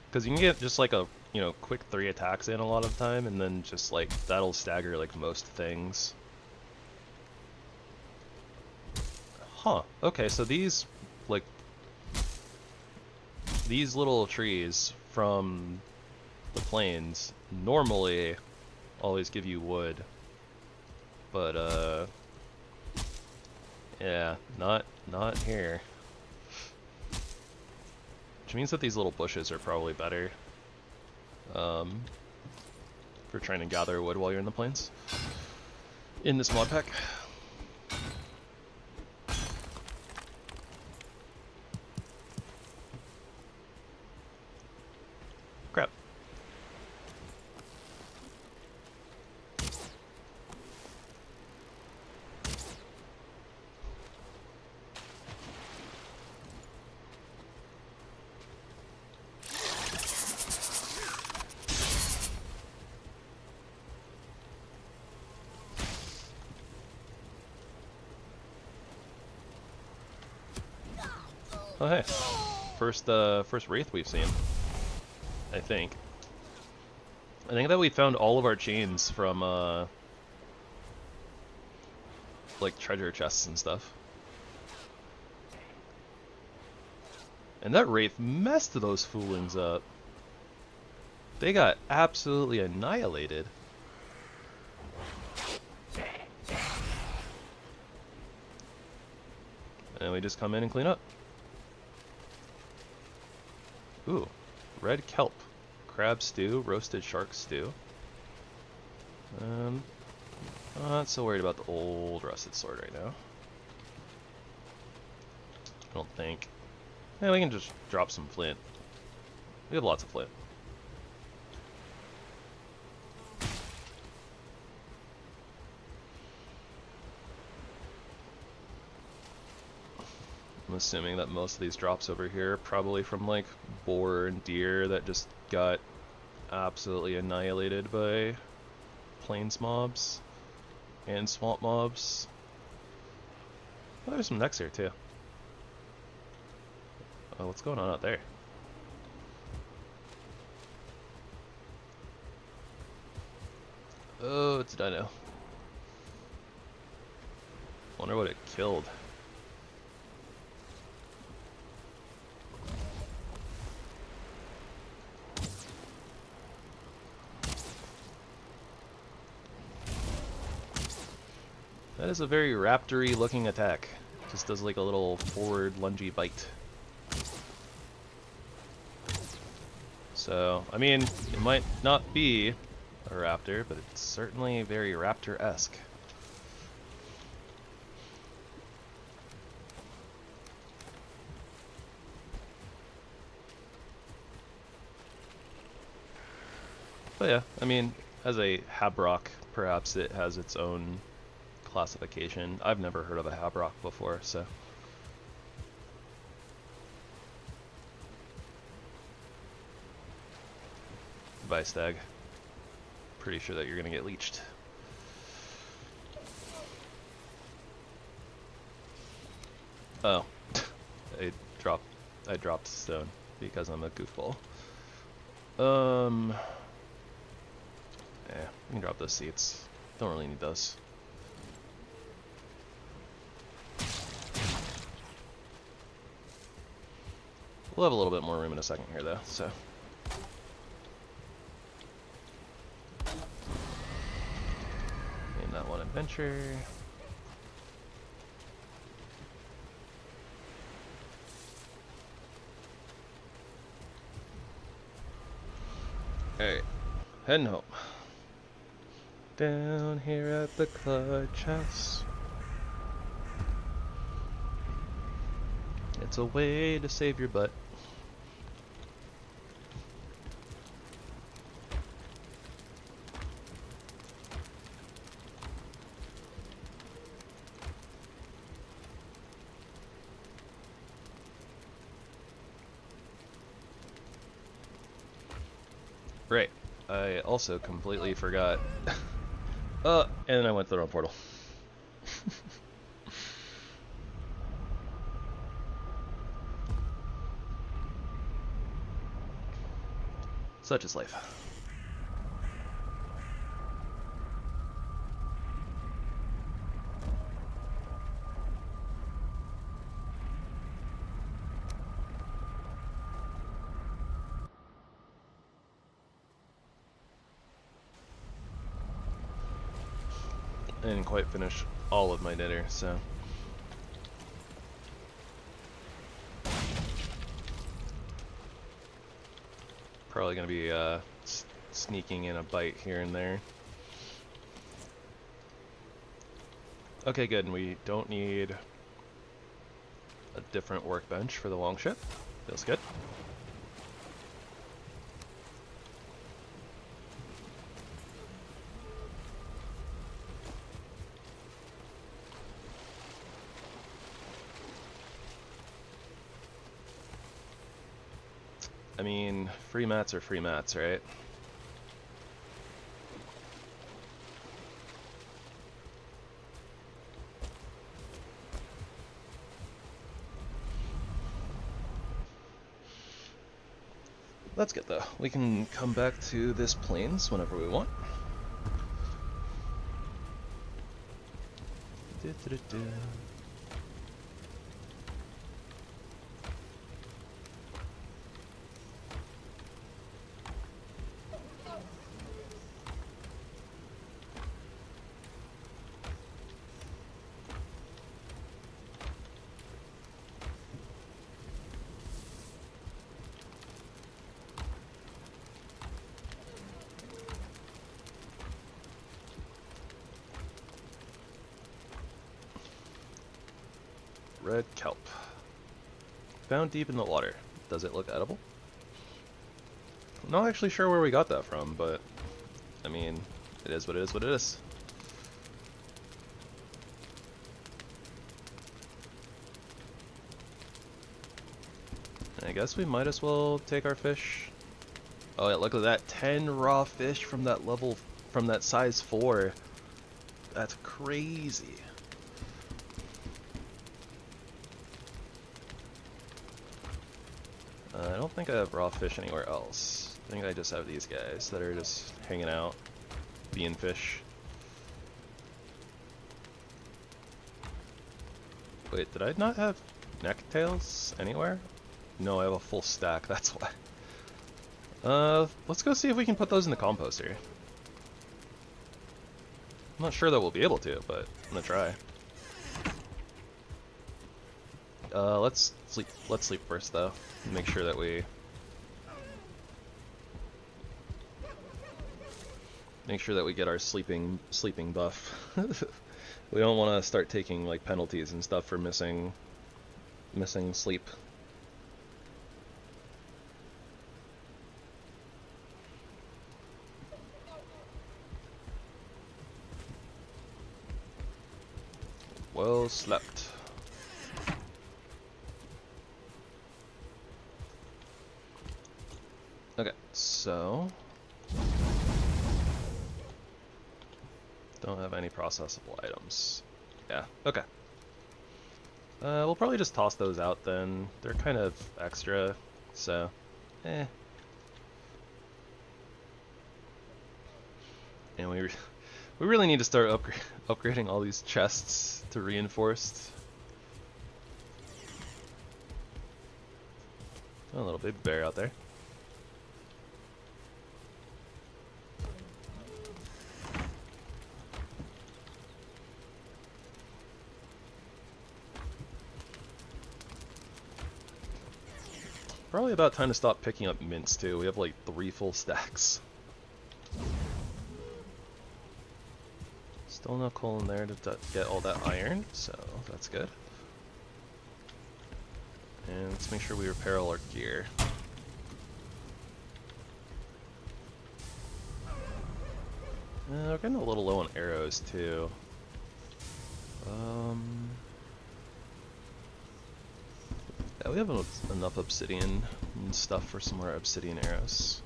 Because you can get just like a, you know, quick 3 attacks in a lot of the time, and then just like, that'll stagger like most things. Huh, okay, so these, like, these little trees from the plains normally always give you wood, but yeah, not here. Which means that these little bushes are probably better for trying to gather wood while you're in the plains in this mod pack. Crap. Oh hey, first wraith we've seen. I think that we found all of our chains from like treasure chests and stuff. And that wraith messed those foolings up. They got absolutely annihilated. And we just come in and clean up. Ooh, red kelp, crab stew, roasted shark stew. I'm not so worried about the old rusted sword right now. I don't think. Yeah, we can just drop some flint. We have lots of flint. I'm assuming that most of these drops over here are probably from like boar and deer that just got absolutely annihilated by plains mobs and swamp mobs. Oh, there's some necks here too. Oh, what's going on out there? Oh, it's a dino. Wonder what it killed. That is a very raptor-y looking attack. Just does like a little forward lungy bite. So, I mean, it might not be a raptor, but it's certainly very raptor-esque. But yeah, I mean, as a Habrock, perhaps it has its own classification. I've never heard of a Habrock before, so. Goodbye, stag. Pretty sure that you're gonna get leeched. Oh, I dropped stone because I'm a goofball. Yeah, we can drop those seats. Don't really need those. We'll have a little bit more room in a second here, though, so. And that one adventure. Alright, heading home. Down here at the clutch house. It's a way to save your butt. Right. I also completely forgot. And I went to the wrong portal. Such is life. I didn't quite finish all of my dinner, so... Probably gonna be sneaking in a bite here and there. Okay, good, and we don't need a different workbench for the longship. Feels good. I mean, free mats are free mats, right? That's good though. We can come back to this plains whenever we want. Red kelp. Found deep in the water. Does it look edible? I'm not actually sure where we got that from, but I mean, it is what it is what it is. I guess we might as well take our fish. Oh yeah, look at that. 10 raw fish from that level, from that size 4. That's crazy. I don't think I have raw fish anywhere else. I think I just have these guys that are just hanging out, being fish. Wait, did I not have necktails anywhere? No, I have a full stack, that's why. Let's go see if we can put those in the composter. I'm not sure that we'll be able to, but I'm gonna try. Let's sleep first though. Make sure that we get our sleeping buff. We don't want to start taking like penalties and stuff for missing sleep. Well slept. Okay, so don't have any processable items. Yeah, okay. We'll probably just toss those out then. They're kind of extra, so eh. And we really need to start upgrading all these chests to reinforced. Oh, a little baby bear out there. Probably about time to stop picking up mints too. We have like 3 full stacks. Still no coal in there to get all that iron, so that's good. And let's make sure we repair all our gear. We're getting a little low on arrows too. Yeah, we have enough obsidian and stuff for some more obsidian arrows.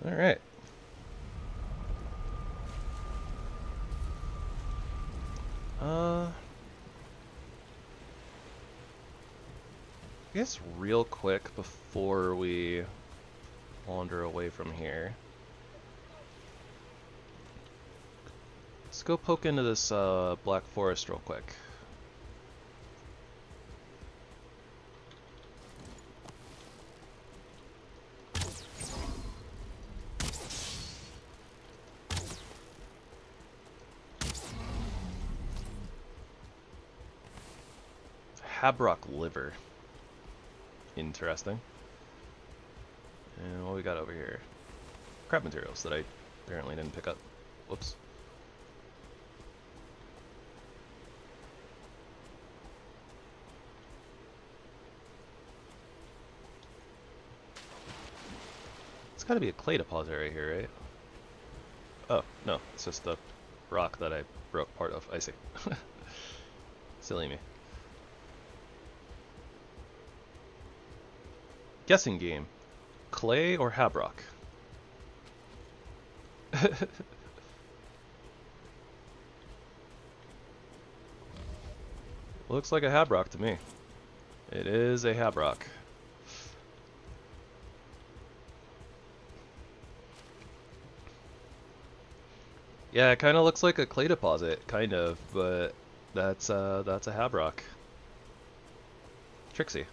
Alright. I guess real quick before we wander away from here, let's go poke into this black forest real quick. Habrock liver. Interesting. And what we got over here? Crab materials that I apparently didn't pick up. Whoops. It's gotta be a clay deposit right here, right? Oh, no, it's just the rock that I broke part of. I see. Silly me. Guessing game. Clay or Habrock? Looks like a Habrock to me. It is a Habrock. Yeah, it kind of looks like a clay deposit, kind of, but that's a Habrock. Trixie.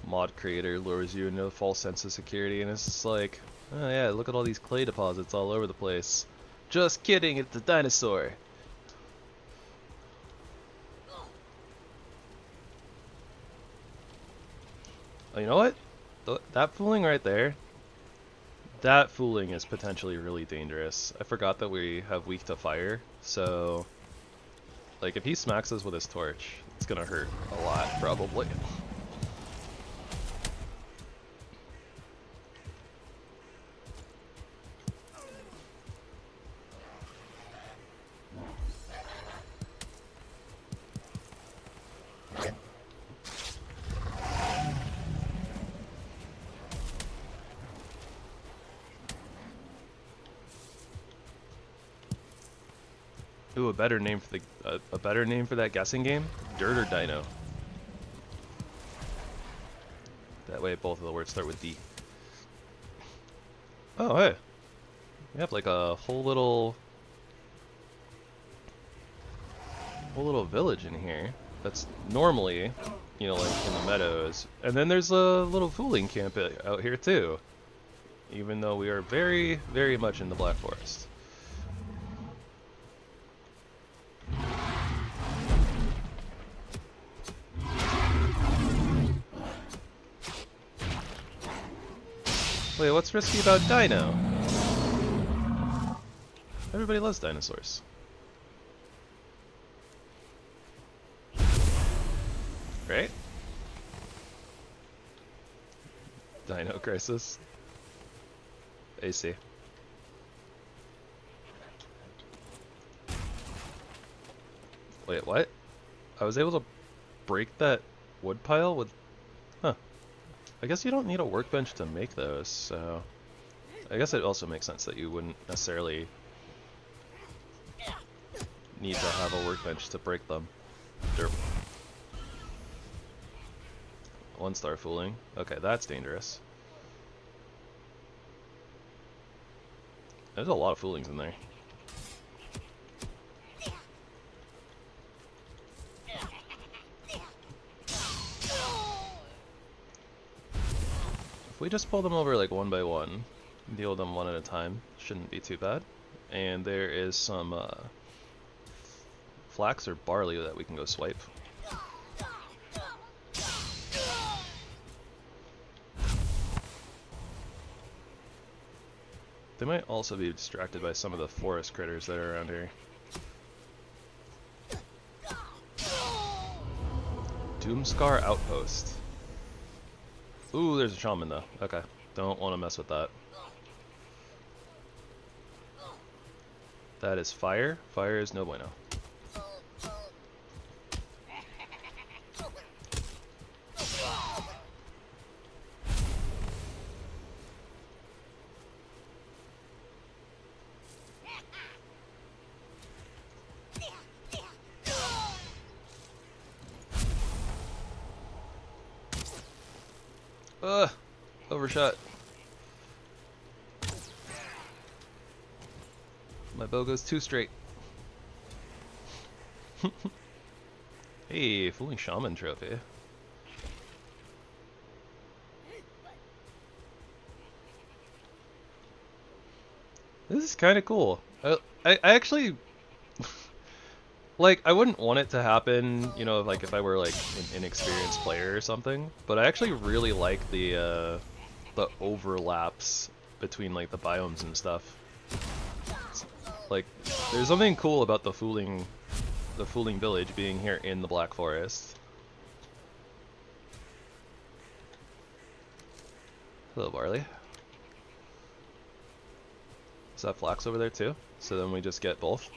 Mod creator lures you into a false sense of security, and it's just like, oh yeah, look at all these clay deposits all over the place. Just kidding, it's a dinosaur. Oh, you know what? That fooling right there, that fooling is potentially really dangerous. I forgot that we have weak to fire, so like if he smacks us with his torch, it's gonna hurt a lot, probably. Ooh, a better name for that guessing game? Dirt or Dino? That way both of the words start with D. Oh, hey. We have like a whole little village in here. That's normally, you know, like in the meadows. And then there's a little fooling camp out here too. Even though we are very, very much in the Black Forest. Wait, what's risky about Dino? Everybody loves dinosaurs. Right? Dino Crisis. AC. Wait, what? I was able to break that wood pile with... Huh. I guess you don't need a workbench to make those, so... I guess it also makes sense that you wouldn't necessarily need to have a workbench to break them. Derp. 1-star fooling. Okay, that's dangerous. There's a lot of foolings in there. If we just pull them over like one by one, deal with them one at a time, shouldn't be too bad. And there is some flax or barley that we can go swipe. They might also be distracted by some of the forest critters that are around here. Doomscar Outpost. Ooh, there's a shaman though. Okay, don't want to mess with that. That is fire. Fire is no bueno. Ugh! Overshot. My bow goes too straight. Hey, Fooling Shaman trophy. This is kind of cool. I actually like, I wouldn't want it to happen, you know, like if I were like an inexperienced player or something, but I actually really like the overlaps between like the biomes and stuff. Like, there's something cool about the Fooling village being here in the Black Forest. Hello, Barley. Is that flax over there too? So then we just get both.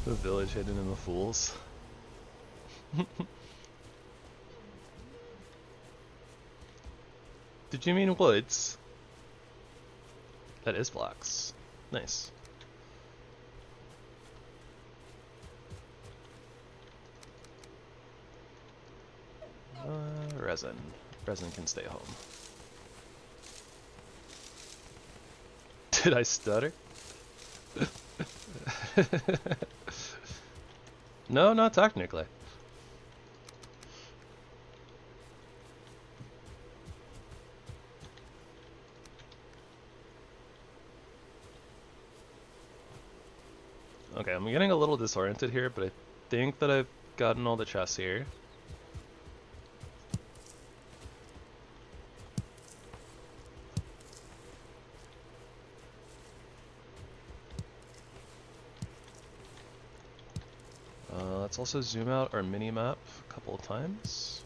The village hidden in the fools. Did you mean woods? That is flax. Nice. Resin. Resin can stay home. Did I stutter? No, not technically. Okay, I'm getting a little disoriented here, but I think that I've gotten all the chests here. Let's also zoom out our mini-map a couple of times.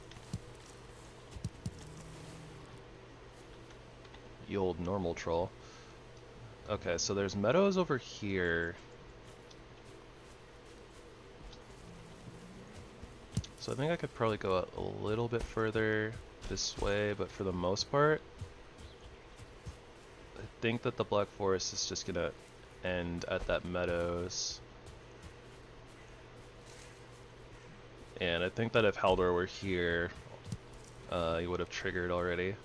The old normal troll. Okay, so there's meadows over here. So I think I could probably go out a little bit further this way, but for the most part, I think that the Black Forest is just gonna end at that meadows. And I think that if Haldor were here, he would have triggered already.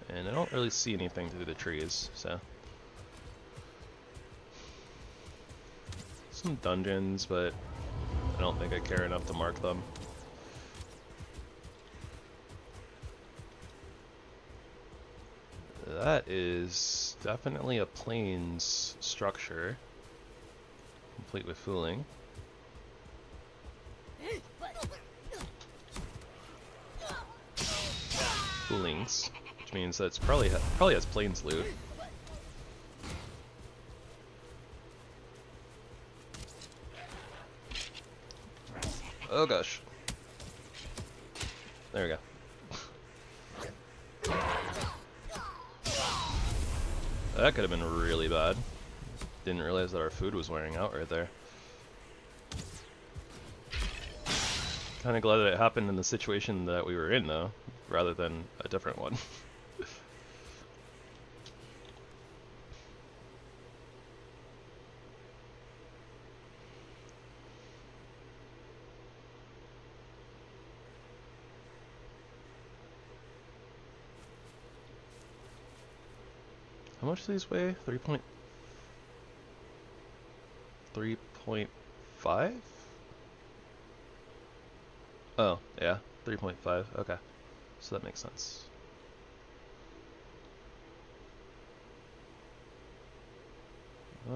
And I don't really see anything through the trees, so. Some dungeons, but I don't think I care enough to mark them. That is definitely a plains structure, complete with fooling. Foolings, which means that it's probably has plains loot. Oh gosh. There we go. That could have been really bad. Didn't realize that our food was wearing out right there. Kinda glad that it happened in the situation that we were in though, rather than a different one. How much do these weigh? 3.5? Oh, yeah, 3.5. Okay. So that makes sense. We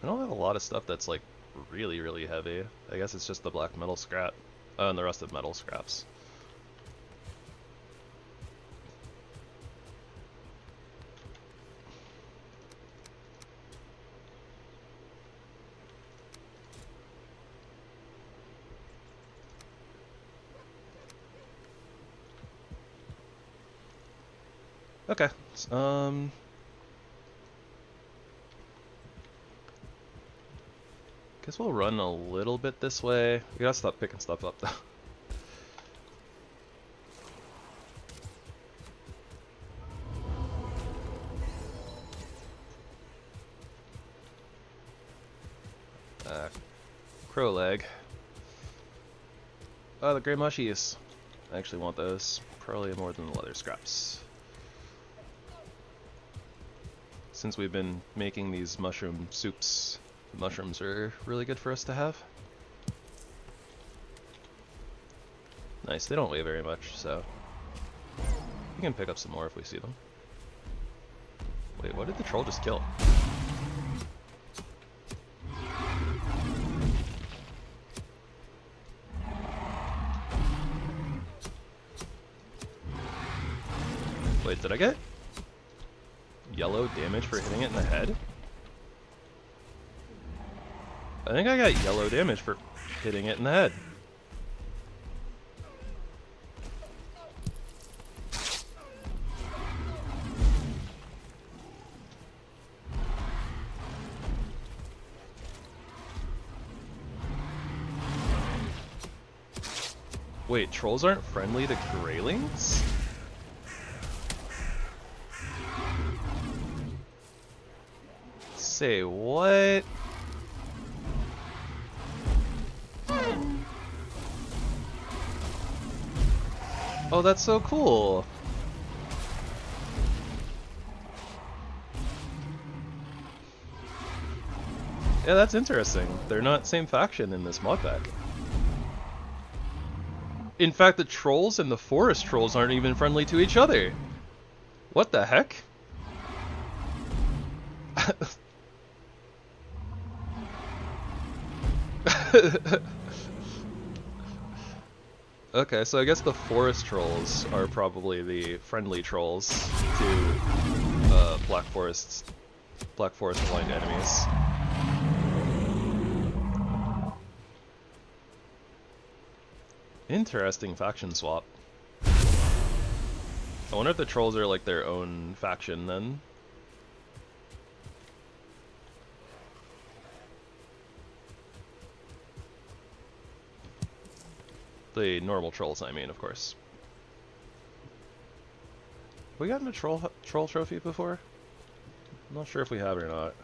don't have a lot of stuff that's like really, really heavy. I guess it's just the black metal scrap. And the rusted metal scraps. Okay. Guess we'll run a little bit this way. We gotta stop picking stuff up though. Crow leg. Oh, the gray mushies. I actually want those. Probably more than the leather scraps. Since we've been making these mushroom soups, the mushrooms are really good for us to have. Nice, they don't weigh very much, so we can pick up some more if we see them. Wait, what did the troll just kill? Wait, did I get yellow damage for hitting it in the head? I think I got yellow damage for hitting it in the head. Wait, trolls aren't friendly to graylings? Say what? Oh, that's so cool. Yeah, that's interesting. They're not same faction in this mod pack. In fact, the trolls and the forest trolls aren't even friendly to each other. What the heck? Okay, so I guess the forest trolls are probably the friendly trolls to Black Forest aligned enemies. Interesting faction swap. I wonder if the trolls are like their own faction then. The normal trolls, I mean, of course. Have we gotten a troll trophy before? I'm not sure if we have or not.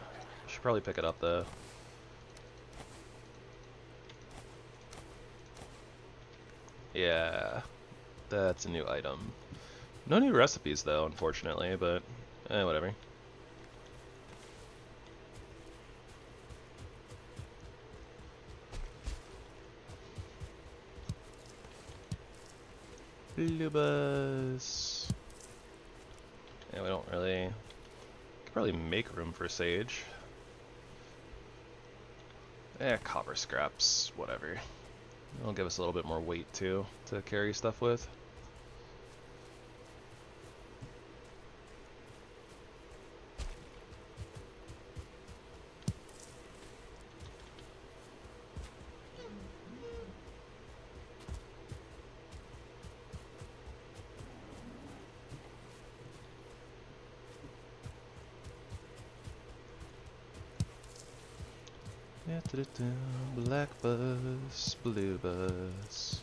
Should probably pick it up though. Yeah, that's a new item. No new recipes though, unfortunately, but whatever. Lubas. Yeah, we don't really. Could probably make room for sage. Copper scraps, whatever. It'll give us a little bit more weight too to carry stuff with. Black buzz, blue buzz.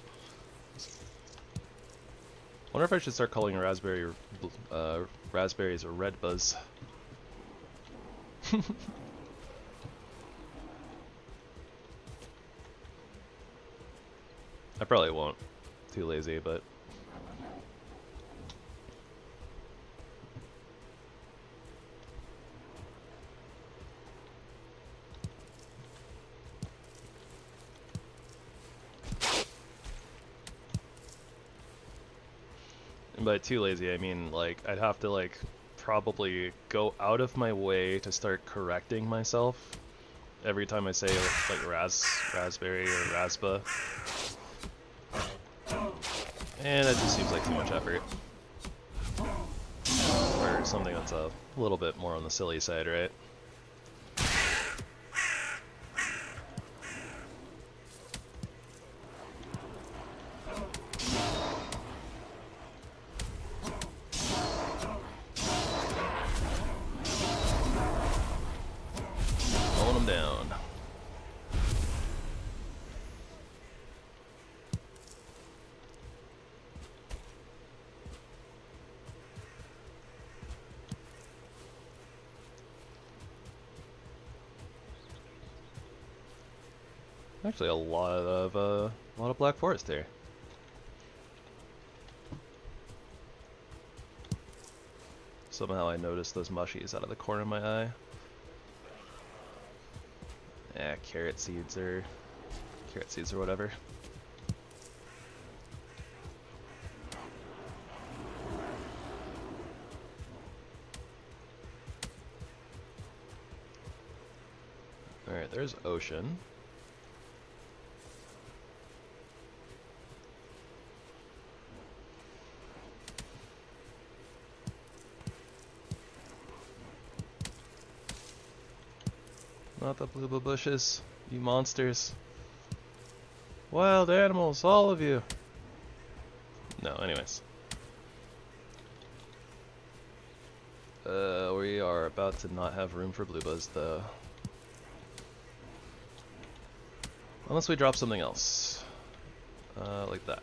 Wonder if I should start calling raspberries a red buzz. I probably won't. Too lazy, but. And by too lazy, I mean like I'd have to like probably go out of my way to start correcting myself every time I say like raspberry or raspa. And that just seems like too much effort. For something that's a little bit more on the silly side, right? Pulling them down. Actually, a lot of black forest here. Somehow I noticed those mushies out of the corner of my eye. Yeah, carrot seeds or whatever. Alright, there's ocean. Not the bluebell bushes, you monsters. Wild animals, all of you. No, anyways. We are about to not have room for bluebells though. Unless we drop something else. Like that.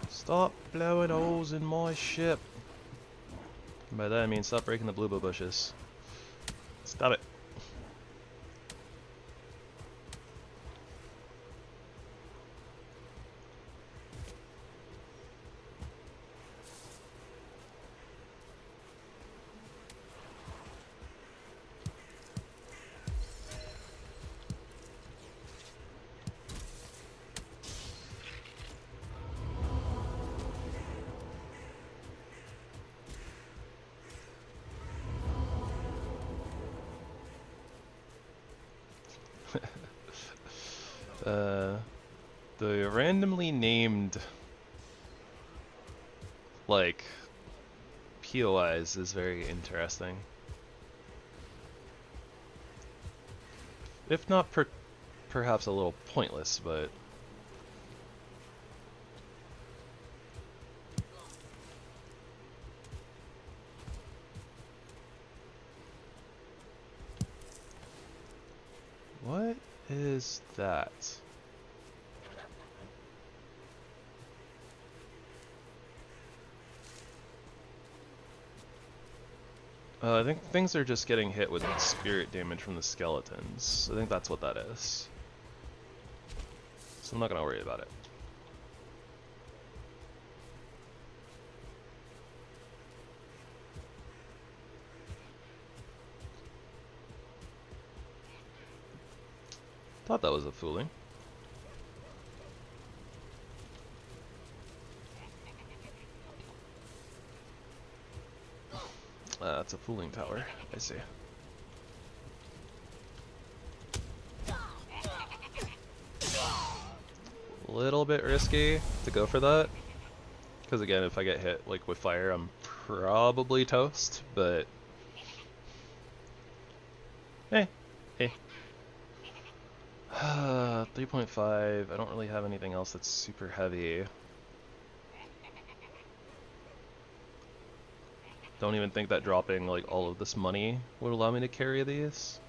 Stop blowing holes in my ship. And by that I mean stop breaking the bluebell bushes. Stop it. The randomly named like POIs is very interesting. If not perhaps a little pointless, but what is that? I think things are just getting hit with spirit damage from the skeletons. I think that's what that is. So I'm not gonna worry about it. Thought that was a fooling. That's a fooling tower, I see. A little bit risky to go for that. Because again, if I get hit like with fire, I'm probably toast, but... Hey. 3.5, I don't really have anything else that's super heavy. Don't even think that dropping like all of this money would allow me to carry these.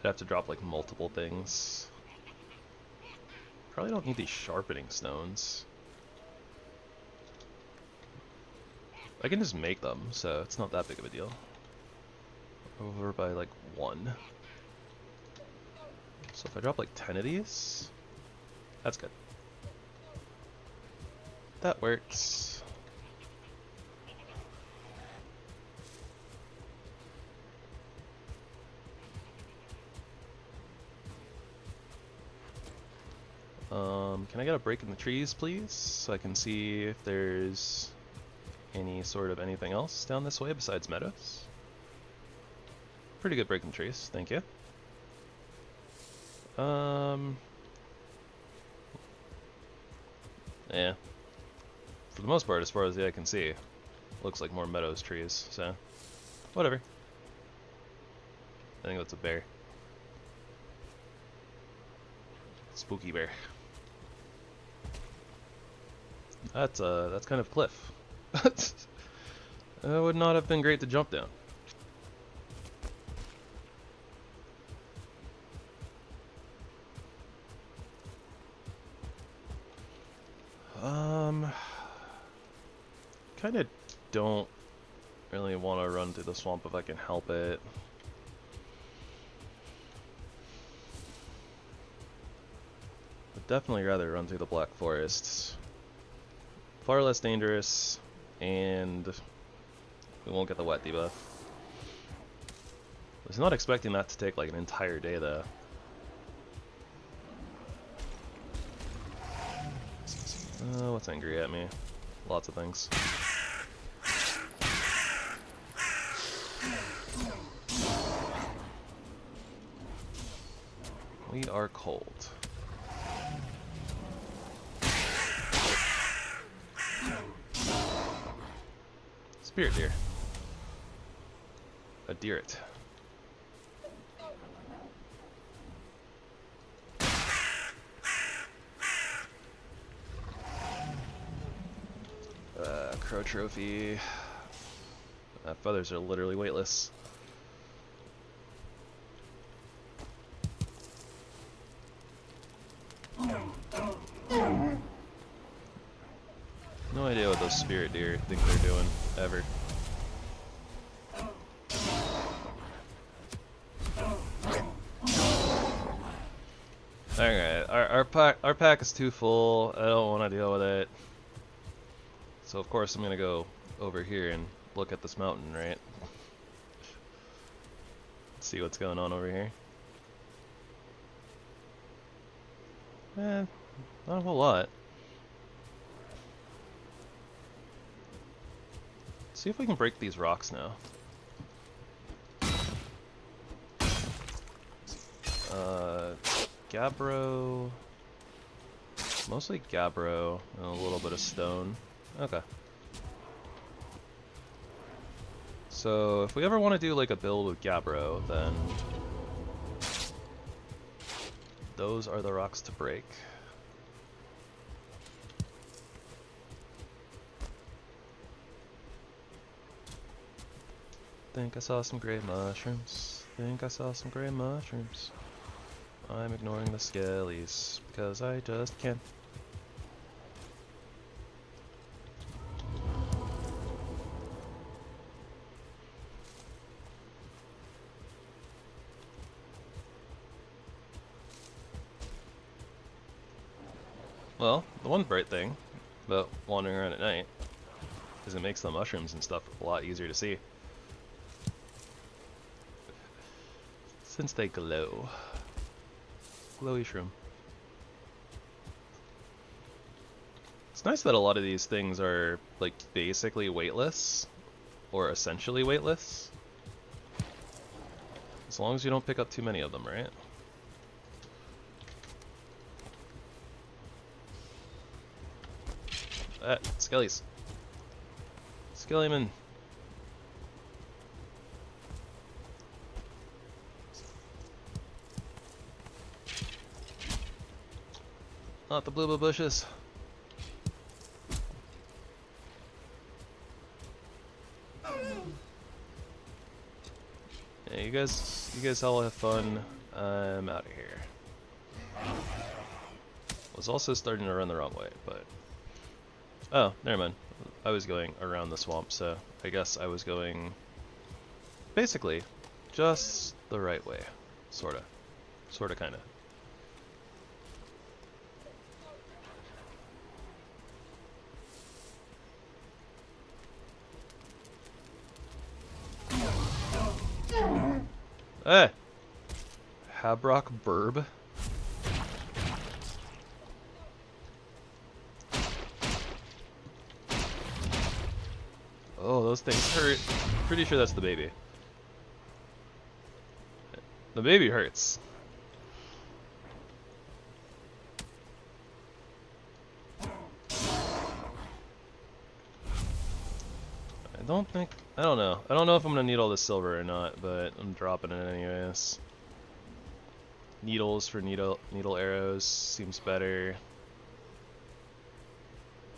I'd have to drop like multiple things. Probably don't need these sharpening stones. I can just make them, so it's not that big of a deal. Over by like 1. So if I drop like 10 of these, that's good. That works. can I get a break in the trees, please? So I can see if there's any sort of anything else down this way besides meadows. Pretty good break in the trees, thank you. Yeah. For the most part, as far as the eye can see, looks like more meadows trees, so whatever. I think that's a bear. Spooky bear. That's kind of cliff. That would not have been great to jump down. Kind of don't really want to run through the swamp if I can help it. I'd definitely rather run through the Black Forests. Far less dangerous, and we won't get the wet debuff. I was not expecting that to take like an entire day though. What's angry at me? Lots of things. We are cold. Spirit deer. A deeret. Crow trophy. Feathers are literally weightless. No idea what those spirit deer think they're doing, ever. Alright, our pack is too full. I don't want to deal with it. So of course I'm gonna go over here and look at this mountain, right? See what's going on over here. Not a whole lot. See if we can break these rocks now. Gabbro. Mostly gabbro and a little bit of stone. Okay. So if we ever want to do like a build with gabbro, then those are the rocks to break. Think I saw some gray mushrooms. Think I saw some gray mushrooms. I'm ignoring the skellies because I just can. Well, the one bright thing about wandering around at night is it makes the mushrooms and stuff a lot easier to see. Since they glow. Glowy shroom. It's nice that a lot of these things are like basically weightless or essentially weightless. As long as you don't pick up too many of them, right? Skellies. Skellyman. Not the bluebell bushes. Yeah, you guys all have fun. I'm out of here. Was also starting to run the wrong way, but oh, never mind. I was going around the swamp, so I guess I was going basically just the right way. Sorta, kinda. Eh! Habrock Burb. those things hurt. Pretty sure that's the baby. The baby hurts. I don't know. I don't know if I'm gonna need all this silver or not, but I'm dropping it anyways. Needles for needle arrows seems better.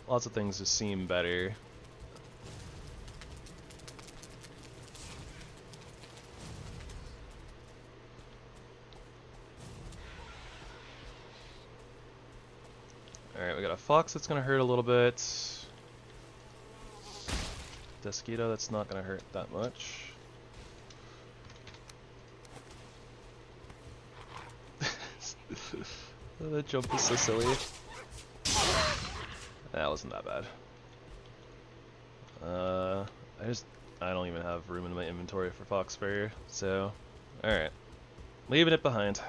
Lots of things just seem better. Alright, we got a fox that's gonna hurt a little bit. Desquito, that's not gonna hurt that much. That jump is so silly. That wasn't that bad. I don't even have room in my inventory for fox fur, so alright. Leaving it behind.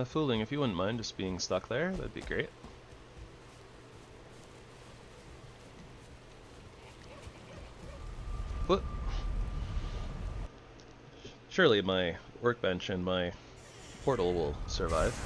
Fooling, if you wouldn't mind just being stuck there, that'd be great. What? Surely my workbench and my portal will survive.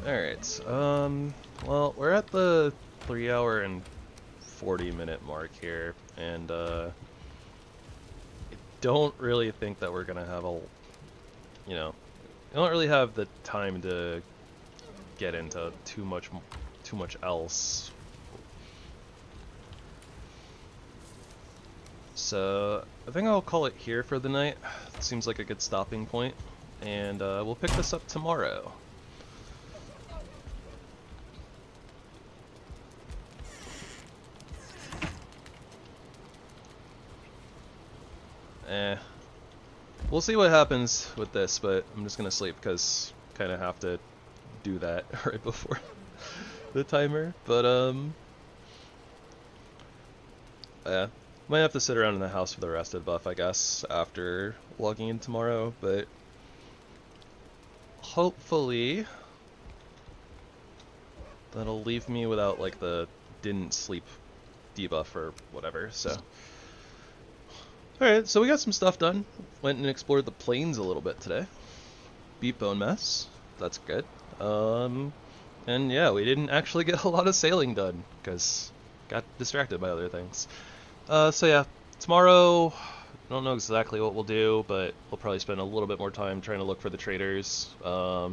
Alright, well, we're at the 3-hour and 40-minute mark here, and, I don't really think that we're gonna have I don't really have the time to get into too much else. So, I think I'll call it here for the night. It seems like a good stopping point, and, we'll pick this up tomorrow. We'll see what happens with this, but I'm just gonna sleep because kind of have to do that right before the timer. But yeah, might have to sit around in the house for the rest of the buff, I guess, after logging in tomorrow. But hopefully that'll leave me without like the didn't sleep debuff or whatever. So. Alright, so we got some stuff done. Went and explored the plains a little bit today. Beat Bonemass. That's good. And yeah, we didn't actually get a lot of sailing done, because got distracted by other things. So yeah, tomorrow, I don't know exactly what we'll do, but we'll probably spend a little bit more time trying to look for the traders. I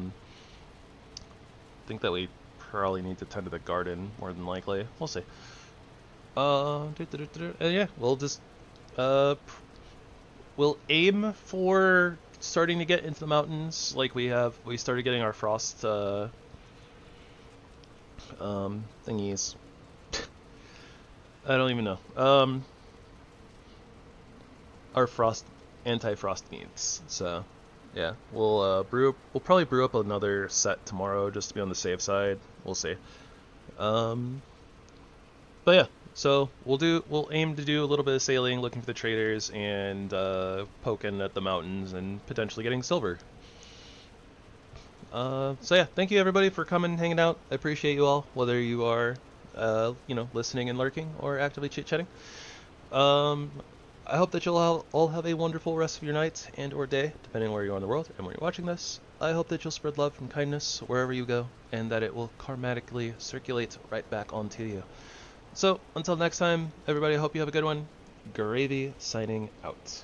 think that we probably need to tend to the garden, more than likely. We'll see. And yeah, we'll just... we'll aim for starting to get into the mountains like we started getting our frost thingies. I don't even know. Our anti-frost needs. So yeah, we'll probably brew up another set tomorrow just to be on the safe side. We'll see. But yeah. So we'll aim to do a little bit of sailing, looking for the traders, and poking at the mountains and potentially getting silver. So yeah, thank you everybody for coming and hanging out. I appreciate you all, whether you are listening and lurking or actively chit-chatting. I hope that you'll all have a wonderful rest of your night and or day, depending on where you are in the world and where you're watching this. I hope that you'll spread love and kindness wherever you go, and that it will karmatically circulate right back onto you. So, until next time, everybody, I hope you have a good one. Gravy signing out.